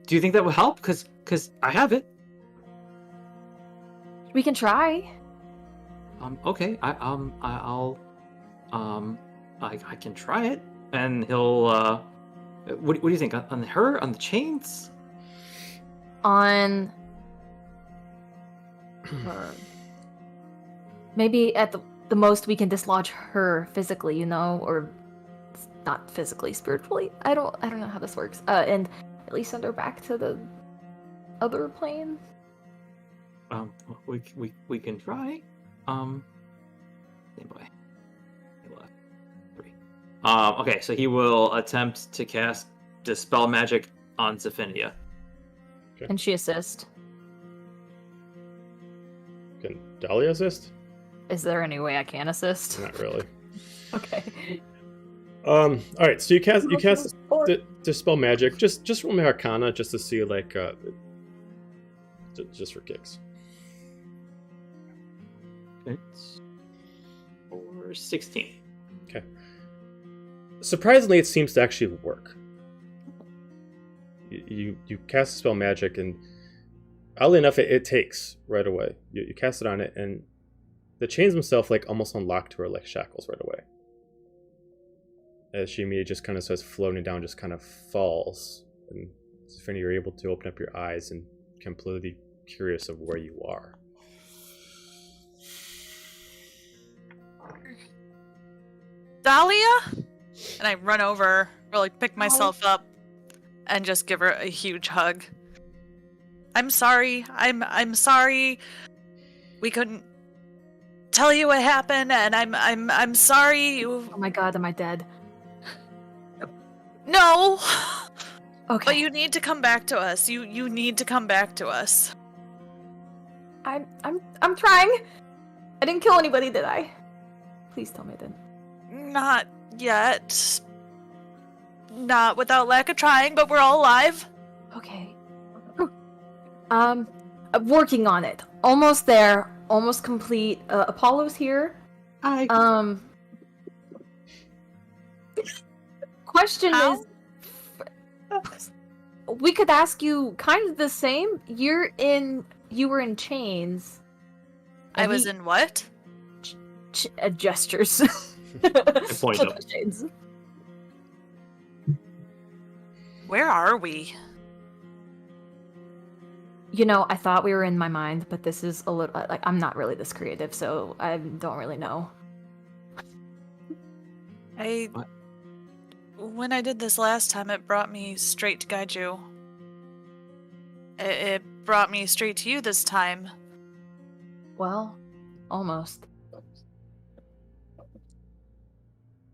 Do you think that will help? Because I have it. We can try. Okay. I can try it, and he'll. What do you think on her, on the chains? On her. Maybe at the most we can dislodge her physically, or not physically, spiritually. I don't know how this works. And at least send her back to the other plane. We can try. Anyway. Okay, so he will attempt to cast Dispel Magic on Zephinia. Can she assist? Can Dahlia assist? Is there any way I can assist? Not really. Okay. All right, so you cast dispel magic. Just roll me Arcana just to see like just for kicks. It's for 16. Okay. Surprisingly, it seems to actually work. You cast spell magic, and oddly enough, it takes right away. You cast it on it, and the chains themselves like almost unlock to her like shackles right away. As she immediately just kind of starts floating down, just kind of falls, and Zephinia, you're able to open up your eyes and completely curious of where you are. Dahlia? And I run over, or like pick myself up, and just give her a huge hug. I'm sorry. I'm sorry. We couldn't tell you what happened, and I'm sorry. Oh my god, am I dead? No. Okay. But you need to come back to us. You need to come back to us. I'm trying. I didn't kill anybody, did I? Please tell me I didn't. Not yet. Not without lack of trying, but we're all alive. Okay. I'm working on it. Almost there. Almost complete. Apollo's here. Hi. Question How? is, we could ask you kind of the same. You were in chains. I was in what? Gestures. point To up. the chains. Where are we? I thought we were in my mind, but this is a little like I'm not really this creative, so I don't really know. What? When I did this last time, it brought me straight to Gaiju. It brought me straight to you this time. Well, almost.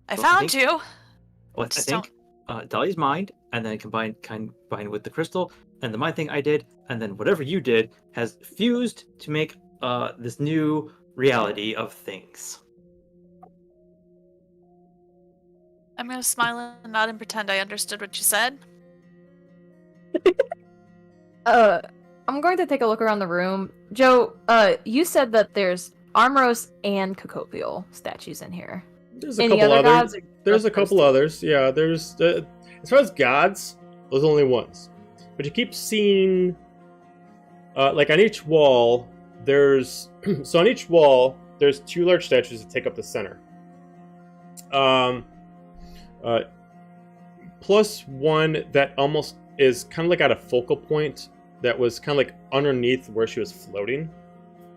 I Well, I found think- you. Well, I Just think Dahlia's mind, and then combined with the crystal, and the mind thing I did, and then whatever you did has fused to make this new reality of things. I'm gonna smile and nod and pretend I understood what you said. I'm going to take a look around the room. Joe, you said that there's Armoros and Cocopial statues in here. There's a Any couple other others. gods? Or There's just a couple those two? others. Yeah, there's as far as gods, those are only ones. But you keep seeing, like on each wall, there's so on each wall there's two large statues that take up the center. Plus one that almost is kind of like at a focal point that was kind of like underneath where she was floating.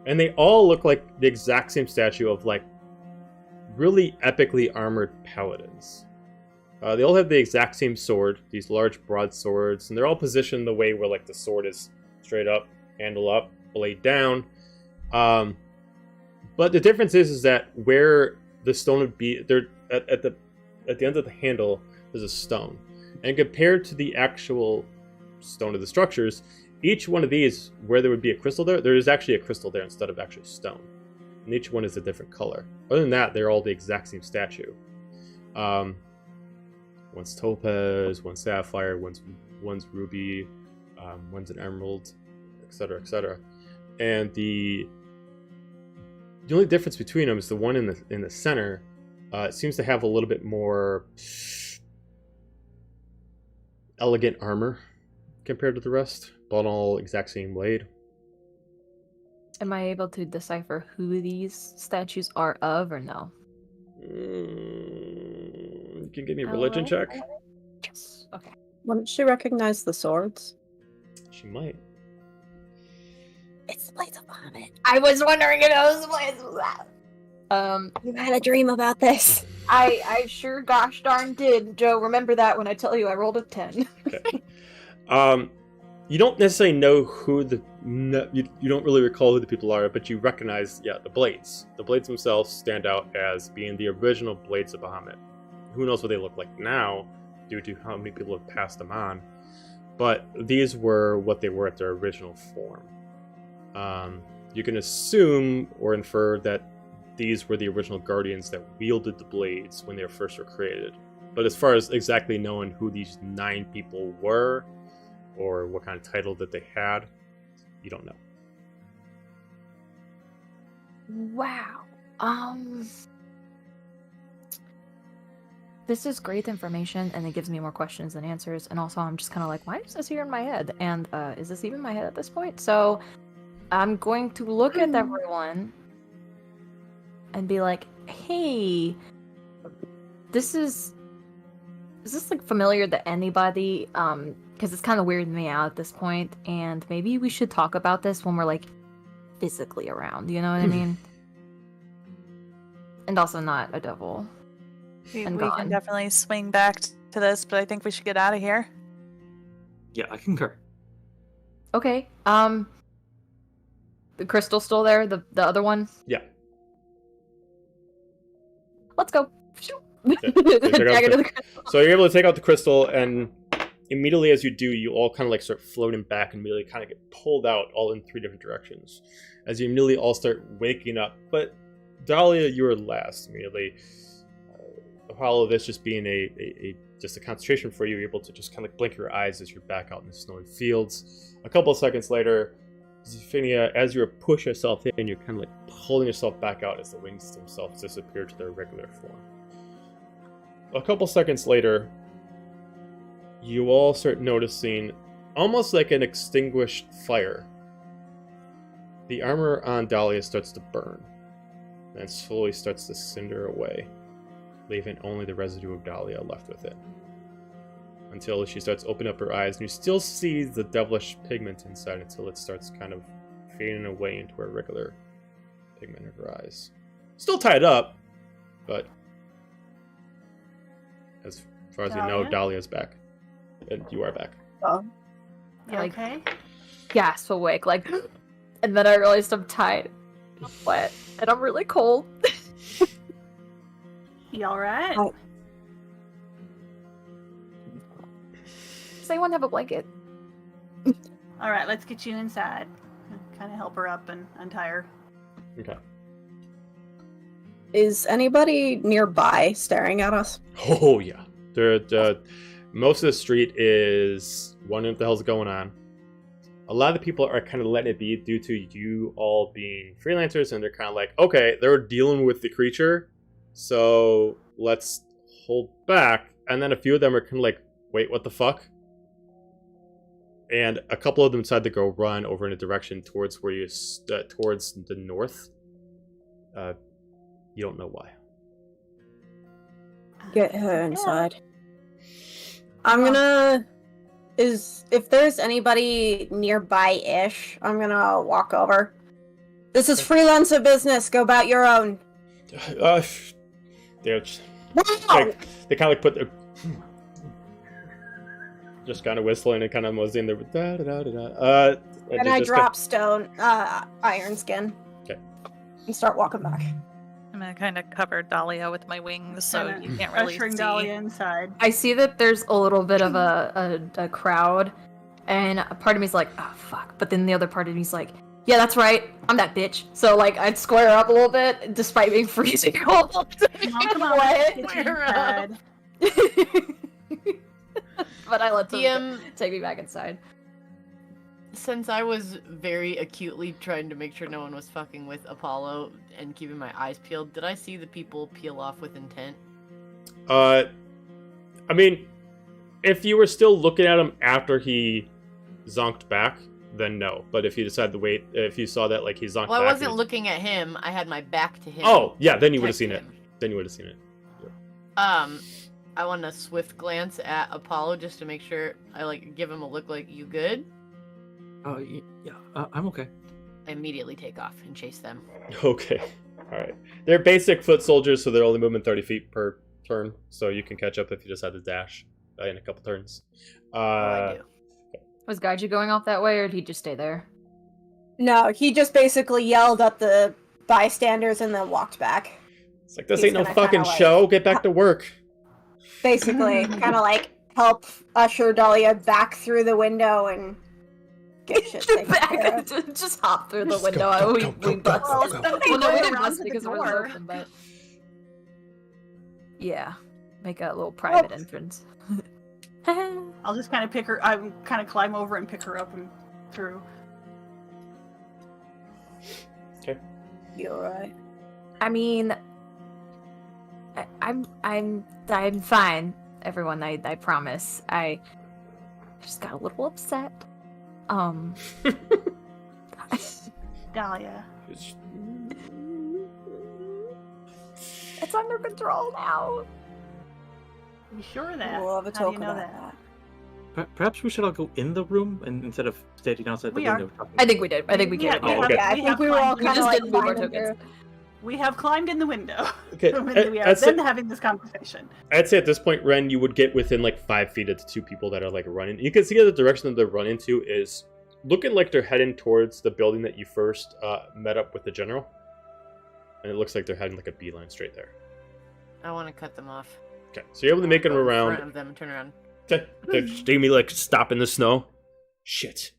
And they all look like the exact same statue of like really epically armored paladins. They all have the exact same sword, these large broadswords, and they're all positioned the way where like the sword is straight up, handle up, blade down. But the difference is that where the stone would be, they're at the end of the handle, there's a stone, and compared to the actual stone of the structures, each one of these, where there would be a crystal there is actually a crystal there instead of actually stone, and each one is a different color. Other than that, they're all the exact same statue. One's topaz, one's sapphire, one's ruby, one's an emerald, etc., etc. And the only difference between them is the one in the center. It seems to have a little bit more elegant armor compared to the rest, but all exact same blade. Am I able to decipher who these statues are of, or no? You can give me a religion check. Yes. Okay. Wouldn't she recognize the swords? She might. It's the Blades of Bahamut. I was wondering if it was the place of that. You had a dream about this. I sure gosh darn did, Joe. Remember that when I tell you I rolled a 10. Okay. You don't necessarily know who you don't really recall who the people are, but you recognize, the blades. The blades themselves stand out as being the original Blades of Bahamut. Who knows what they look like now, due to how many people have passed them on. But these were what they were at their original form. You can assume or infer that these were the original guardians that wielded the blades when they first were created. But as far as exactly knowing who these 9 people were, or what kind of title that they had, you don't know. Wow. This is great information, and it gives me more questions than answers. And also, I'm just kind of like, why is this here in my head? And is this even my head at this point? So, I'm going to look at everyone and be like, hey, is this like familiar to anybody? Because it's kind of weirding me out at this point, and maybe we should talk about this when we're like physically around, you know what I mean? And also not a devil. We And can gone. definitely swing back to this, but I think we should get out of here. Yeah, I concur. Okay. The crystal's still there, the other one? Yeah. Let's go. Okay. Drag it to the crystal. So you're able to take out the crystal, and immediately as you do, you all kind of like start floating back and immediately kind of get pulled out all in 3 different directions. As you immediately all start waking up. But Dahlia, you were last immediately. Apollo, this just being just a concentration for you, you're able to just kind of blink your eyes as you're back out in the snowy fields. A couple of seconds later, Zephania, as you push yourself in, you're kind of like pulling yourself back out as the wings themselves disappear to their regular form. A couple seconds later, you all start noticing almost like an extinguished fire. The armor on Dahlia starts to burn, and slowly starts to cinder away, leaving only the residue of Dahlia left with it. Until she starts opening up her eyes, and you still see the devilish pigment inside until it starts kind of fading away into her regular pigment of her eyes. Still tied up, but as far as you know, Dahlia? Dahlia's back. And you are back. Oh. You Like- okay? Gasp awake, like, and then I realized I'm tired, I'm wet, and I'm really cold. You alright? Oh. Does anyone have a blanket? Alright, let's get you inside. Kind of help her up and untie her. Okay. Is anybody nearby staring at us? Oh, yeah. Most of the street is wondering what the hell's going on. A lot of the people are kind of letting it be due to you all being freelancers, and they're kind of like, okay, they're dealing with the creature, so let's hold back. And then a few of them are kind of like, wait, what the fuck? And a couple of them decide to go run over in a direction towards where you towards the north. You don't know why. Get her inside. I'm gonna... if there's anybody nearby-ish, I'm gonna walk over This is freelancer business. Go about your own. They're just, Wow! they kind of like put their just kind of whistling and kind of moseying their da da da da da. And I drop stone, iron skin. Okay. And start walking back. I'm gonna kind of cover Dahlia with my wings so Kinda you can't really ushering see. Dahlia inside. I see that there's a little bit of a crowd, and a part of me's like, oh fuck. But then the other part of me's like, yeah, that's right. I'm that bitch. So like, I'd square up a little bit, despite being freezing cold. Come on, What? get you inside. But I let them DM, take me back inside. since I was very acutely trying to make sure no one was fucking with Apollo and keeping my eyes peeled, did I see the people peel off with intent? I mean, if you were still looking at him after he zonked back, then no. But if you decided to wait, if you saw that like he zonked Well, back, I wasn't looking at him. I had my back to him. Oh yeah, then you would have seen Protect it. him. Then you would have seen it. I want a swift glance at Apollo just to make sure I like give him a look like, you good? Oh, yeah, I'm okay. I immediately take off and chase them. Okay. All right. They're basic foot soldiers, so they're only moving 30 feet per turn. So you can catch up if you just had to dash in a couple turns. I do. Was Gaiju going off that way, or did he just stay there? No, he just basically yelled at the bystanders and then walked back. It's like, this He's ain't no gonna fucking kinda, like, show. Get back to work. Basically, kind of like help usher Dahlia back through the window and get shit taken care of. Just hop through the Just window. go, we go, go, bust. go, go, go. Well, no, we didn't Around bust to the because it was door. open, but yeah, make a little private entrance. I'll just kind of pick her. I'm kind of climb over and pick her up and through. You alright? I mean, I'm fine, everyone. I promise. I just got a little upset. Dahlia. It's under control now. You sure of that? We'll have a How do you talk know about that? Perhaps we should all go in the room and instead of standing outside the We are. window. talking. I think we did. I think we Yeah, did. we Oh, have- okay. Yeah, I we think have we were all climbed- We kind of just like didn't move our climbing tokens. through. We have climbed in the window. Okay. We are then having this conversation. I'd say at this point, Ren, you would get within like 5 feet of the two people that are like running. You can see the direction that they're running to is looking like they're heading towards the building that you first met up with the general. And it looks like they're heading like a beeline straight there. I want to cut them off. Okay, so you're able to make them Go in around. front of them and turn around. Okay, they me like stop in the snow. Shit.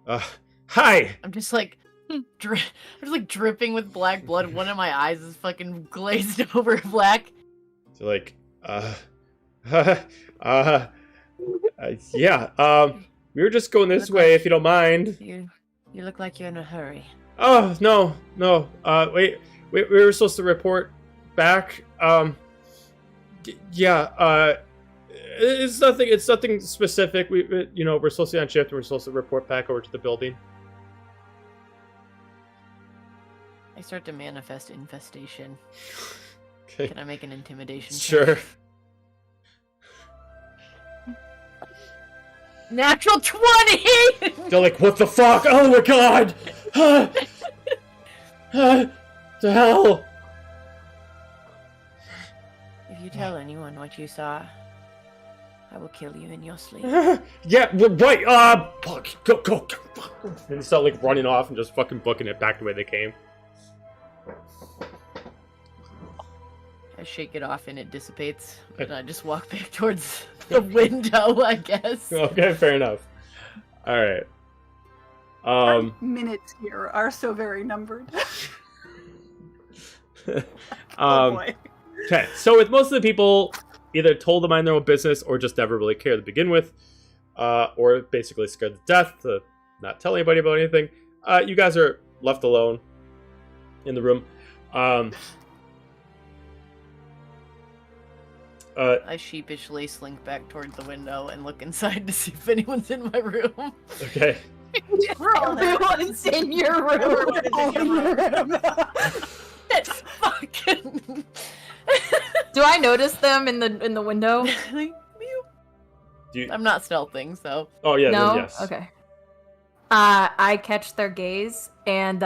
Hi. I'm just like, I'm just like dripping with black blood. One of my eyes is fucking glazed over black. So like, yeah. We were just going this way, if you don't mind. You look like you're in a hurry. Oh no. Wait. We were supposed to report back. Yeah. It's nothing specific. We're supposed to be on shift and we're supposed to report back over to the building. I start to manifest infestation. Okay. Can I make an intimidation check? Sure. Natural 20! They're like, what the fuck? Oh my god! The hell? If you tell anyone what you saw, I will kill you in your sleep. Yeah, right. Fuck. Go. And they start like running off and just fucking booking it back the way they came. I shake it off and it dissipates, and I just walk back towards the window, I guess. Okay, fair enough. All right. Our minutes here are so very numbered. Oh boy. Okay, so with most of the people, either told to mind their own business or just never really cared to begin with, or basically scared to death to not tell anybody about anything. You guys are left alone in the room. I sheepishly slink back towards the window and look inside to see if anyone's in my room. Okay. We're all there. Everyone's in your room. That's fucking. Do I notice them in the window? Do you... I'm not stealthing, so. Oh yeah. No. Then yes. Okay. I catch their gaze, and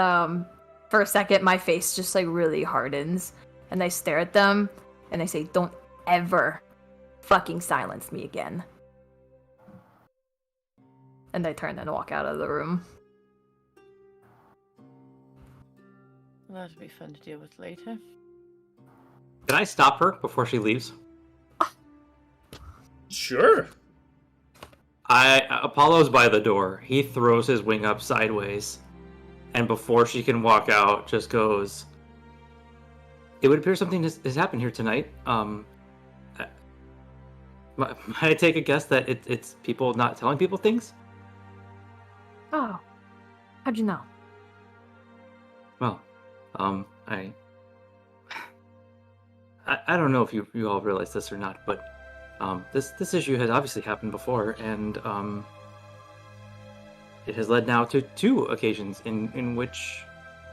for a second, my face just like really hardens, and I stare at them, and I say, "Don't ever fucking silence me again." And I turn and walk out of the room. Well, that'll be fun to deal with later. Can I stop her before she leaves? Sure. Apollo's by the door. He throws his wing up sideways, and before she can walk out, just goes, "It would appear something has happened here tonight. Might I take a guess that it's people not telling people things?" Oh, how'd you know? Well, I don't know if you all realize this or not, but this issue has obviously happened before, and it has led now to 2 occasions in which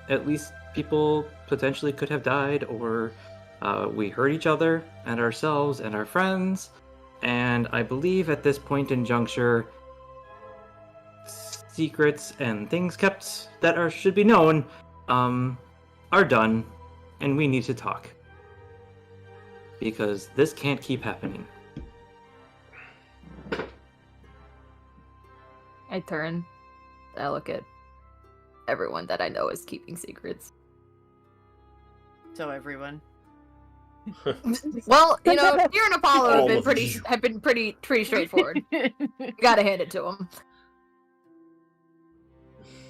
at least people potentially could have died, or we hurt each other and ourselves and our friends, and I believe at this point in juncture, secrets and things kept that should be known are done, and we need to talk. Because this can't keep happening. I turn. I look at everyone that I know is keeping secrets. So everyone. Well, you know, you and Apollo All have of been pretty straightforward. I You gotta hand it to them.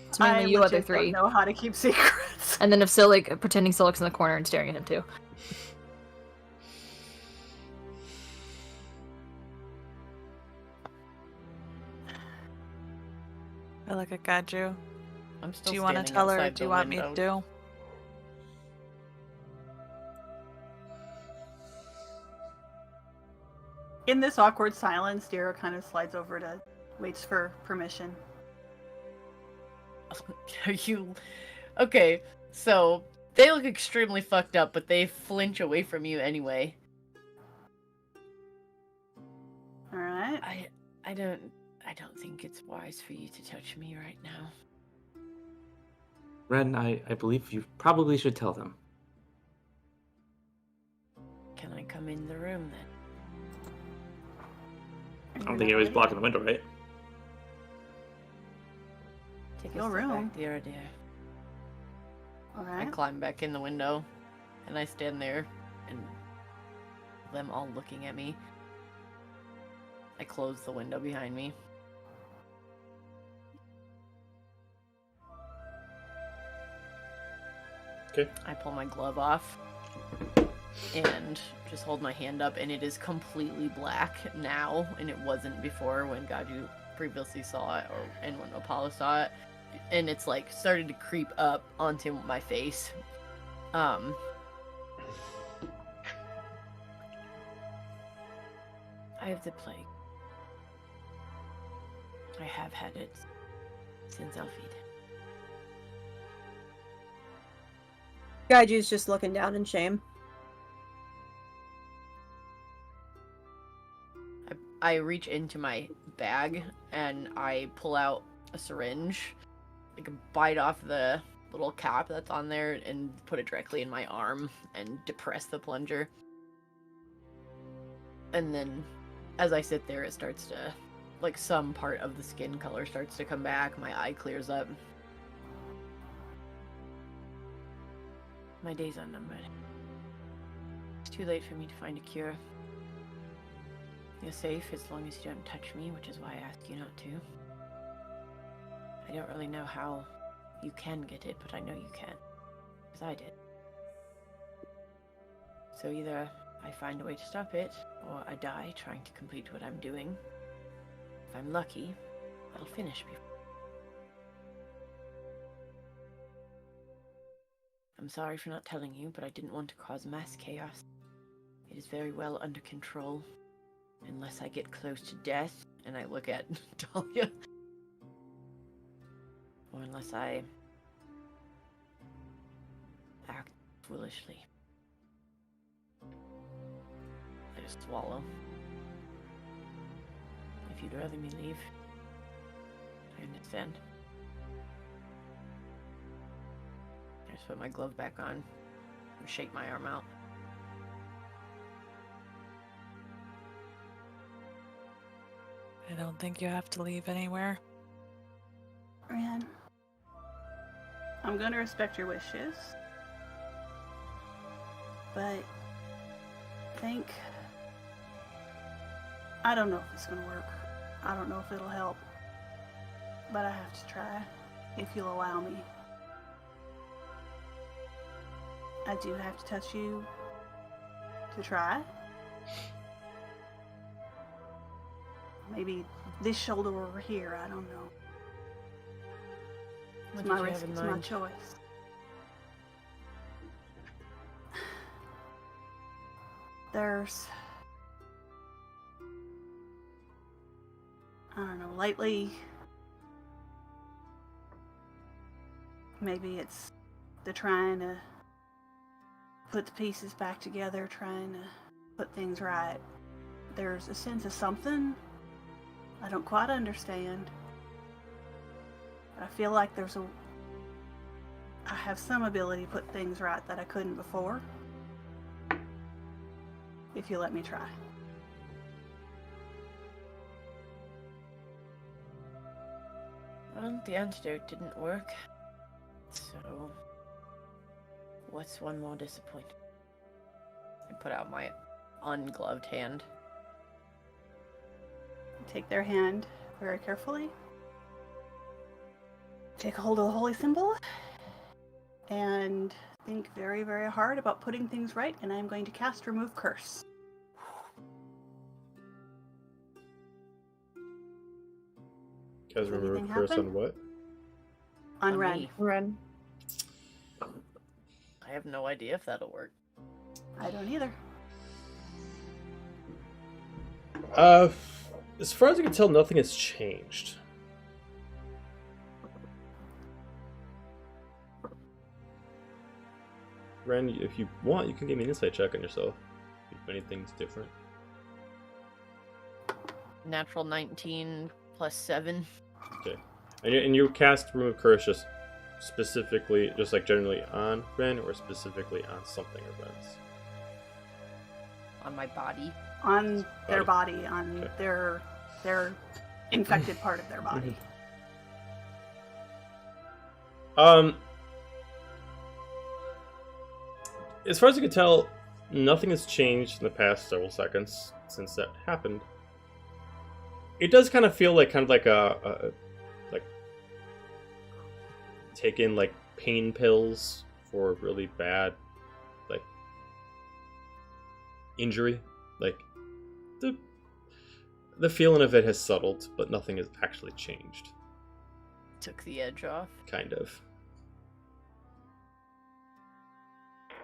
It's mainly you other legit don't 3. know how to keep secrets. And then if Silik, pretending Silik's in the corner and staring at him too. I look at Gaju. I'm still Do you want to standing tell her? outside Do you the want me to window. do? In this awkward silence, Dira kind of slides over to waits for permission. Are you okay? So they look extremely fucked up, but they flinch away from you anyway. All right. I don't think it's wise for you to touch me right now. Ren, I believe you probably should tell them. Can I come in the room then? I don't think anybody's blocking the window, right? Take Your a step room. back, dear. All I right. climb back in the window, and I stand there, and them all looking at me. I close the window behind me. Okay. I pull my glove off and just hold my hand up, and it is completely black now, and it wasn't before when Gaju previously saw it, and when Apollo saw it, and it's like started to creep up onto my face. I have the plague. I have had it since Alfid. Gaiju's just looking down in shame. I reach into my bag and I pull out a syringe, like a bite off the little cap that's on there, and put it directly in my arm and depress the plunger. And then as I sit there, it starts to, like, some part of the skin color starts to come back, my eye clears up. My days are numbered. It's too late for me to find a cure. You're safe as long as you don't touch me, which is why I ask you not to. I don't really know how you can get it, but I know you can. Because I did. So either I find a way to stop it, or I die trying to complete what I'm doing. If I'm lucky, I'll finish before. I'm sorry for not telling you, but I didn't want to cause mass chaos. It is very well under control. Unless I get close to death, and I look at Dahlia. Or unless I act foolishly. I just swallow. If you'd rather me leave, I understand. Just put my glove back on. And shake my arm out. I don't think you have to leave anywhere. Ran, I'm going to respect your wishes, but I don't know if it's going to work. I don't know if it'll help, but I have to try, if you'll allow me. I do have to touch you to try. Maybe this shoulder over here, I don't know. It's my risk, it's my choice. There's... I don't know, lately... Maybe it's the trying to put the pieces back together, trying to put things right. There's a sense of something I don't quite understand. But I feel like I have some ability to put things right that I couldn't before. If you let me try. Well, the antidote didn't work. So, what's one more disappointment? I put out my ungloved hand. Take their hand very carefully. Take hold of the holy symbol. And think very, very hard about putting things right. And I'm going to cast Remove Curse. Guys, remember anything curse happen? on what? On On Ren. me. Ren. I have no idea if that'll work. I don't either. As far as I can tell, nothing has changed. Ren, if you want, you can give me an insight check on yourself. If anything's different. Natural 19 plus 7. Okay. And you cast Remove Curse just specifically, just like generally on Ren, or specifically on something of Ren's? On my body. On their Body. body, on Okay. their infected part of their body. As far as I can tell, nothing has changed in the past several seconds since that happened. It does kind of feel like a like taking like pain pills for really bad like injury. Like the feeling of it has settled, but nothing has actually changed. Took the edge off. Kind of.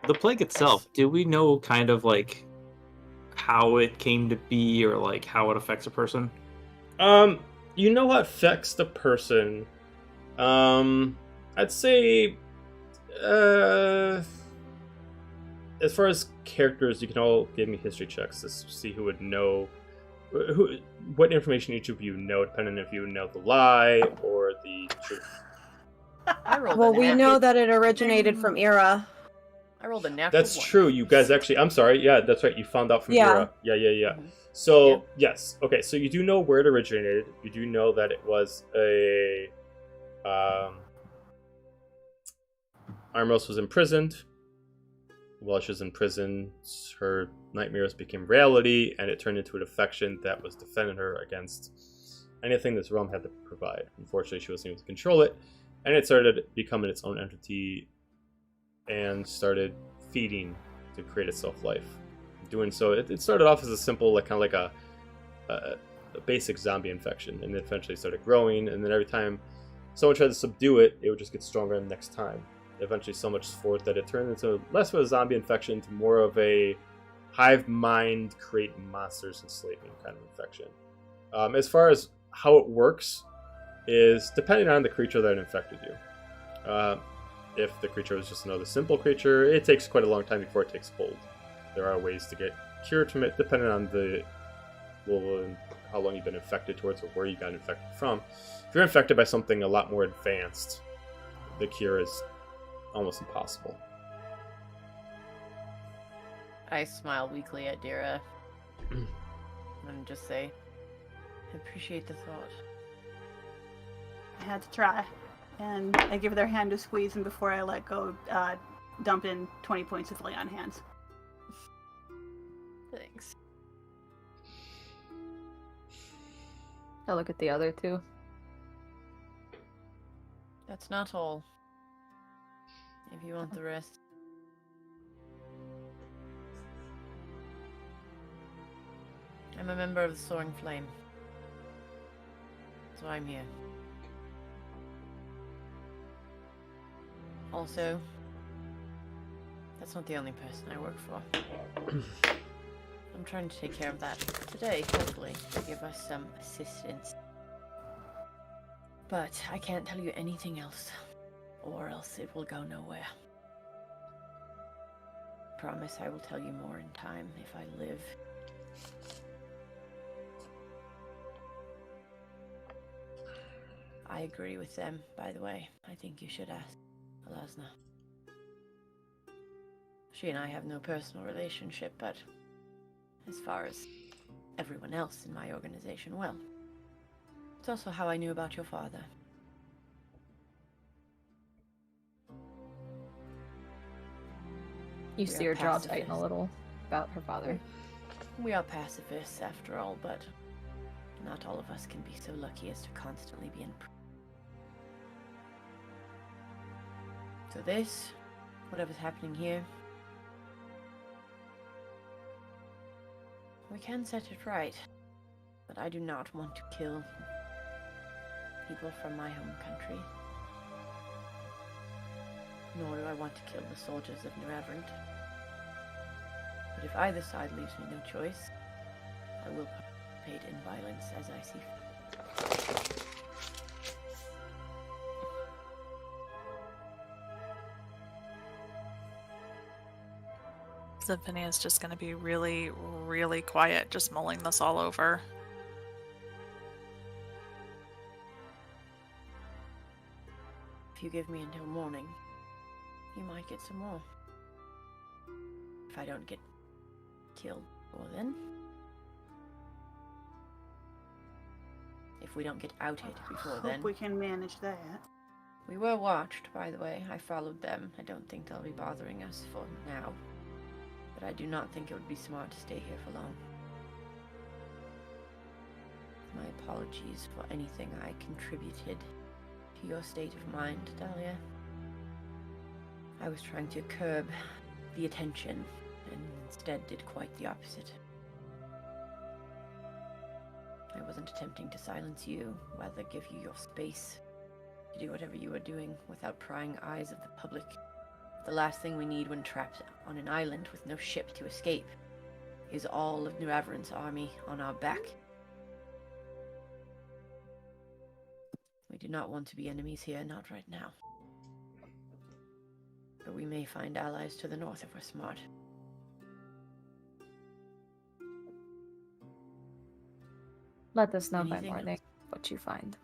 The plague itself, do we know kind of like how it came to be or like how it affects a person? You know what affects the person. I'd say as far as characters, you can all give me history checks to see who would know what information each of you know, depending if you know the lie or the truth. I rolled Well, a we nat- know that it originated from Era. I rolled a natural That's 1. true. You guys actually, I'm sorry. Yeah, that's right. You found out from Yeah. Ira. Yeah. Mhm. So, Yeah. yes. Okay, so you do know where it originated. You do know that it was a... Armos was imprisoned. While she was in prison, her nightmares became reality, and it turned into an affection that was defending her against anything this realm had to provide. Unfortunately, she wasn't able to control it, and it started becoming its own entity and started feeding to create itself life. Doing so, it started off as a simple, like kind of like a basic zombie infection, and it eventually started growing. And then every time someone tried to subdue it, it would just get stronger the next time. Eventually, so much force that it turned into less of a zombie infection to more of a hive mind, create monsters, enslaving kind of infection. As far as how it works, is depending on the creature that infected you. If the creature was just another simple creature, it takes quite a long time before it takes hold. There are ways to get cured from it, depending on the level and how long you've been infected towards or where you got infected from. If you're infected by something a lot more advanced, the cure is almost impossible. I smile weakly at Dira and just say, I appreciate the thought. I had to try. And I give their hand a squeeze, and before I let go, dump in 20 points of lay on hands. Thanks. I look at the other two. That's not all. If you want the rest. I'm a member of the Soaring Flame. So I'm here. Also, that's not the only person I work for. I'm trying to take care of that today, hopefully, to give us some assistance. But I can't tell you anything else, or else it will go nowhere. Promise I will tell you more in time if I live. I agree with them, by the way. I think you should ask Alasna. She and I have no personal relationship, but as far as everyone else in my organization, well, it's also how I knew about your father. You see her jaw tighten a little about her father. We are pacifists, after all, but not all of us can be so lucky as to constantly be in. So this, whatever's happening here, we can set it right. But I do not want to kill people from my home country. Nor do I want to kill the soldiers of New Averant. But if either side leaves me no choice, I will participate in violence as I see fit. Symphony is just going to be really, really quiet, just mulling this all over. If you give me until morning, you might get some more. If I don't get killed before then. If we don't get outed before then. Hope we can manage that. We were watched, by the way. I followed them. I don't think they'll be bothering us for now. But I do not think it would be smart to stay here for long. My apologies for anything I contributed to your state of mind, Dahlia. I was trying to curb the attention, and instead did quite the opposite. I wasn't attempting to silence you, rather give you your space to do whatever you were doing without prying eyes of the public. The last thing we need when trapped on an island with no ship to escape is all of New Averant's army on our back. We do not want to be enemies here, not right now. But we may find allies to the north if we're smart. Let us know by Anything morning what you find.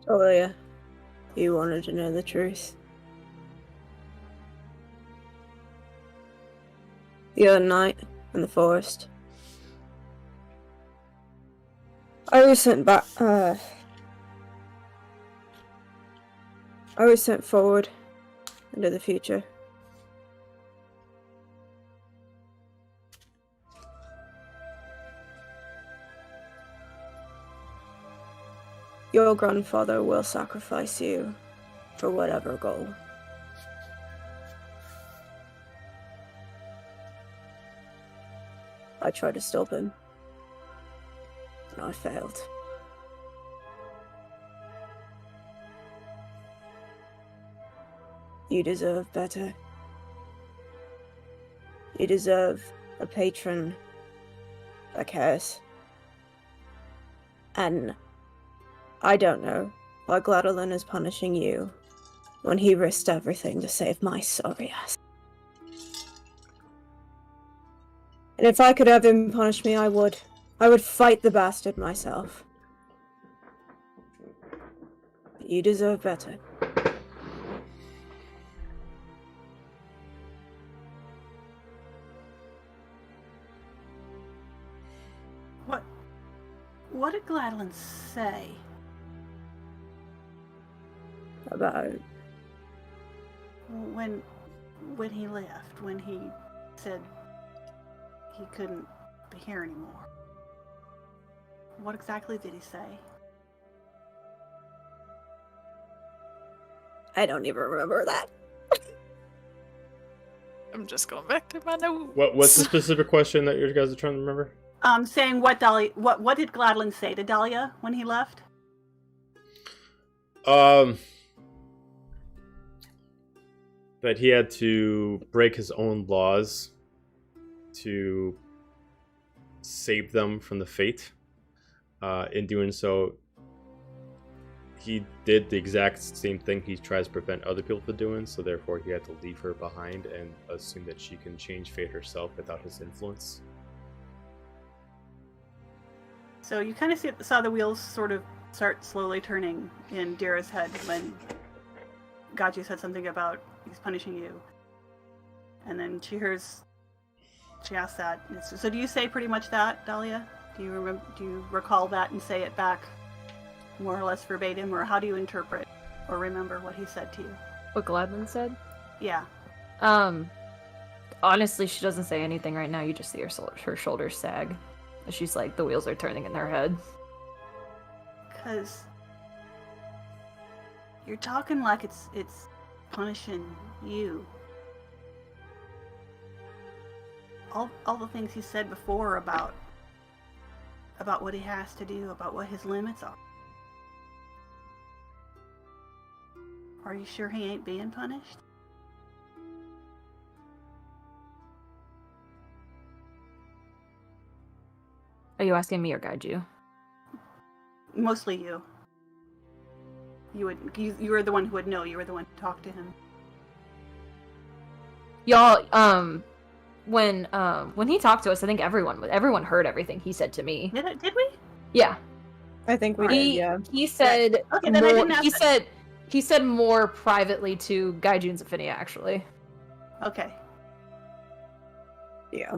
Oh yeah. You wanted to know the truth. The other night in the forest, I was sent back. I was sent forward into the future. Your grandfather will sacrifice you for whatever goal. I tried to stop him, and I failed. You deserve better. You deserve a patron that cares. And I don't know why Gladolin is punishing you when he risked everything to save my sorry ass. And if I could have him punish me, I would. I would fight the bastard myself. You deserve better. What did Gladlin say? About When he left, when he said he couldn't be here anymore. What exactly did he say? I don't even remember that. I'm just going back through my notes. What's the specific question that you guys are trying to remember? Saying what Dahlia, what did Gladlin say to Dahlia when he left? That he had to break his own laws to save them from the fate. In doing so, he did the exact same thing he tries to prevent other people from doing, so therefore he had to leave her behind and assume that she can change fate herself without his influence. So you kind of saw the wheels sort of start slowly turning in Dira's head when Gaju said something about he's punishing you. And then she asks that. So do you say pretty much that, Dahlia? Do you recall that and say it back more or less verbatim, or how do you interpret or remember what he said to you? What Gladwin said? Yeah. Honestly, she doesn't say anything right now. You just see her shoulders sag. She's like, the wheels are turning in her head. Because you're talking like it's punishing you. All the things he said before about what he has to do, about what his limits are. Are you sure he ain't being punished? Are you asking me or Gaiju? Mostly you. You were the one who would know. You were the one who talked to him. Y'all, when he talked to us, I think everyone heard everything he said to me. Did we? Yeah. I think we did, yeah. He said Okay, then I didn't ask he said more privately to Gaiju and Zephinia, actually. Okay. Yeah.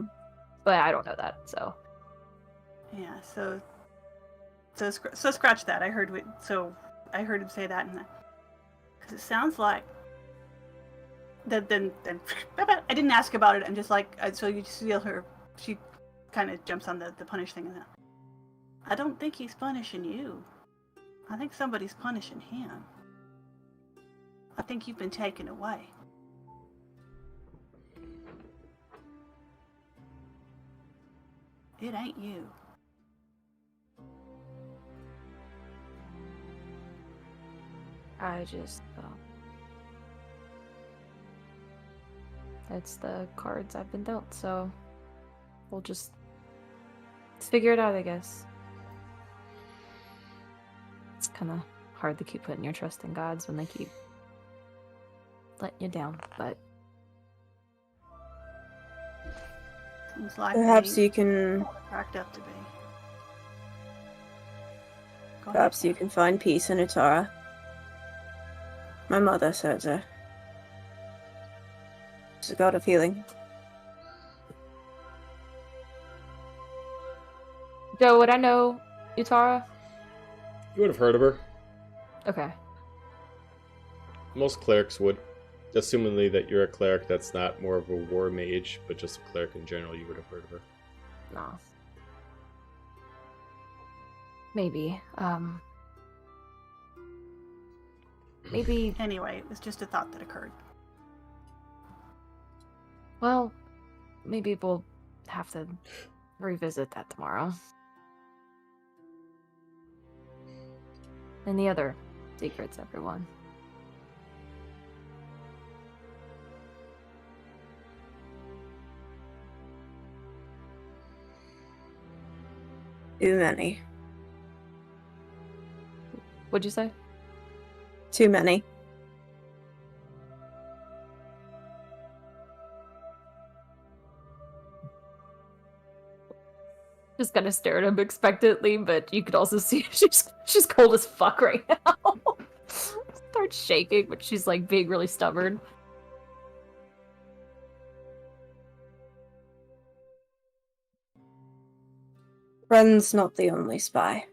But I don't know that, so. Yeah, so scratch that. I heard him say that, and because it sounds like that. Then I didn't ask about it. I'm just like, so you just feel her. She kind of jumps on the punish thing, and that. I don't think he's punishing you. I think somebody's punishing him. I think you've been taken away. It ain't you. I just, it's the cards I've been dealt, so we'll just figure it out, I guess. It's kind of hard to keep putting your trust in gods when they keep letting you down, but Seems like Perhaps they you can cracked up to be. Go ahead. perhaps you can find peace in Utara. My mother said so. She's got a feeling. Joe, would I know Utara? You would have heard of her. Okay. Most clerics would. Assumingly that you're a cleric that's not more of a war mage, but just a cleric in general, you would have heard of her. No. Maybe. Maybe. Anyway, it was just a thought that occurred. Well, maybe we'll have to revisit that tomorrow. And the other secrets, everyone. Too many. What'd you say? Too many. Just kind of stare at him expectantly, but you could also see she's cold as fuck right now. starts shaking, but she's like being really stubborn. Ren's not the only spy.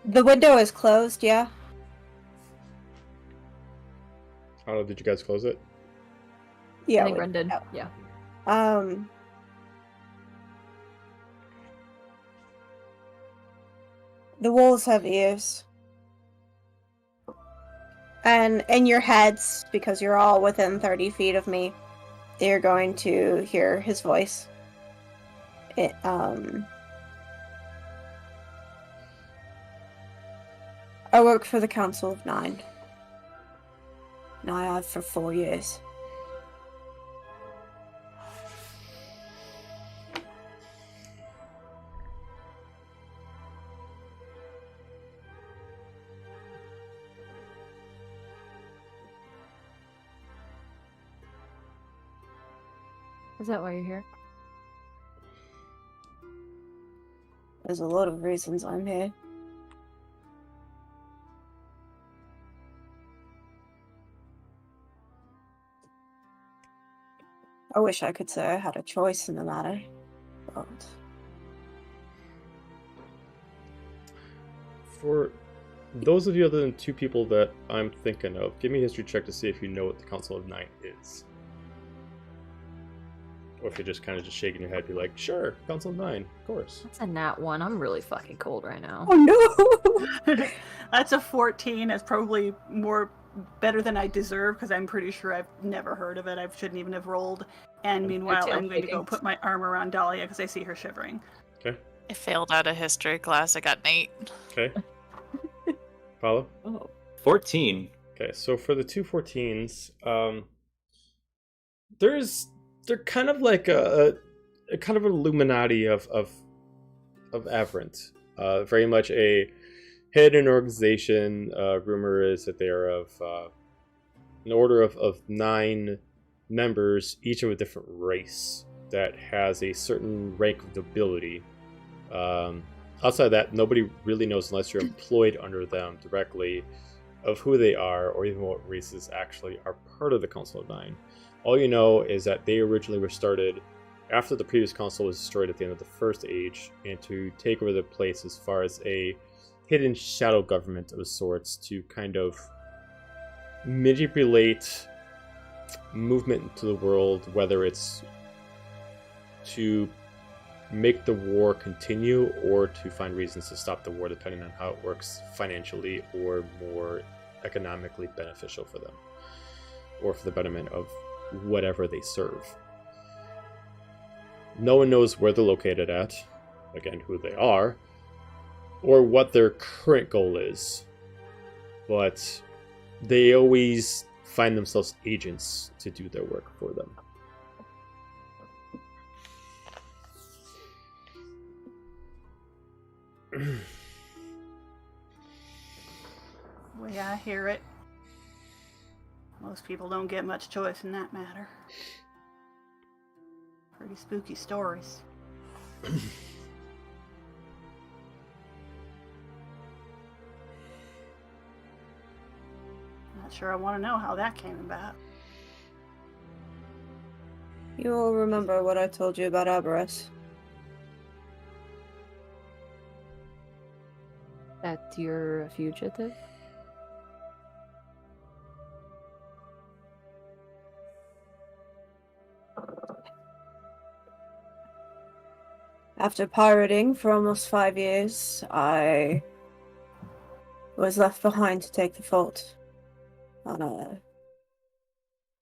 The window is closed, yeah? I don't know, did you guys close it? Yeah. I think Ren did. oh. Yeah. The walls have ears. And in your heads, because you're all within 30 feet of me, you're going to hear his voice. I work for the Council of Nine. And I have for 4 years. Is that why you're here? There's a lot of reasons I'm here. I wish I could say I had a choice in the matter, but... For those of you other than 2 people that I'm thinking of, give me a history check to see if you know what the Council of Nine is. Or if you're just kind of just shaking your head, be like, sure, Council of Nine, of course. That's a nat 1. I'm really fucking cold right now. Oh no! That's a 14. It's probably better than I deserve because I'm pretty sure I've never heard of it. I shouldn't even have rolled. And meanwhile, I'm going to go put my arm around Dahlia because I see her shivering. Okay. I failed out of history class. I got an 8. Okay. Follow? Oh, 14. Okay, so for the 2 14s, they're kind of like a kind of an Illuminati of Averant. Very much a hidden organization. Rumor is that they are of an order of 9 members, each of a different race that has a certain rank of nobility. Outside of that, nobody really knows unless you're employed under them directly of who they are or even what races actually are part of the Council of Nine. All you know is that they originally were started after the previous council was destroyed at the end of the First Age, and to take over the place as far as a hidden shadow government of sorts to kind of manipulate movement into the world, whether it's to make the war continue or to find reasons to stop the war, depending on how it works financially or more economically beneficial for them, or for the betterment of whatever they serve. No one knows where they're located at, again, who they are, or what their current goal is, but they always find themselves agents to do their work for them. Well, yeah, I hear it. Most people don't get much choice in that matter. Pretty spooky stories. Not sure I want to know how that came about. You all remember what I told you about Aberus? That you're a fugitive? After pirating for almost 5 years, I was left behind to take the fort on a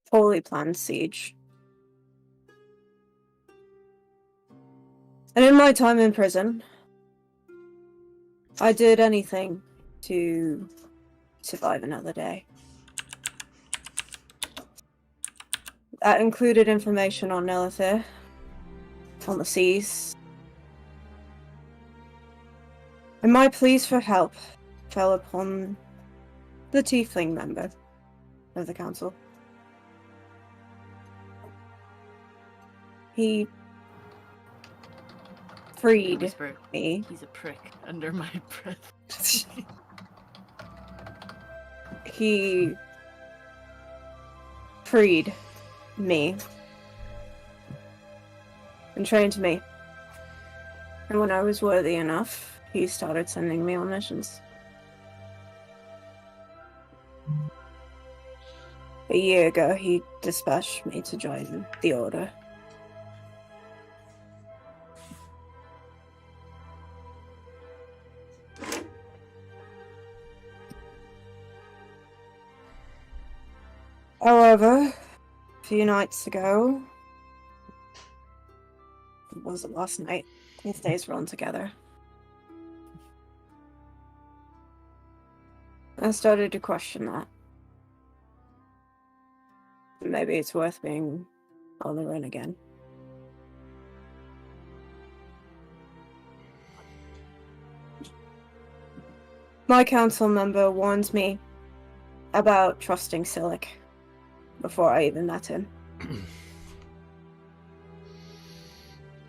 poorly planned siege. And in my time in prison, I did anything to survive another day. That included information on Nelithir, on the seas, And my pleas for help fell upon the tiefling member of the council. He freed Whisper, me. he's a prick under my breath. He freed me and trained me. And when I was worthy enough, he started sending me on missions. A year ago, he dispatched me to join the Order. However, a few nights ago, was it last night? These days run together. I started to question that. Maybe it's worth being on the run again. My council member warned me about trusting Silic before I even met him. And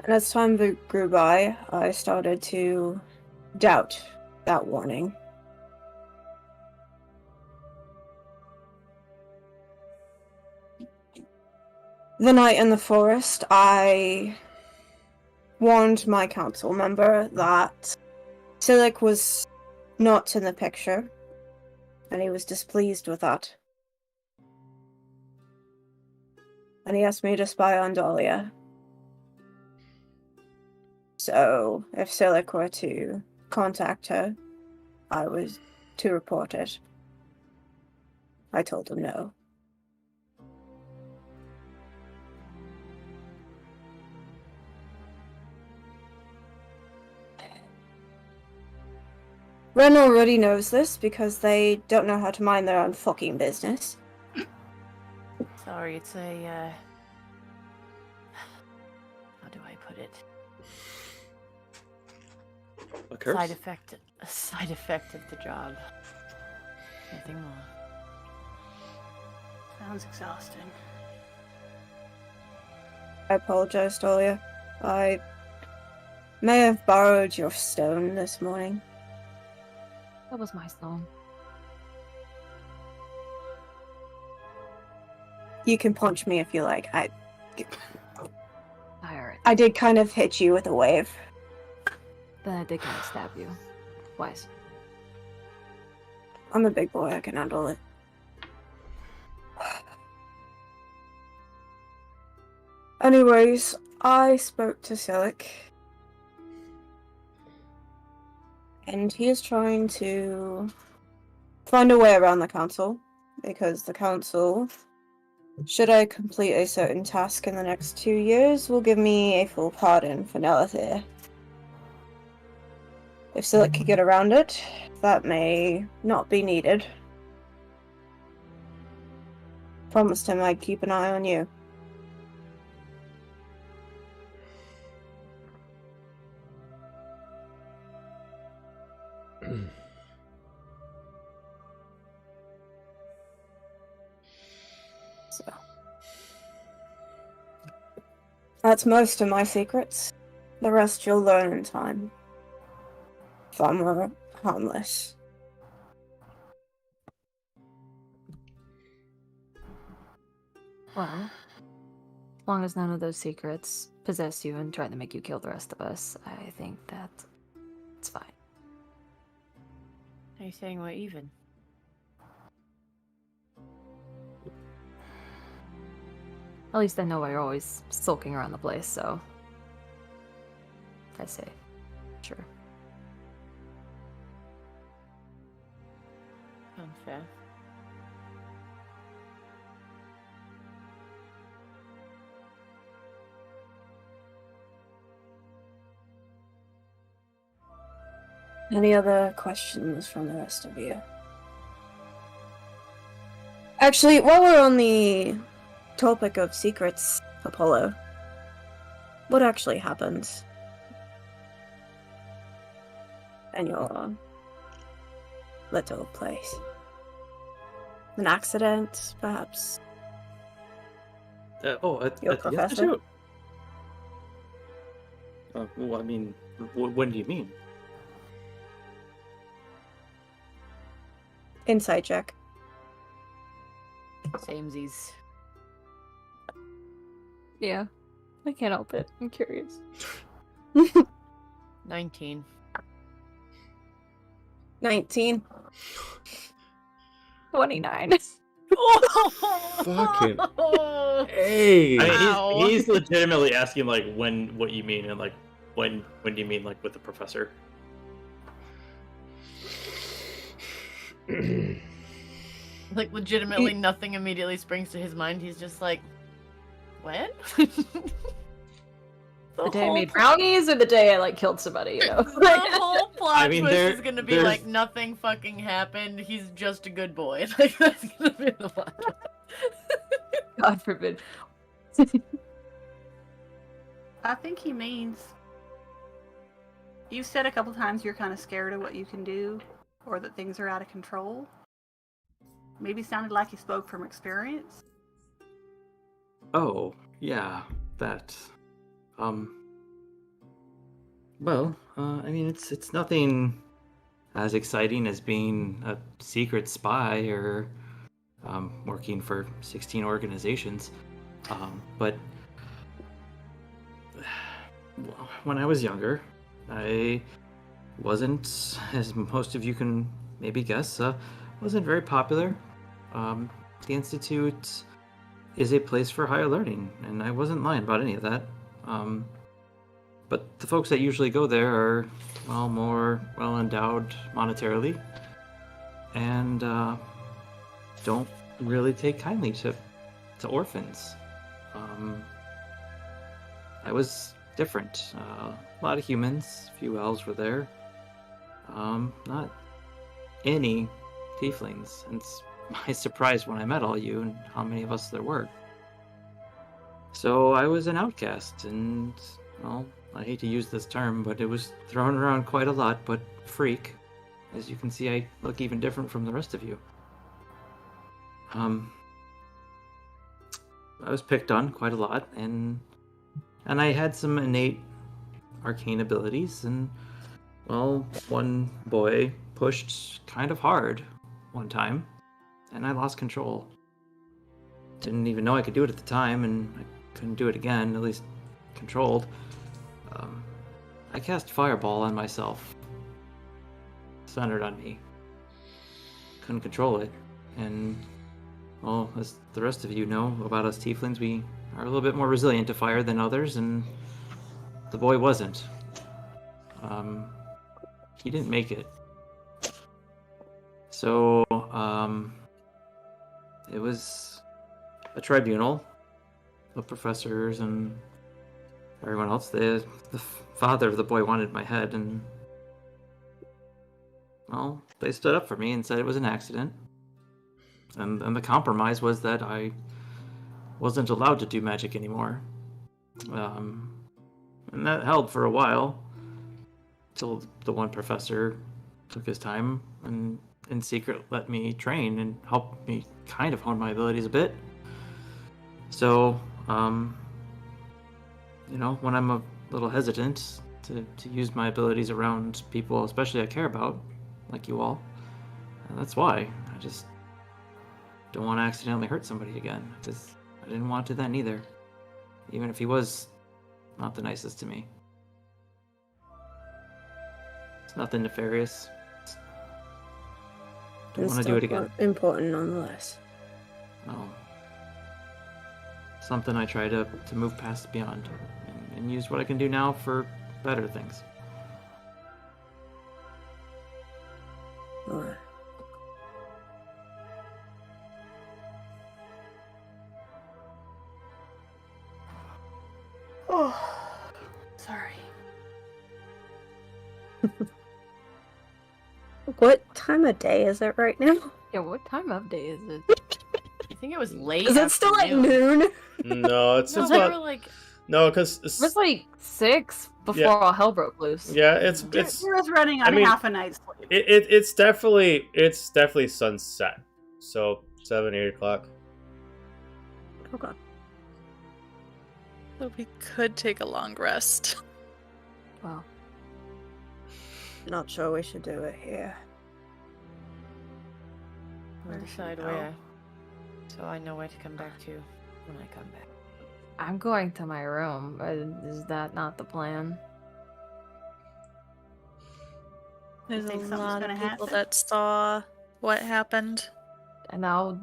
as time grew by, I started to doubt that warning. The night in the forest, I warned my council member that Silic was not in the picture, and he was displeased with that. And he asked me to spy on Dahlia. So, if Silic were to contact her, I was to report it. I told him no. Ren already knows this because they don't know how to mind their own fucking business. Sorry, it's a, how do I put it? A curse? A side effect of the job. Nothing more. Sounds exhausting. I apologize, Dahlia. I may have borrowed your stone this morning. That was my stone. You can punch me if you like. Alright. I did kind of hit you with a wave. Then I did kind of stab you. Twice. I'm a big boy, I can handle it. Anyways, I spoke to Silic. And he is trying to find a way around the council. Because the council, should I complete a certain task in the next 2 years, will give me a full pardon for Nelithir. If Silic could get around it, that may not be needed. Promised him I'd keep an eye on you. So. That's most of my secrets. The rest you'll learn in time. Far more harmless. Well, as long as none of those secrets possess you and try to make you kill the rest of us, I think that it's fine. Are you saying we're even? At least I know why you're always sulking around the place, so I say, sure. Unfair. Any other questions from the rest of you? Actually, while we're on the topic of secrets, Apollo, what actually happened? in your little place? An accident, perhaps? At Your the professor? institute? Well, I mean, when do you mean? Insight check. Samesies. Yeah. I can't help it. I'm curious. 19. 19. 29. Fucking Hey. I Ow. mean, he's legitimately asking like what you mean, and like when do you mean, like with the professor? Like, legitimately nothing immediately springs to his mind. He's just like, when? The day I made brownies or the day I, like, killed somebody, you know? The whole plot I mean, twist there- is gonna be there's- like, nothing fucking happened, he's just a good boy. Like, that's gonna be the plot twist. God forbid. I think he means you've said a couple times you're kind of scared of what you can do or that things are out of control. Maybe sounded like you spoke from experience. Oh, yeah, that. Well, I mean, it's nothing as exciting as being a secret spy or working for 16 organizations. But when I was younger, I wasn't, as most of you can maybe guess, wasn't very popular. The Institute is a place for higher learning, and I wasn't lying about any of that. But the folks that usually go there are, well, more well-endowed monetarily, and don't really take kindly to orphans. I was different. A lot of humans, a few elves were there. Not any tieflings. And it's my surprise when I met all you and how many of us there were. So I was an outcast, and, well, I hate to use this term, but it was thrown around quite a lot, but freak. As you can see, I look even different from the rest of you. I was picked on quite a lot, and I had some innate arcane abilities, and, well, one boy pushed kind of hard one time, and I lost control. Didn't even know I could do it at the time, and I couldn't do it again, at least controlled. I cast Fireball on myself, centered on me. Couldn't control it, and, well, as the rest of you know about us tieflings, we are a little bit more resilient to fire than others, and the boy wasn't. He didn't make it. So, it was a tribunal of professors and everyone else. The father of the boy wanted my head, and, well, they stood up for me and said it was an accident. And the compromise was that I wasn't allowed to do magic anymore. And that held for a while, till the one professor took his time and in secret let me train and help me kind of hone my abilities a bit. So, you know, when I'm a little hesitant to use my abilities around people, especially I care about, like you all, that's why. I just don't want to accidentally hurt somebody again, because I didn't want to then either, even if he was not the nicest to me. It's nothing nefarious. Don't want to do it again. Important nonetheless. No. Something I try to move past beyond and use what I can do now for better things. Alright. Oh, sorry. What time of day is it right now? Yeah, what time of day is it? I think it was late. Is it still at afternoon. noon? No, it's No, it's they were about like No, because It was like 6 before Yeah. all hell broke loose. yeah, it's Dira's running on I mean, half a night's sleep. it's definitely sunset. So 7-8 o'clock. Okay. So we could take a long rest. Wow. Not sure we should do it here. We'll decide where. So I know where to come back to when I come back. I'm going to my room. Is that not the plan? There's a think something's lot of gonna people happen? that saw what happened. And I'll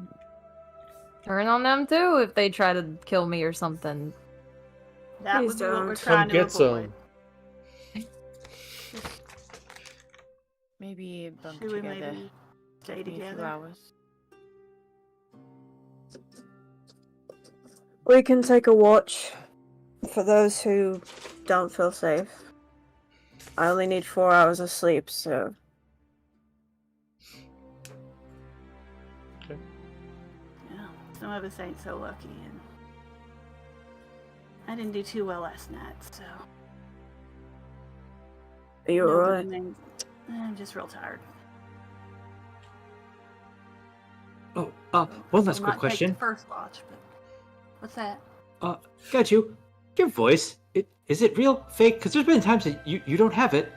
turn on them too if they try to kill me or something. That Please would be what we're don't. trying Come to get avoid. some. Maybe bump Should we together. maybe stay Maybe a few together? hours. We can take a watch for those who don't feel safe. I only need 4 hours of sleep, so Yeah, some of us ain't so lucky, and I didn't do too well last night, so. are you No good alright? names. I'm just real tired. Oh, one last Will quick not take question. the first watch, but what's that? Got you. Your voice, is it real, fake? Because there's been times that you don't have it.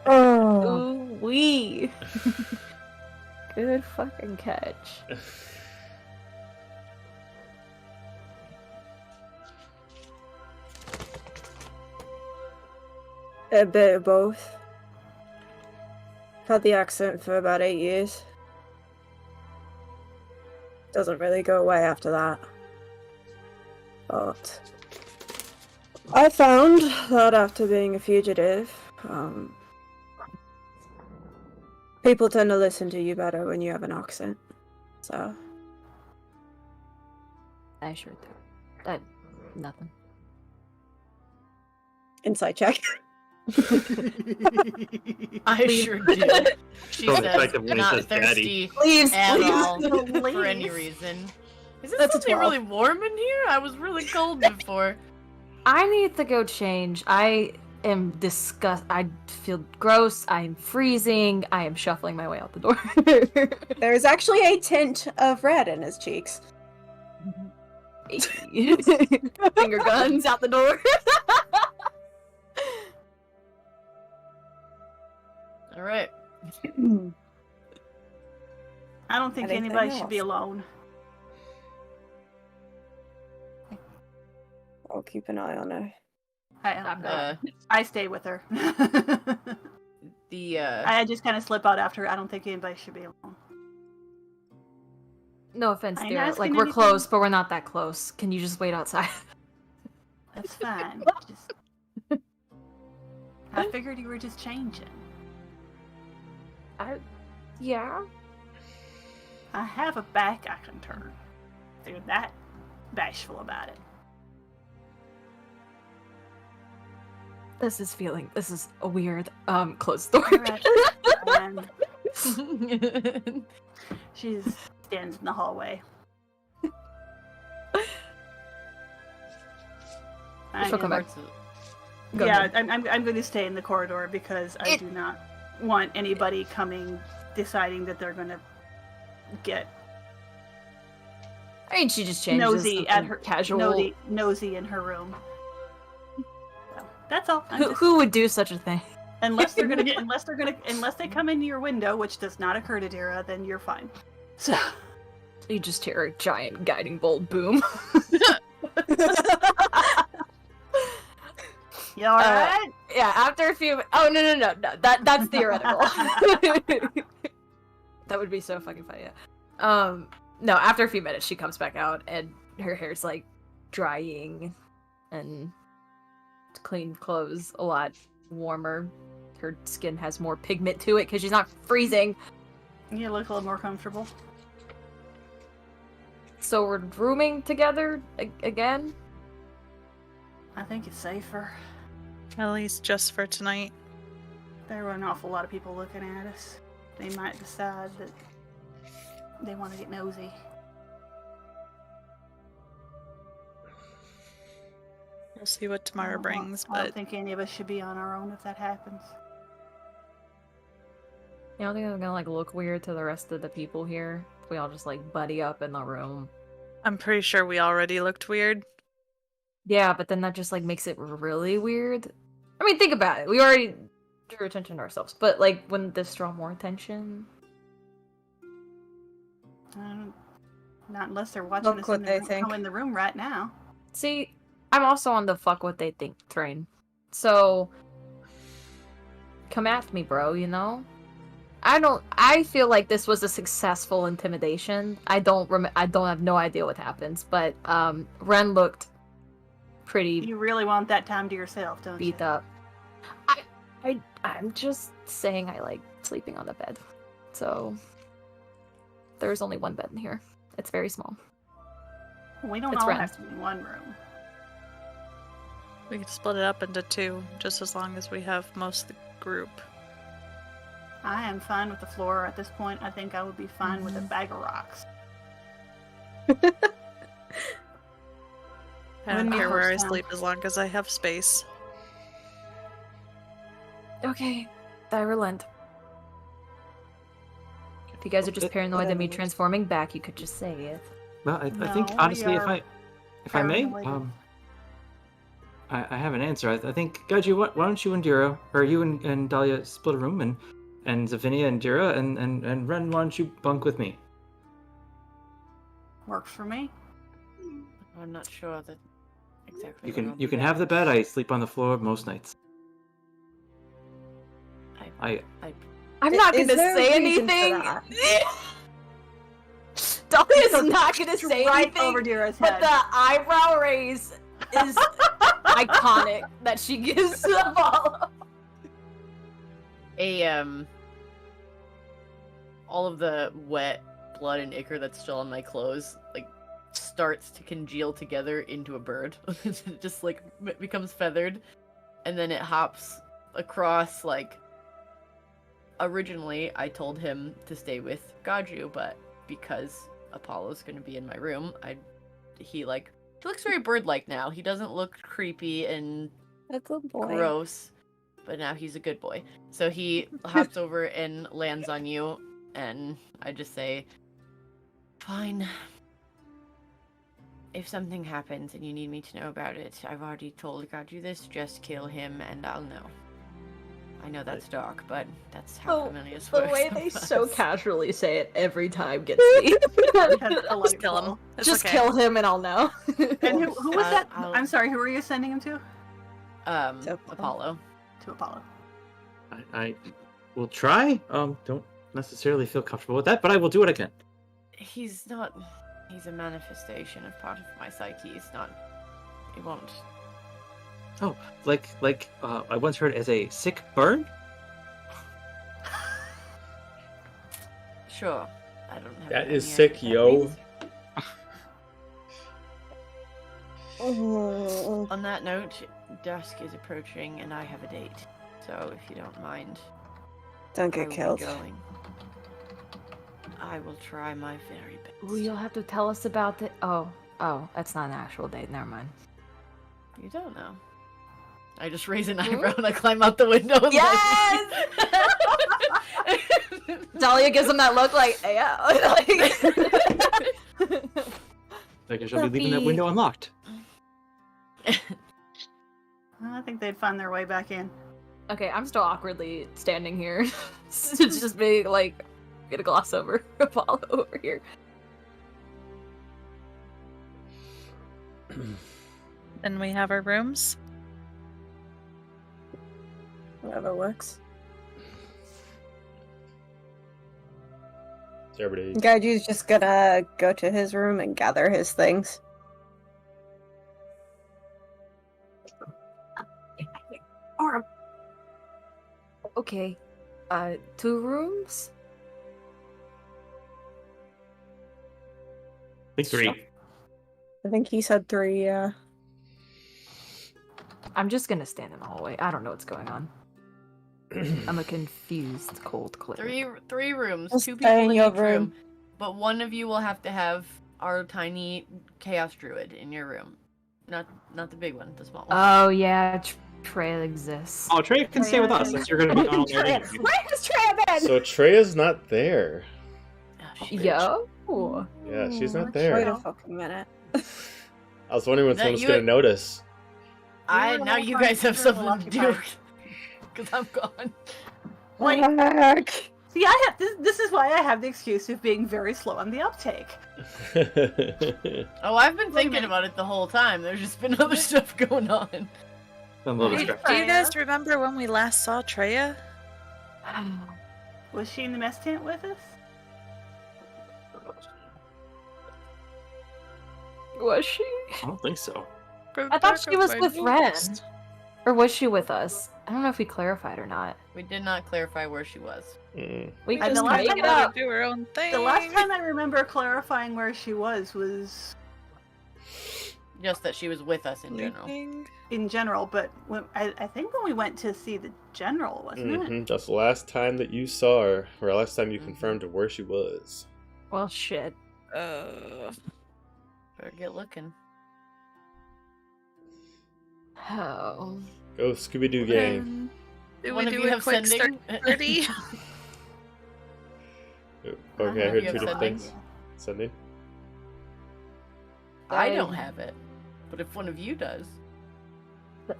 Oh, Ooh wee. Good fucking catch. a bit of both. Had the accent for about 8 years. Doesn't really go away after that. But I found that after being a fugitive, people tend to listen to you better when you have an accent. So, I sure do. Nothing. insight check. I sure do. She So says, effective when he not says daddy. thirsty Please, at all Please. for any reason. Is it That's a something 12. really warm in here? I was really cold before. I need to go change. I am I feel gross. I'm freezing. I am shuffling my way out the door. There's actually a tint of red in his cheeks. Finger guns out the door. All right. I don't think Anything anybody should be else? alone. I'll keep an eye on her. I stay with her. I just kind of slip out after her. I don't think anybody should be alone. No offense, I ain't dear. Like, asking we're anything. close, but we're not that close. Can you just wait outside? That's fine. I figured you were just changing. Yeah. I have a back I can turn. They're that bashful about it. This is a weird, closed door. Alright. And she stands in the hallway. She'll come back. Go Yeah, ahead. I'm going to stay in the corridor because I do not want anybody coming, deciding that they're going to get I mean, she just changes nosy at something her casual. nosy in her room. So, that's all. Who would do such a thing? Unless they come into your window, which does not occur to Dira, then you're fine. So You just hear a giant guiding bolt boom. you all right? Yeah, after a few. Oh no! That's theoretical. That would be so fucking funny. Yeah. No, after a few minutes, she comes back out, and her hair's like drying, and clean clothes, a lot warmer. Her skin has more pigment to it because she's not freezing. You look a little more comfortable. So we're rooming together again. I think it's safer. At least just for tonight. There were an awful lot of people looking at us. They might decide that they want to get nosy. We'll see what tomorrow brings, I don't but think any of us should be on our own if that happens. You don't think it's gonna like look weird to the rest of the people here? If we all just like buddy up in the room. I'm pretty sure we already looked weird. Yeah, but then that just like makes it really weird. I mean, think about it. We already drew attention to ourselves, but like, wouldn't this draw more attention? Not unless they're watching Look us what they come think. in the room right now. See, I'm also on the fuck what they think train. So, come at me, bro, you know? I feel like this was a successful intimidation. I don't have no idea what happens, but Ren looked pretty You really want that time to yourself, don't beat you? up. I'm just saying I like sleeping on the bed. So there's only one bed in here. It's very small. We don't It's all Ren's. have to be in one room. We could split it up into 2, just as long as we have most of the group. I am fine with the floor at this point. I think I would be fine with a bag of rocks. I don't Wouldn't be care where I forced down. sleep as long as I have space. Okay, I relent. If you guys are just paranoid of me transforming back, you could just say it. Well, I think No, honestly, we if are I may, paranoid. I have an answer. I think Gaiju, why don't you and Dira, or you and Dahlia split a room, and Zavinia and Dira, and Ren, why don't you bunk with me? Works for me. I'm not sure that exactly. You what I'll can do have next. the bed. I sleep on the floor most nights. I I'm not Is gonna there a say reason for anything. that? Dahlia's not gonna say right anything. over Dira's But head. the eyebrow raise is iconic that she gives to Apollo. All of the wet blood and ichor that's still on my clothes like starts to congeal together into a bird. It just like becomes feathered, and then it hops across. Like, originally I told him to stay with Gaju, but because Apollo's gonna be in my room, he looks very bird-like now. He doesn't look creepy and That's a boy. gross, but now he's a good boy. So he hops over and lands on you, and I just say, fine. If something happens and you need me to know about it, I've already told Gaju this, just kill him and I'll know. I know that's dark, but that's how familiars The works way they so sometimes. casually say it every time gets me. Just kill him. It's Just okay. kill him and I'll know. And who was that? I'll- I'm sorry, who were you sending him to? Apollo. To Apollo. I will try. Don't necessarily feel comfortable with that, but I will do what I can. He's a manifestation of part of my psyche. He won't. Oh, like I once heard as a sick burn. Sure. I don't have That any is idea sick, what that yo. means. Mm. On that note, dusk is approaching and I have a date. So if you don't mind, Don't I get will be killed. going. I will try my very best. Ooh, you'll have to tell us about the. Oh, that's not an actual date. Never mind. You don't know. I just raise an eyebrow and I climb out the window. And Yes! Dahlia gives him that look like, yeah. Like I shall be leaving that Puppy. window unlocked. I think they'd find their way back in. Okay, I'm still awkwardly standing here. It's just being like, get a gloss over Apollo over here. And we have our rooms. Whatever works. So everybody. Gaiju's just gonna go to his room and gather his things. Okay, 2 rooms? I think 3. I think he said 3, yeah. I'm just gonna stand in the hallway. I don't know what's going on. I'm a confused cold clear. Three rooms, Just 2 stay people in in your each room. room. But one of you will have to have our tiny chaos druid in your room. Not the big one, the small one. Oh yeah, Trey exists. Oh, Trey can stay with us since you're going to be gone all night anyway. Where does Trey been? So Treya's not there. Oh, shit. Yo. Yeah, she's not Wait there. a fucking minute. I was wondering when That someone's you- gonna notice. Now you guys have something to do. Because I'm gone. Fuck. See, I have this is why I have the excuse of being very slow on the uptake. Oh, I've been Wait a thinking minute. about it the whole time. There's just been other stuff going on. I'm a little Do distracted. you guys remember when we last saw Treya? Was she in the mess tent with us? Was she? I don't think so. I thought she was with Ren. Or was she with us? I don't know if we clarified or not. We did not clarify where she was. Mm. We And just the last made time it I- up. Do her own thing. The last time I remember clarifying where she was Just that she was with us in general. Sleeping. in general, but I think when we went to see the general, wasn't it? Mhm. That's the last time that you saw her, or last time you confirmed where she was. Well, shit. Better get looking. Oh. Go Scooby Doo gang. Do One we of do you a have quick sending? start party? Okay, I One of heard you two have different sending? things. Sending. I don't have it. But if one of you does.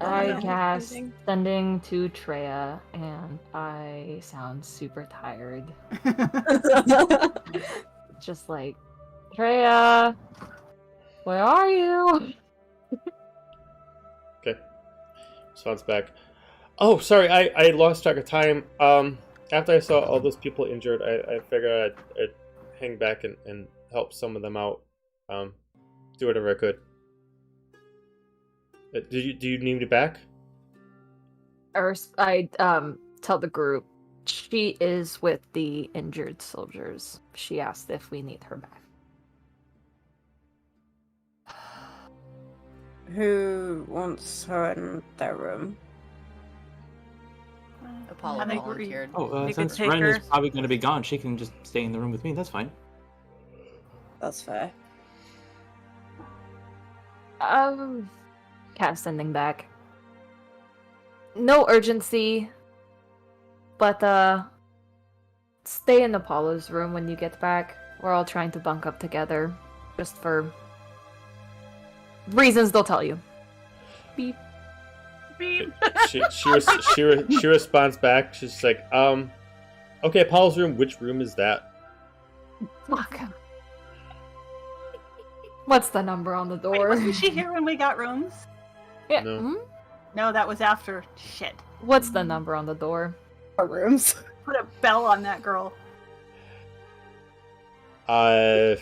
I know. cast Anything? sending to Treya, and I sound super tired. Just like, Treya, where are you? Okay. Response back. Oh, sorry, I lost track of time. After I saw all those people injured, I figured I'd hang back and help some of them out. Do whatever I could. Do you need me back? Or I tell the group she is with the injured soldiers. She asked if we need her back. Who wants her in their room? Apollo I think volunteered. Oh, You could since take Ren is her. probably going to be gone, she can just stay in the room with me. That's fine. That's fair. Cast sending back. No urgency, but stay in Apollo's room when you get back. We're all trying to bunk up together, just for reasons they'll tell you. Beep. Beep. She responds back. She's like, okay, Apollo's room. Which room is that? Fuck. What's the number on the Wait, door? wasn't she here when we got rooms? Yeah. No. hmm? No, that was after. Shit. What's the number on the door? Our rooms. Put a bell on that girl. You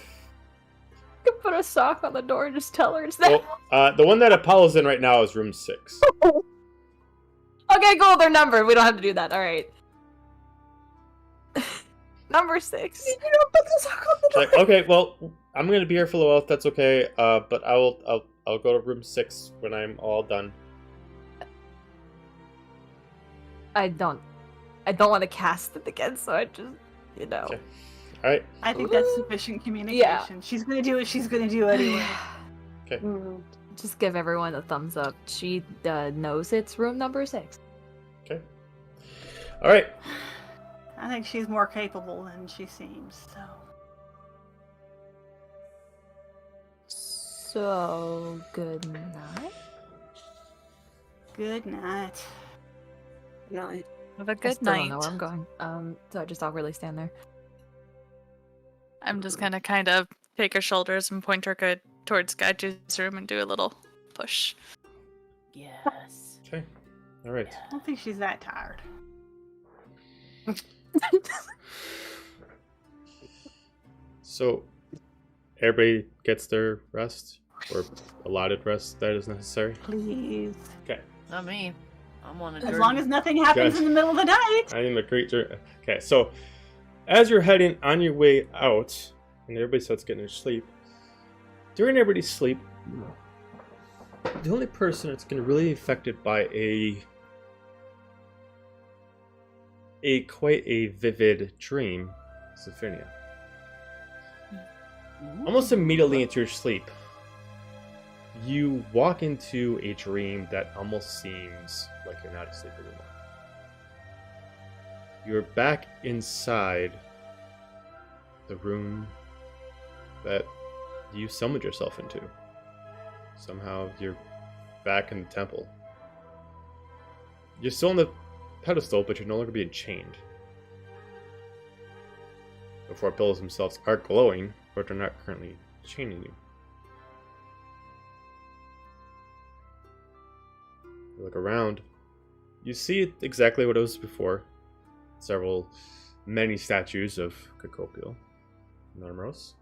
could put a sock on the door and just tell her it's that. Well, the one that Apollo's in right now is room 6. Okay, cool. They're numbered. We don't have to do that. All right. Number 6. You don't put the sock on the She's like, okay, well, I'm gonna be here for a little while if that's okay. But I'll go to room 6 when I'm all done. I don't want to cast it again, so I just, Okay. All right. I think that's sufficient communication. She's gonna do what she's gonna do anyway. Okay. Just give everyone a thumbs up. She knows it's room number 6. Okay. All right. I think she's more capable than she seems. So good night. Good night. Night. Have a I good still don't night. know where I'm going. So I just I'll really stand there. I'm just gonna kind of take her shoulders and point her good towards Gaiju's room and do a little push. Yes. Okay. All right. I don't think she's that tired. So, everybody gets their rest, or allotted rest that is necessary. Please. Okay. Not me. I'm on a As journey. long as nothing happens Guys. in the middle of the night. I am a great journey. Okay, so as you're heading on your way out, and everybody starts getting their sleep, during everybody's sleep, the only person that's going to really be affected by quite a vivid dream is Ophinia. Almost immediately into your sleep, you walk into a dream that almost seems like you're not asleep anymore. You're back inside the room that you summoned yourself into. Somehow you're back in the temple. You're still on the pedestal, but you're no longer being chained. The four pillars themselves are glowing, but they're not currently chaining you. You look around, you see exactly what it was before. Many statues of Cacopial and Armoros,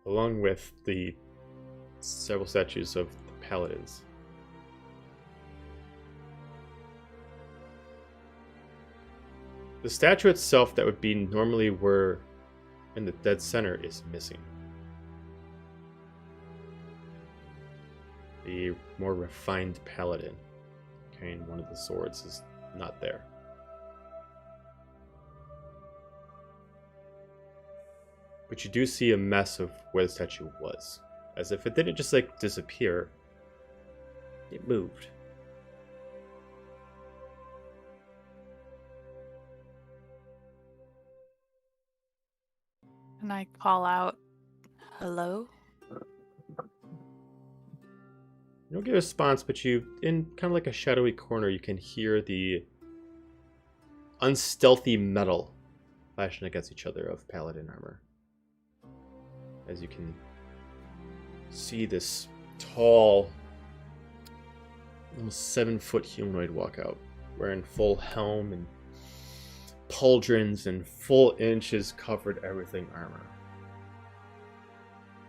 along with the several statues of the paladins. The statue itself that would be normally where in the dead center is missing. The more refined paladin carrying one of the swords is not there. But you do see a mess of where the statue was. As if it didn't just like disappear, it moved. And I call out, hello? You don't get a response, but you, in kind of like a shadowy corner, you can hear the unstealthy metal clashing against each other of paladin armor. As you can see this tall, almost 7-foot humanoid walk out, wearing full helm and pauldrons and full inches covered everything armor.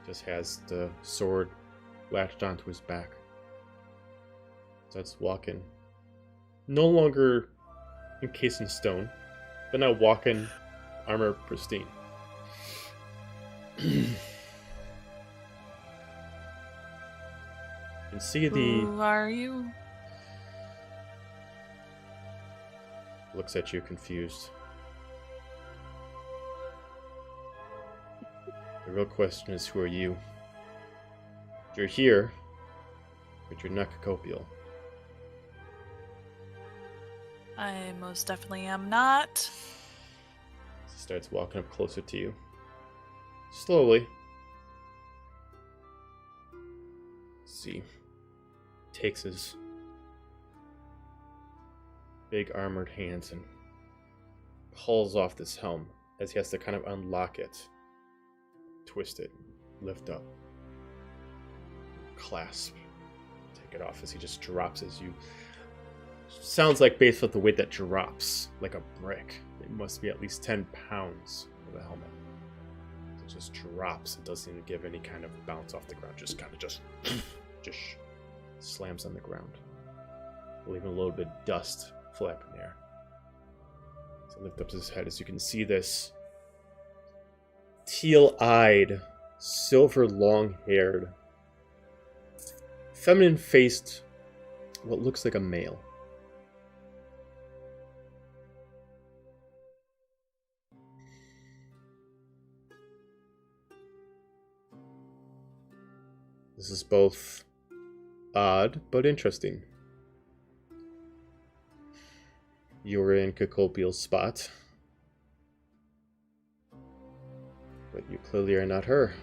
Just has the sword latched onto his back. Starts walking. No longer encased in stone, but now walking armor pristine. You can see Who are you? looks at you confused. The real question is, who are you? You're here, but you're not Cacopial. I most definitely am not. He starts walking up closer to you. Slowly. See. Takes his big armored hands and pulls off this helm as he has to kind of unlock it, twist it, lift up, clasp, take it off as he just drops as you. Sounds like based off the weight that drops, like a brick. It must be at least 10 pounds of a helmet. It just drops. It doesn't even give any kind of bounce off the ground. Just kind of just slams on the ground, leaving a little bit of dust flapping there. So lift up his head as you can see this teal-eyed, silver long-haired, feminine-faced, what looks like a male. This is both odd but interesting. You were in Cacopial's spot, but you clearly are not her.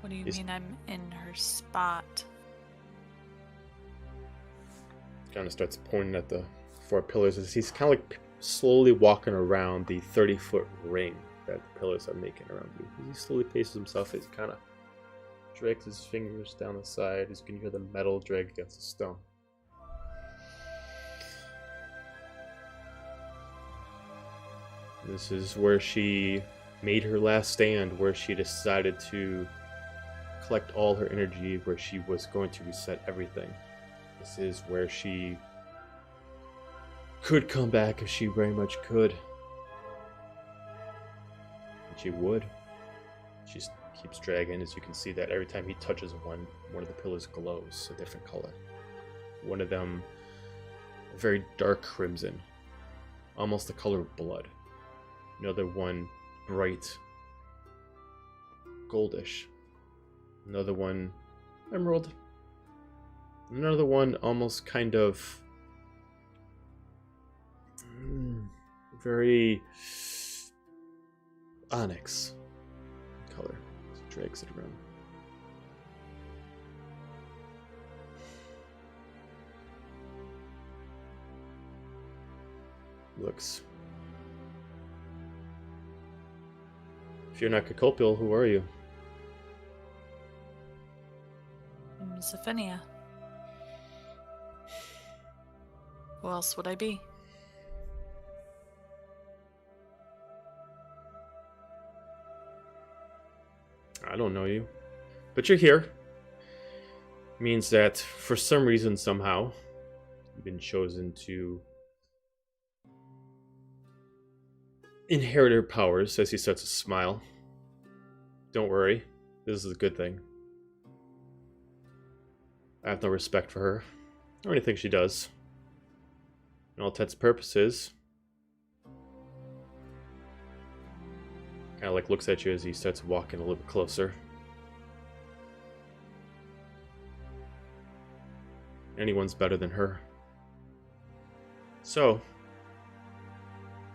What do you mean I'm in her spot? Kind of starts pointing at the four pillars as he's kind of like slowly walking around the 30-foot ring that the pillars are making around you. He slowly paces himself as he kind of drags his fingers down the side as you can hear the metal drag against the stone. This is where she made her last stand, where she decided to collect all her energy, where she was going to reset everything. This is where she could come back if she very much could. And she would. She keeps dragging, as you can see that every time he touches one of the pillars glows a different color. One of them a very dark crimson, almost the color of blood. Another one bright goldish. Another one emerald. Another one almost kind of very onyx color. Just drags it around. Looks. If you're not Cacopial, who are you? I'm Zephynia. Who else would I be? I don't know you. But you're here. Means that for some reason, somehow, you've been chosen to inherit her powers. As he starts to smile. Don't worry. This is a good thing. I have no respect for her. Or anything she does. In all intents and purposes. Kind of like looks at you as he starts walking a little bit closer. Anyone's better than her. So,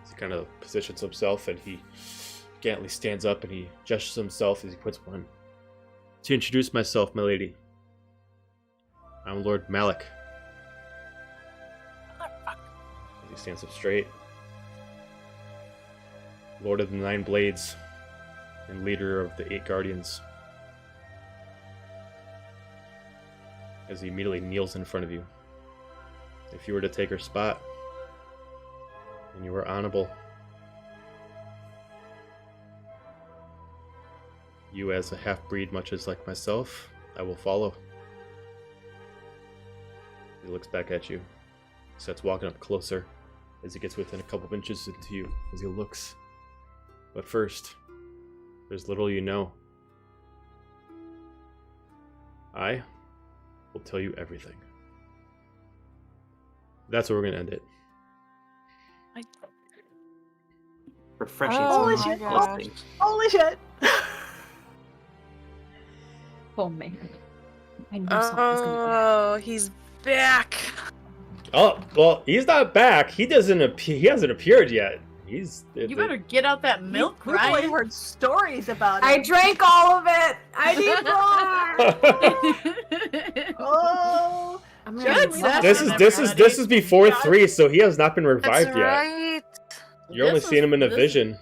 he kind of positions himself and he gallantly stands up and he gestures himself as he puts one. To introduce myself, my lady. I'm Lord Malik. As he stands up straight. Lord of the Nine Blades, and leader of the 8 Guardians. As he immediately kneels in front of you. If you were to take her spot, and you were honorable, you as a half-breed, much as like myself, I will follow. He looks back at you, starts walking up closer as he gets within a couple of inches into you, as he looks. But first, there's little you know. I will tell you everything. That's where we're going to end it. Refreshing. Holy to shit. listening. Holy shit! Oh man. I knew something was gonna Oh, he's back. Oh, well, he's not back. He hasn't appeared yet. You better get out that milk, We've only right? heard stories about I it. drank all of it. I need more. Oh, I'm Good, gonna Seth. This is before 3, so he has not been revived That's yet. right. You're only This seeing him in a this- vision.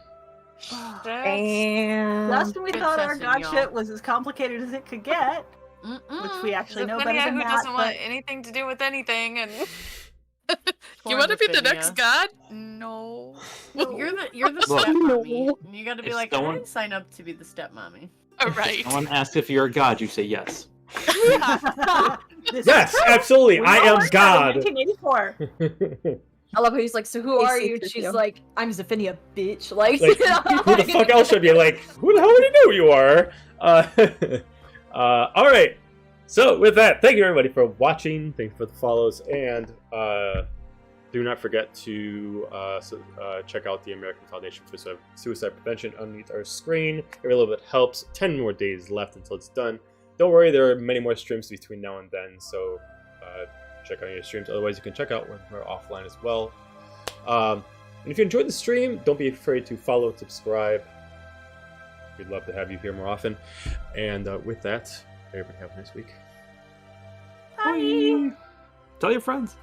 Damn. Last time we thought our Confessing, god y'all. shit was as complicated as it could get, which we actually know better Zephynia, than who that. doesn't want But anything to do with anything, and you Poor want to be the next Zephynia. god? No. You're the Look. stepmommy. And you gotta be If like, someone- I didn't sign up to be the stepmommy. All right. Someone asks if you're a god, you say yes. this Yes, is true. absolutely. We I all am learned that God. in 1984. I love how he's like, so who Hey, are you? And secret she's you. like, I'm Zephynia, bitch. Like, Like, who the fuck else should be like, who the hell would he know who you are? All right. So with that, thank you everybody for watching. Thank you for the follows, and do not forget to check out the American Foundation for Suicide Prevention underneath our screen. Every little bit helps. 10 more days left until it's done. Don't worry, there are many more streams between now and then, so check out your streams. Otherwise, you can check out when we're offline as well. And if you enjoyed the stream, don't be afraid to follow and subscribe. We'd love to have you here more often. And with that, everybody have a nice week. Bye. Tell your friends.